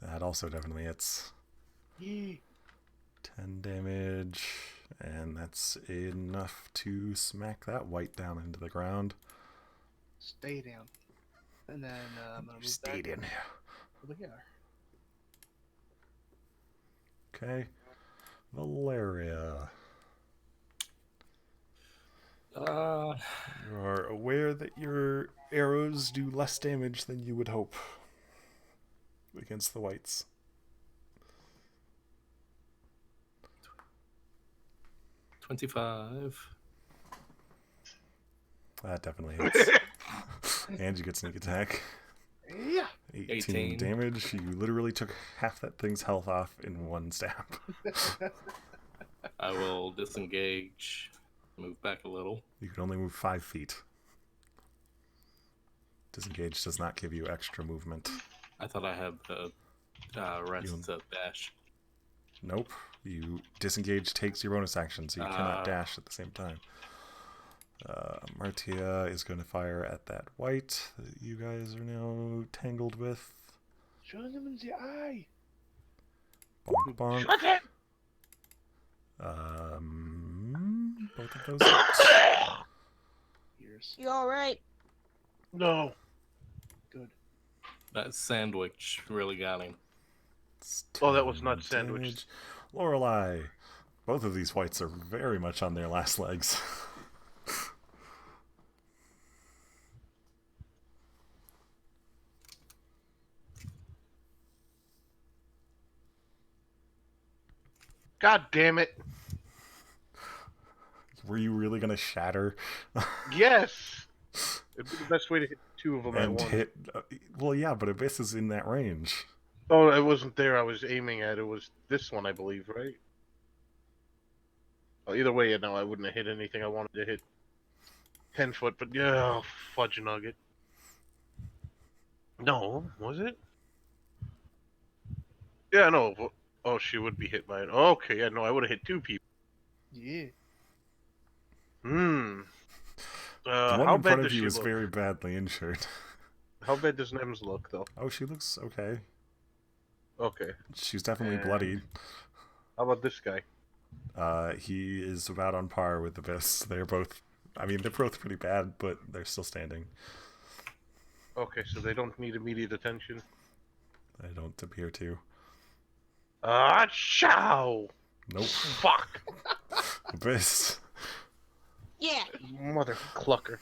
That also definitely hits. Yee. 10 damage, and that's enough to smack that white down into the ground. Stay down. And then I'm gonna move Stayed back in. over here. Okay. Valeria. You are aware that your arrows do less damage than you would hope against the whites. $25. That definitely hits. And you get sneak attack. Yeah. 18 damage. You literally took half that thing's health off in one stab. I will disengage, move back a little. You can only move 5 feet. Disengage does not give you extra movement. I thought I had the rest to dash. Nope. You disengage takes your bonus action, so you cannot dash at the same time. Martia is going to fire at that white that you guys are now tangled with. Shoot him in the eye. Bonk, bonk. Shut it! Both of those hit. Ears. You alright? No. Good. That sandwich really got him. Oh, that was not 10 sandwich. damage. Lorelei. Both of these whites are very much on their last legs. God damn it. Were you really going to shatter? Yes! It'd be the best way to hit 2 of them at And once. hit... well, yeah, but Abyss is in that range. Oh, it wasn't there I was aiming at. It was this one, I believe, right? Well, either way, no, I wouldn't have hit anything. I wanted to hit 10 foot, but yeah, fudge nugget. No, was it? Yeah, no. Oh, she would be hit by it. Okay, yeah, no, I would have hit 2 people. Yeah. The one How in bad front of does you she is look? very badly injured. How bad does Nems look, though? Oh, she looks okay. Okay. She's definitely And- bloodied. How about this guy? He is about on par with Abyss. They're both... I mean, they're both pretty bad, but they're still standing. Okay, so they don't need immediate attention. They don't appear to. Chow! Nope. Fuck! Abyss. Yeah. Mother clucker.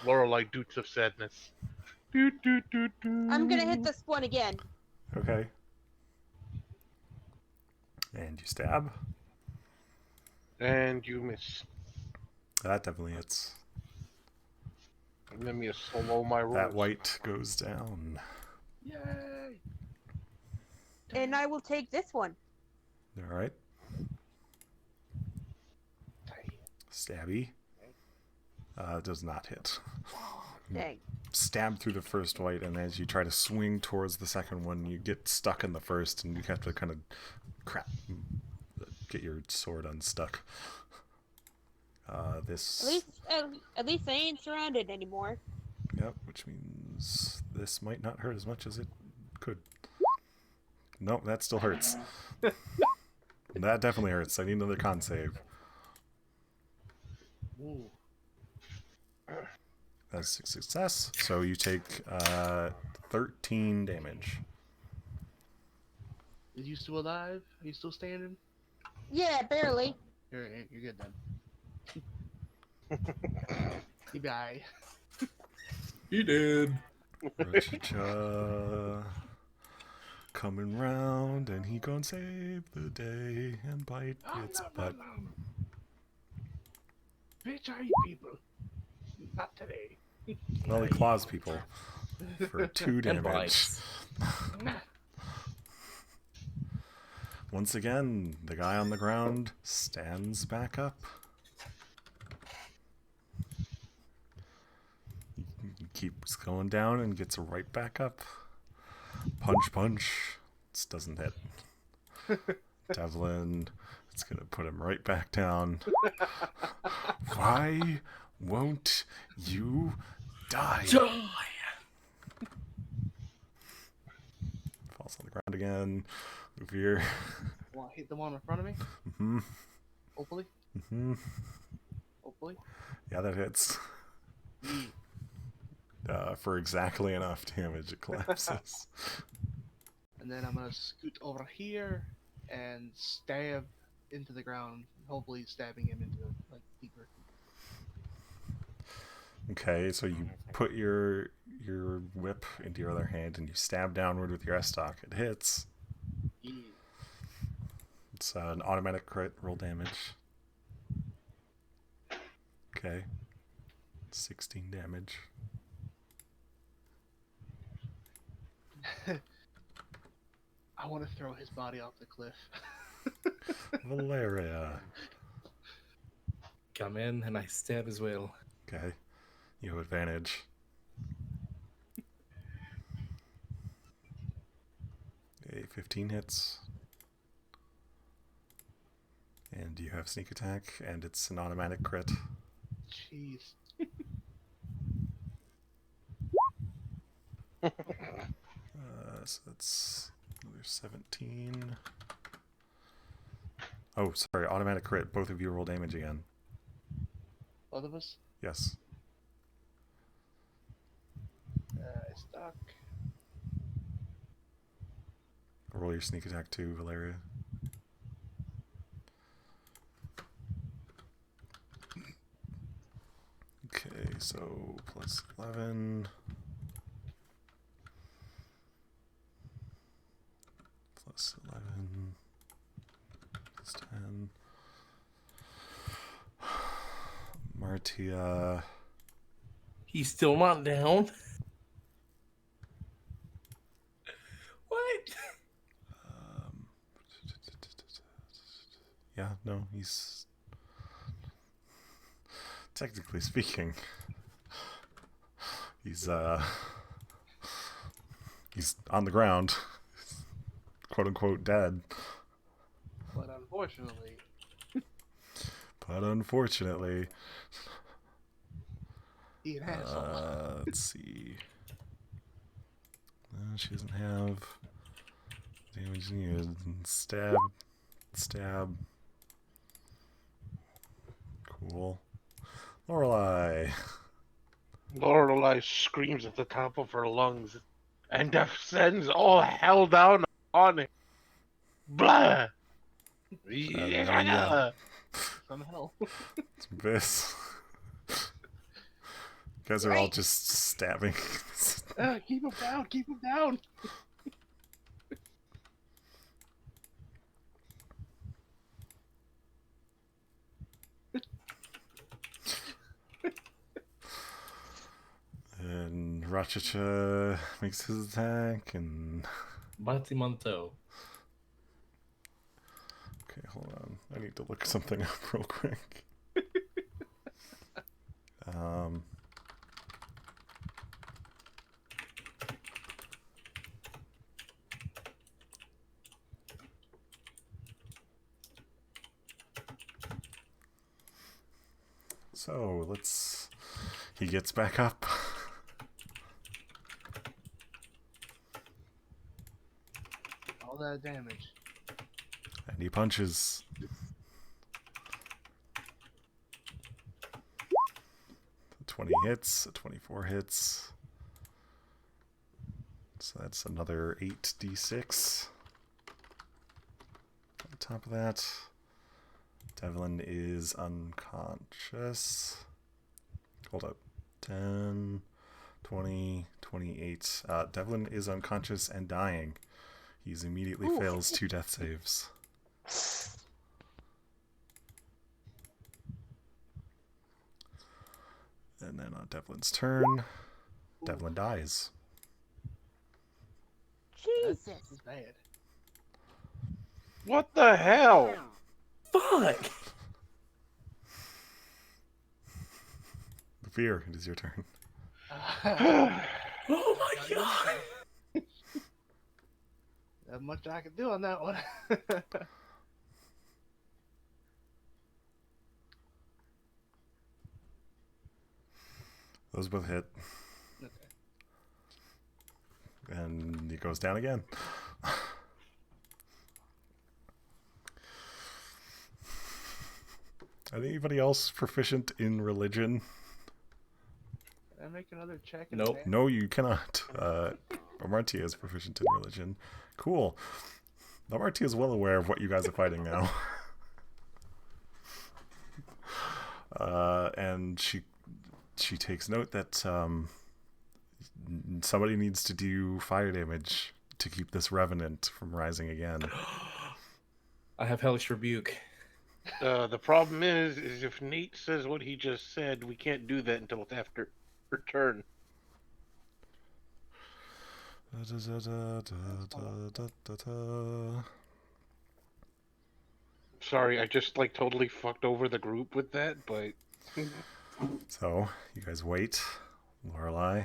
Lorelei Doots of Sadness. Doot, doot, doot, doot. I'm gonna hit this one again. Okay. And you stab. And you miss. That definitely hits. And then me solo my rolls. That white goes down. Yay! And I will take this one. Alright. Stabby. Does not hit. Dang. Stab through the first white, and as you try to swing towards the second one, you get stuck in the first, and you have to kind of get your sword unstuck. This. At least I ain't surrounded anymore. Yep, which means this might not hurt as much as it could. Nope, that still hurts. That definitely hurts. I need another con save. Ooh. That's a success. So you take 13 damage. Is you still alive? Are you still standing? Yeah, barely. You're good then. Goodbye. He did. Cha-cha. Coming round, and he gonna save the day and bite its butt. Bitch, are you people? Not today. Well, he claws people for 2 And damage. bites. Once again, the guy on the ground stands back up. He keeps going down and gets right back up. Punch, punch. This doesn't hit. Devlin, it's going to put him right back down. Why won't you die? Falls on the ground again. Luvir. Want to hit the one in front of me? Mm-hmm. Hopefully. Mm-hmm. Hopefully. Yeah, that hits. For exactly enough damage, it collapses. And then I'm gonna scoot over here and stab into the ground, hopefully stabbing him into like deeper. Okay, so you put your whip into your other hand and you stab downward with your S-stock. It hits. Yeah. It's an automatic crit. Roll damage. Okay. 16 damage. I want to throw his body off the cliff. Valeria. Come in, and I stab as well. Okay. You have advantage. A 15 hits. And you have sneak attack, and it's an automatic crit. Jeez. So that's another 17. Oh, sorry, automatic crit. Both of you roll damage again. Both of us? Yes. Stuck. Roll your sneak attack too, Valeria. Okay, so plus 11. Plus 11. Plus 10. Martia. He's still not down. What? Yeah, no, he's... Technically speaking, he's on the ground, quote unquote dead. But unfortunately, he an asshole. Let's see. She doesn't have damage needed. Stab. Cool. Lorelei. Lorelei screams at the top of her lungs and descends all hell down on him. Blah! Yeah! From hell. This. You guys are all just stabbing. Keep him down, keep him down. And Rachacha makes his attack, and... Batimanto. Okay, hold on. I need to look something up real quick. So, let's... He gets back up. All that damage. And he punches. A 20 hits, a 24 hits. So that's another 8d6. On top of that, Devlin is unconscious. Hold up. 10, 20, 28. Devlin is unconscious and dying. He's immediately Oof. fails 2 death saves. And then on Devlin's turn, Devlin dies. Jesus. That's bad. What the hell? Fuck! Fear, it is your turn. Oh my god! Not much I can do on that one. Those both hit. Okay. And it goes down again. Anybody else proficient in religion? Can I make another check? Nope. No, you cannot. Amartia is proficient in religion. Cool. Amartia is well aware of what you guys are fighting now. And she takes note that somebody needs to do fire damage to keep this revenant from rising again. I have Hellish Rebuke. The problem is if Nate says what he just said, we can't do that until it's after her turn. Sorry, I just like totally fucked over the group with that, but So, you guys wait. Lorelei,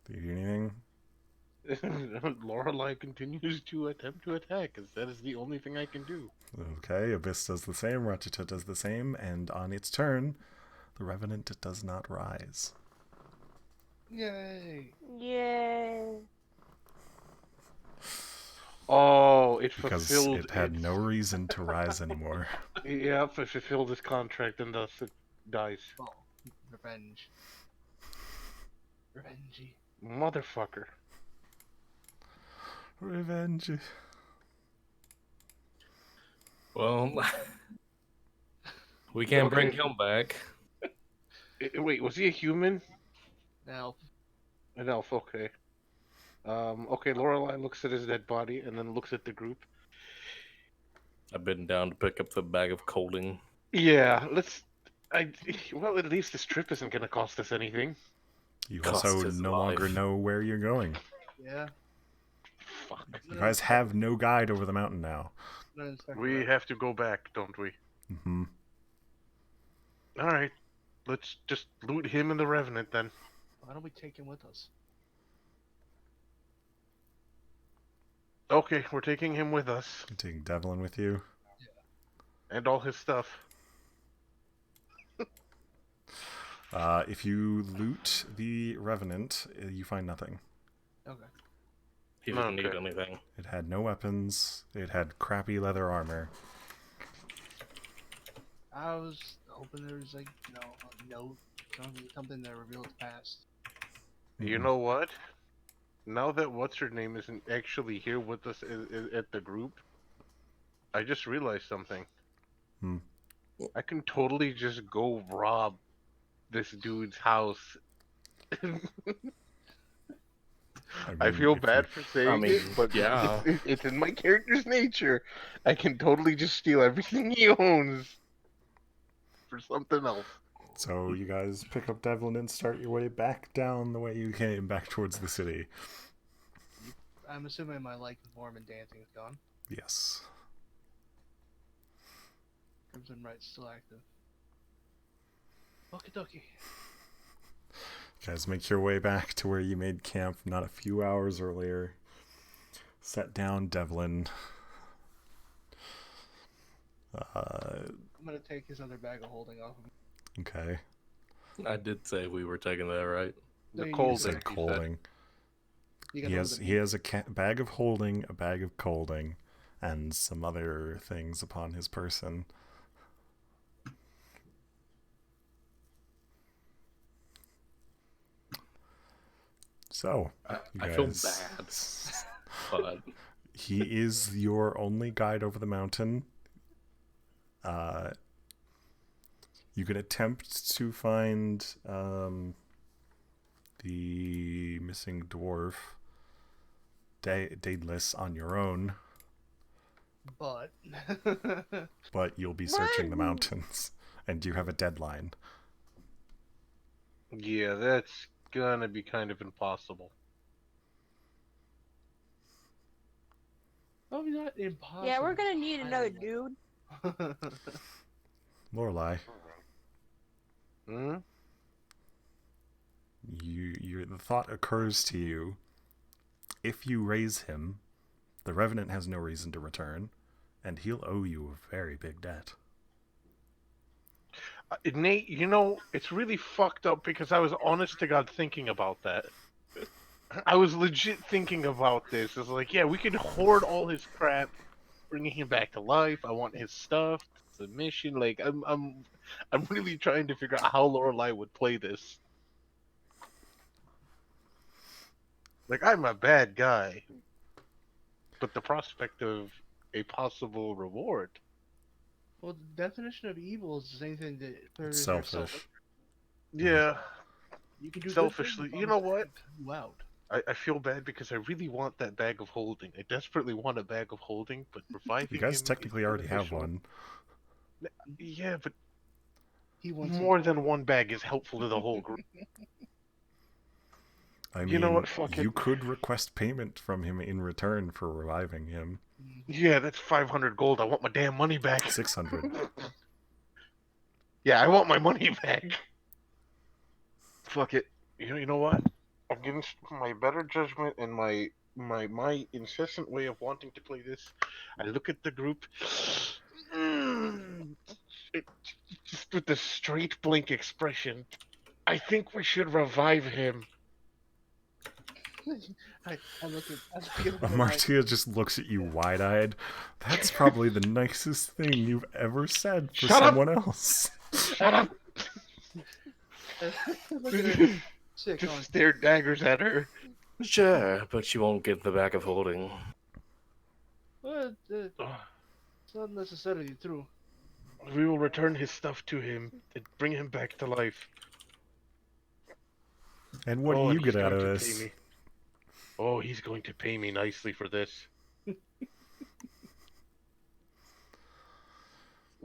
do you do anything? Lorelei continues to attempt to attack, because that is the only thing I can do. Okay, Abyss does the same, Ratcheta does the same, and on its turn, the Revenant does not rise. Yay! Yay. Oh, it Because fulfilled it had no reason to rise anymore. Yeah, it fulfilled its contract, and thus it dies. Oh, revenge. Revengey. Motherfucker. Revenge. Well, we can't bring Okay. him back. Wait, was he a human? Now, An elf, okay. Okay, Lorelei looks at his dead body and then looks at the group. I've been down to pick up the bag of colding. Yeah, well, at least this trip isn't gonna cost us anything. You Cost also his no life. longer know where you're going. yeah. Fuck. You guys have no guide over the mountain now. We have to go back, don't we? Mm-hmm. Alright. Let's just loot him and the Revenant then. Why don't we take him with us? Okay, we're taking him with us. You're taking Devlin with you. And all his stuff. If you loot the Revenant, you find nothing. Okay. He doesn't Okay. need anything. It had no weapons. It had crappy leather armor. I was hoping there was like, a note, something that revealed the past. You know what? Now that what's-her-name isn't actually here with us at the group, I just realized something. Hmm. I can totally just go rob this dude's house. I mean, feel if bad you- for saying it, but yeah. it's in my character's nature. I can totally just steal everything he owns for something else. So you guys pick up Devlin and start your way back down the way you came, back towards the city. I'm assuming my liking form and dancing is gone. Yes. Crimson Right's still active. Okie dokie. You guys make your way back to where you made camp not a few hours earlier. Set down Devlin. I'm gonna take his other bag of holding off of him. Okay. I did say we were taking that, right? The No, you You cold said he colding. You He has a bag of holding, a bag of colding, and some other things upon his person. So, you I feel guys- bad. But He is your only guide over the mountain. You can attempt to find the missing dwarf daedalus on your own, But but you'll be searching the Run! mountains, and you have a deadline. Yeah, that's gonna be kind of impossible. probably not impossible. Yeah, we're gonna need another dude. Lorelai, Hmm? the thought occurs to you. If you raise him, the Revenant has no reason to return, and he'll owe you a very big debt. Nate, it's really fucked up because I was honest to God thinking about that. I was legit thinking about this. It's like, yeah, we could hoard all his crap, bringing him back to life. I want his stuff, the mission. Like, I'm really trying to figure out how Lorelai would play this. Like, I'm a bad guy, but the prospect of a possible reward. Well, the definition of evil is the same thing that It's selfish. Yeah, You can do good selfishly. things, You know what? You out. I feel bad because I really want that bag of holding. I desperately want a bag of holding, but reviving You guys him technically is already have beneficial. one. Yeah, but He wants more than one bag is helpful to the whole group. I You mean, know what? Fuck you it. could request payment from him in return for reviving him. Yeah, that's 500 gold. I want my damn money back. 600. Yeah, I want my money back. Fuck it. You know what? Against my better judgment and my incessant way of wanting to play this, I look at the group. Just with the straight blink expression. I think we should revive him. I look at Amartia just looks at you wide-eyed. That's probably the nicest thing you've ever said for Shut up! someone else. Shut up! look at her. Sick, Just stare daggers at her. Sure, but you won't get the bag of holding. Well, it's not necessarily true. We will return his stuff to him and bring him back to life. And what do you get out of this? Oh, he's going to pay me nicely for this.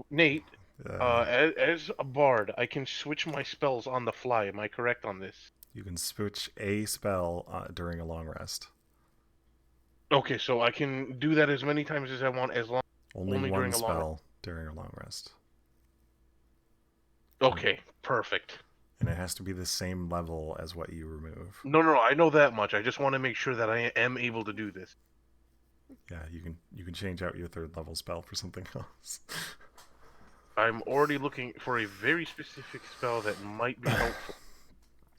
Nate, as a bard, I can switch my spells on the fly. Am I correct on this? You can switch a spell during a long rest. Okay, so I can do that as many times as I want, as long Only Only one during a long spell during a long rest. Okay, perfect. And it has to be the same level as what you remove. No, I know that much. I just want to make sure that I am able to do this. Yeah, you can change out your third level spell for something else. I'm already looking for a very specific spell that might be helpful.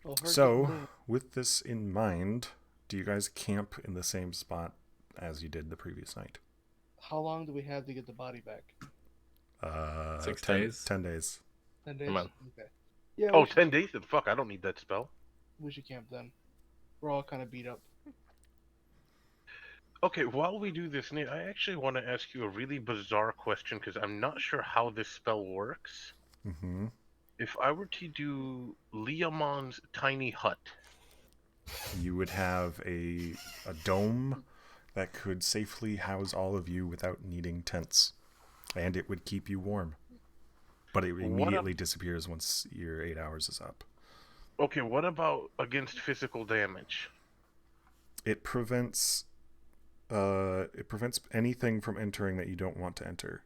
Well, So, with this in mind, do you guys camp in the same spot as you did the previous night? how long do we have to get the body back? 6 10 days. 10 days. 10 days. Come on. Okay. Yeah. Oh, 10 days? Then fuck, I don't need that spell. We should camp then. We're all kind of beat up. Okay, while we do this, Nate, I actually want to ask you a really bizarre question because I'm not sure how this spell works. Mm-hmm. If I were to do Liamon's tiny hut, You would have a dome that could safely house all of you without needing tents. And it would keep you warm. But it immediately disappears once your 8 hours is up. okay, what about against physical damage? It prevents anything from entering that you don't want to enter.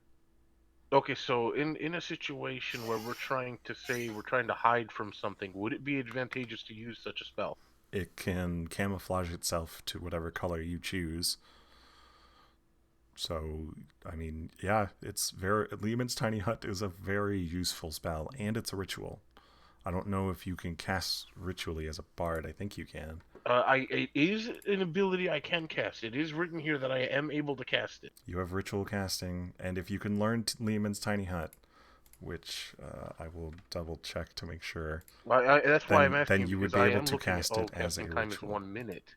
Okay, so in a situation where we're trying to hide from something, would it be advantageous to use such a spell? It can camouflage itself to whatever color you choose. So, I mean, yeah, Lehman's Tiny Hut is a very useful spell, and it's a ritual. I don't know if you can cast ritually as a bard. I think you can. It is an ability I can cast. It is written here that I am able to cast it. You have ritual casting, and if you can learn Lehman's Tiny Hut, which I will double check to make sure. That's why I'm asking. Then you would because be I able am to looking cast at, it as a casting time is ritual. 1 minute.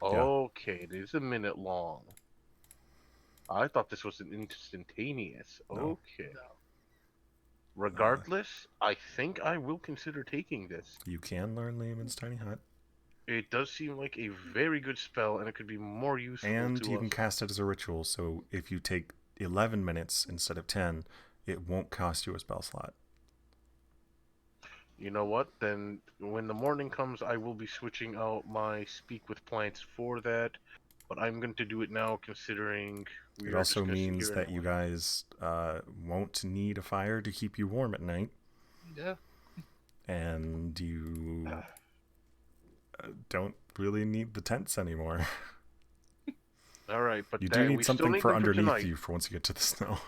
Yeah. Okay, it is a minute long. I thought this was an instantaneous. No. Okay. Regardless, I think I will consider taking this. You can learn Lehman's Tiny Hut. It does seem like a very good spell, and it could be more useful And to you us. can cast it as a ritual, so if you take 11 minutes instead of 10, it won't cost you a spell slot. You know what? Then when the morning comes, I will be switching out my Speak with Plants for that. But I'm going to do it now, considering we It are just also going to sit means here that you anyway. guys won't need a fire to keep you warm at night, Yeah. and you don't really need the tents anymore. All right, but You do need we still something need for them for underneath tonight. you for once you get to the snow.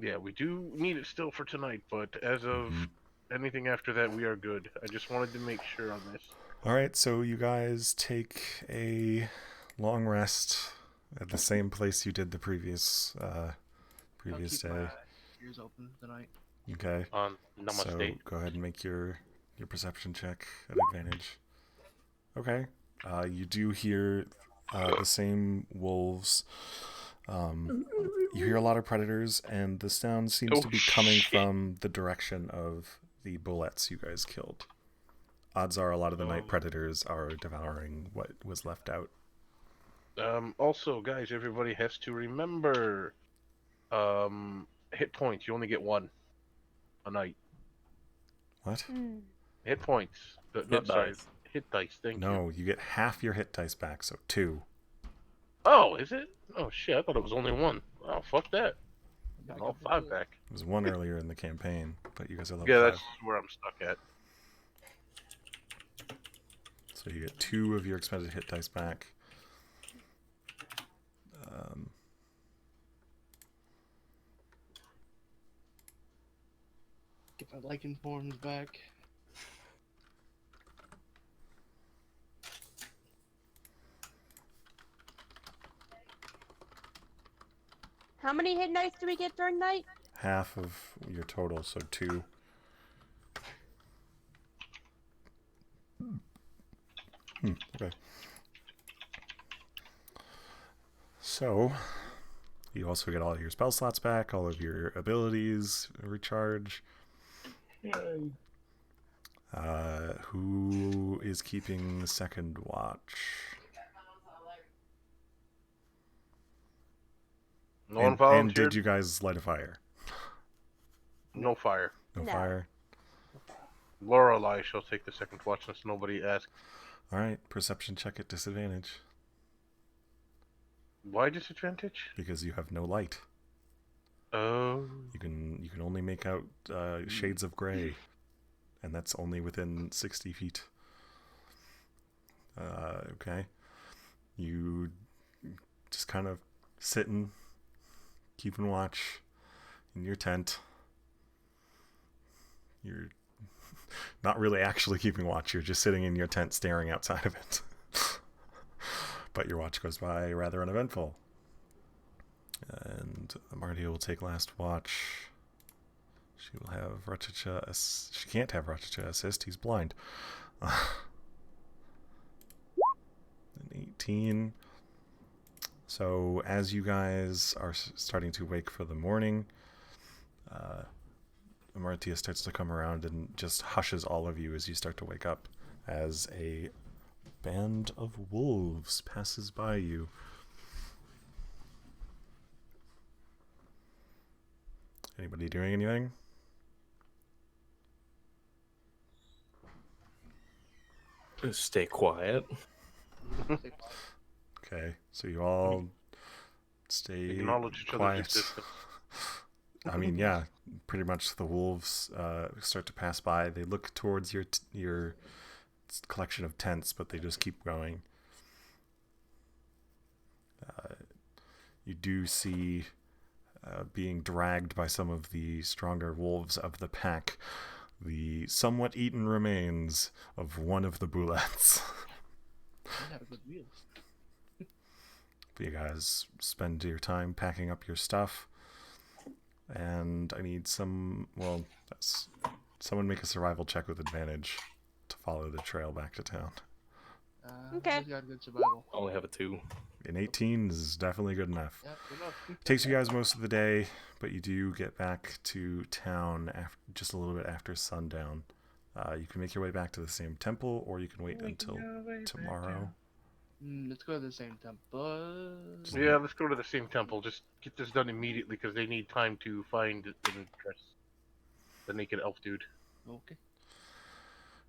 Yeah, we do need it still for tonight, but as of anything after that, we are good. I just wanted to make sure on this. All right, so you guys take a long rest at the same place you did the previous I'll keep day. my ears open tonight. Okay. Namaste. So go ahead and make your perception check at advantage. Okay. You do hear the same wolves. You hear a lot of predators, and the sound seems to be coming from the direction of the bullets you guys killed. Odds are a lot of the night predators are devouring what was left out. Also, guys, everybody has to remember, hit points. You only get one a night. What? Hit points. Dice. Hit dice. Thank you. No, you get half your hit dice back, so 2. Oh, is it? Oh shit! I thought it was only one. Oh, fuck that. Got all 5 back. It was 1 earlier in the campaign, but you guys are level Yeah, 5. that's where I'm stuck at. So you get 2 of your expended hit dice back. Get my lichen forms back. How many hit dice do we get during night? Half of your total, so 2. Okay. So, you also get all of your spell slots back, all of your abilities recharge. Yay. Who is keeping the second watch? No one And volunteered. did you guys light a fire? No fire. No No. fire? Lorelei shall take the second watch since nobody asked. Alright, perception check at disadvantage. Why disadvantage? Because you have no light. Oh. You can only make out shades of gray. And that's only within 60 feet. Okay. You just kind of sitting, keeping watch in your tent. You're not really actually keeping watch. You're just sitting in your tent staring outside of it. But your watch goes by rather uneventful. And Marty will take last watch. She will have Rachacha. She can't have Rachacha assist. He's blind. An 18. So as you guys are starting to wake for the morning, Amartia starts to come around and just hushes all of you as you start to wake up as a band of wolves passes by you. Anybody doing anything? Stay quiet. Okay, so you all stay Acknowledge each other's quiet. existence. I mean, yeah, pretty much the wolves start to pass by. They look towards your collection of tents, but they just keep going. You do see being dragged by some of the stronger wolves of the pack, the somewhat eaten remains of one of the bullets. I had a good meal. You guys spend your time packing up your stuff, and I need someone make a survival check with advantage to follow the trail back to town. Okay. He's got good survival. I only have a 2. An 18 is definitely good enough. Yeah, good enough. Takes you guys most of the day, but you do get back to town just a little bit after sundown. You can make your way back to the same temple, or you can wait until tomorrow. Let's go to the same temple. Yeah, let's go to the same temple. Just get this done immediately because they need time to find the naked elf dude. Okay.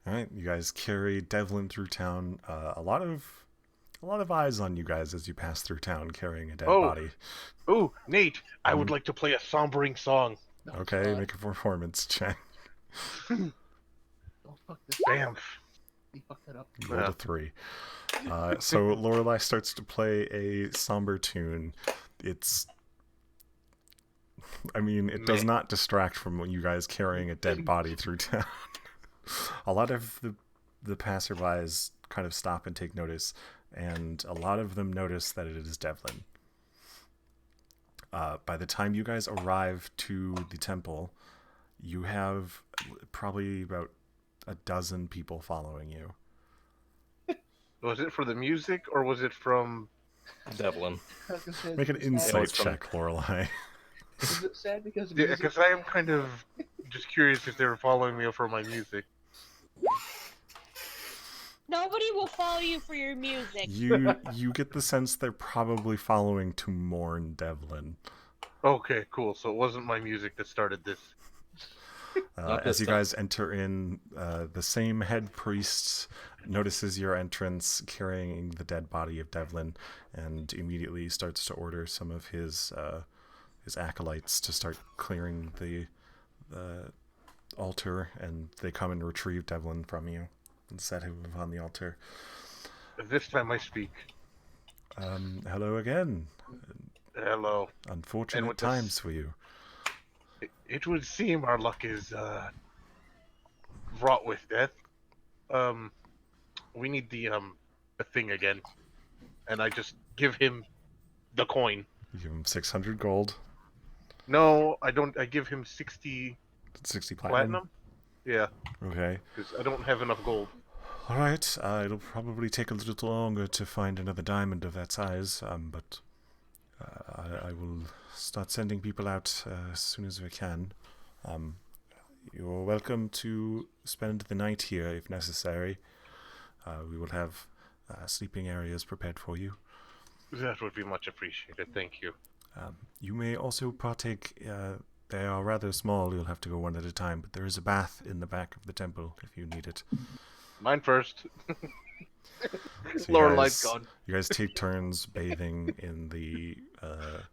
All right, you guys carry Devlin through town. A lot of eyes on you guys as you pass through town carrying a dead body. Oh, Nate, I would like to play a sombering song. Okay, make a performance check. Don't fuck this. Bam. He fucked it up. You rolled a 3. So Lorelai starts to play a somber tune. It does not distract from you guys carrying a dead body through town. A lot of the passerbys kind of stop and take notice, and a lot of them notice that it is Devlin. By the time you guys arrive to the temple, you have probably about a dozen people following you. Was it for the music or was it from? Devlin. I was gonna say, Make an is it insight it's from- check, Lorelai. Is it sad because of Yeah, music? because I am kind of just curious if they were following me for my music. Nobody will follow you for your music. You get the sense they're probably following to mourn Devlin. Okay, cool. So it wasn't my music that started this. Not As this you time. guys enter in, the same head priest notices your entrance carrying the dead body of Devlin and immediately starts to order some of his acolytes to start clearing the altar, and they come and retrieve Devlin from you and set him on the altar. This time I speak. Hello again. Hello. Unfortunate with this- times for you. It would seem our luck is wrought with death. We need the thing again, and I just give him the coin. You give him 600 gold, No, I don't. I give him 60 60 platinum. Yeah, Okay. because I don't have enough gold. All right. It'll probably take a little longer to find another diamond of that size, but I will start sending people out as soon as we can. You're welcome to spend the night here if necessary. We will have sleeping areas prepared for you. That would be much appreciated. Thank you. You may also partake. They are rather small. You'll have to go one at a time, but there is a bath in the back of the temple if you need it. Mine first. So Lorelai's gone. You guys take turns bathing in the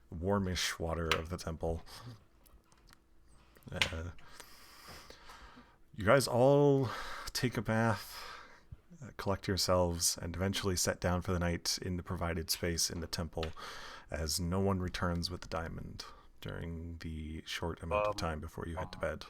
warmish water of the temple. You guys all take a bath, collect yourselves, and eventually set down for the night in the provided space in the temple, as no one returns with the diamond during the short amount of time before you head to bed.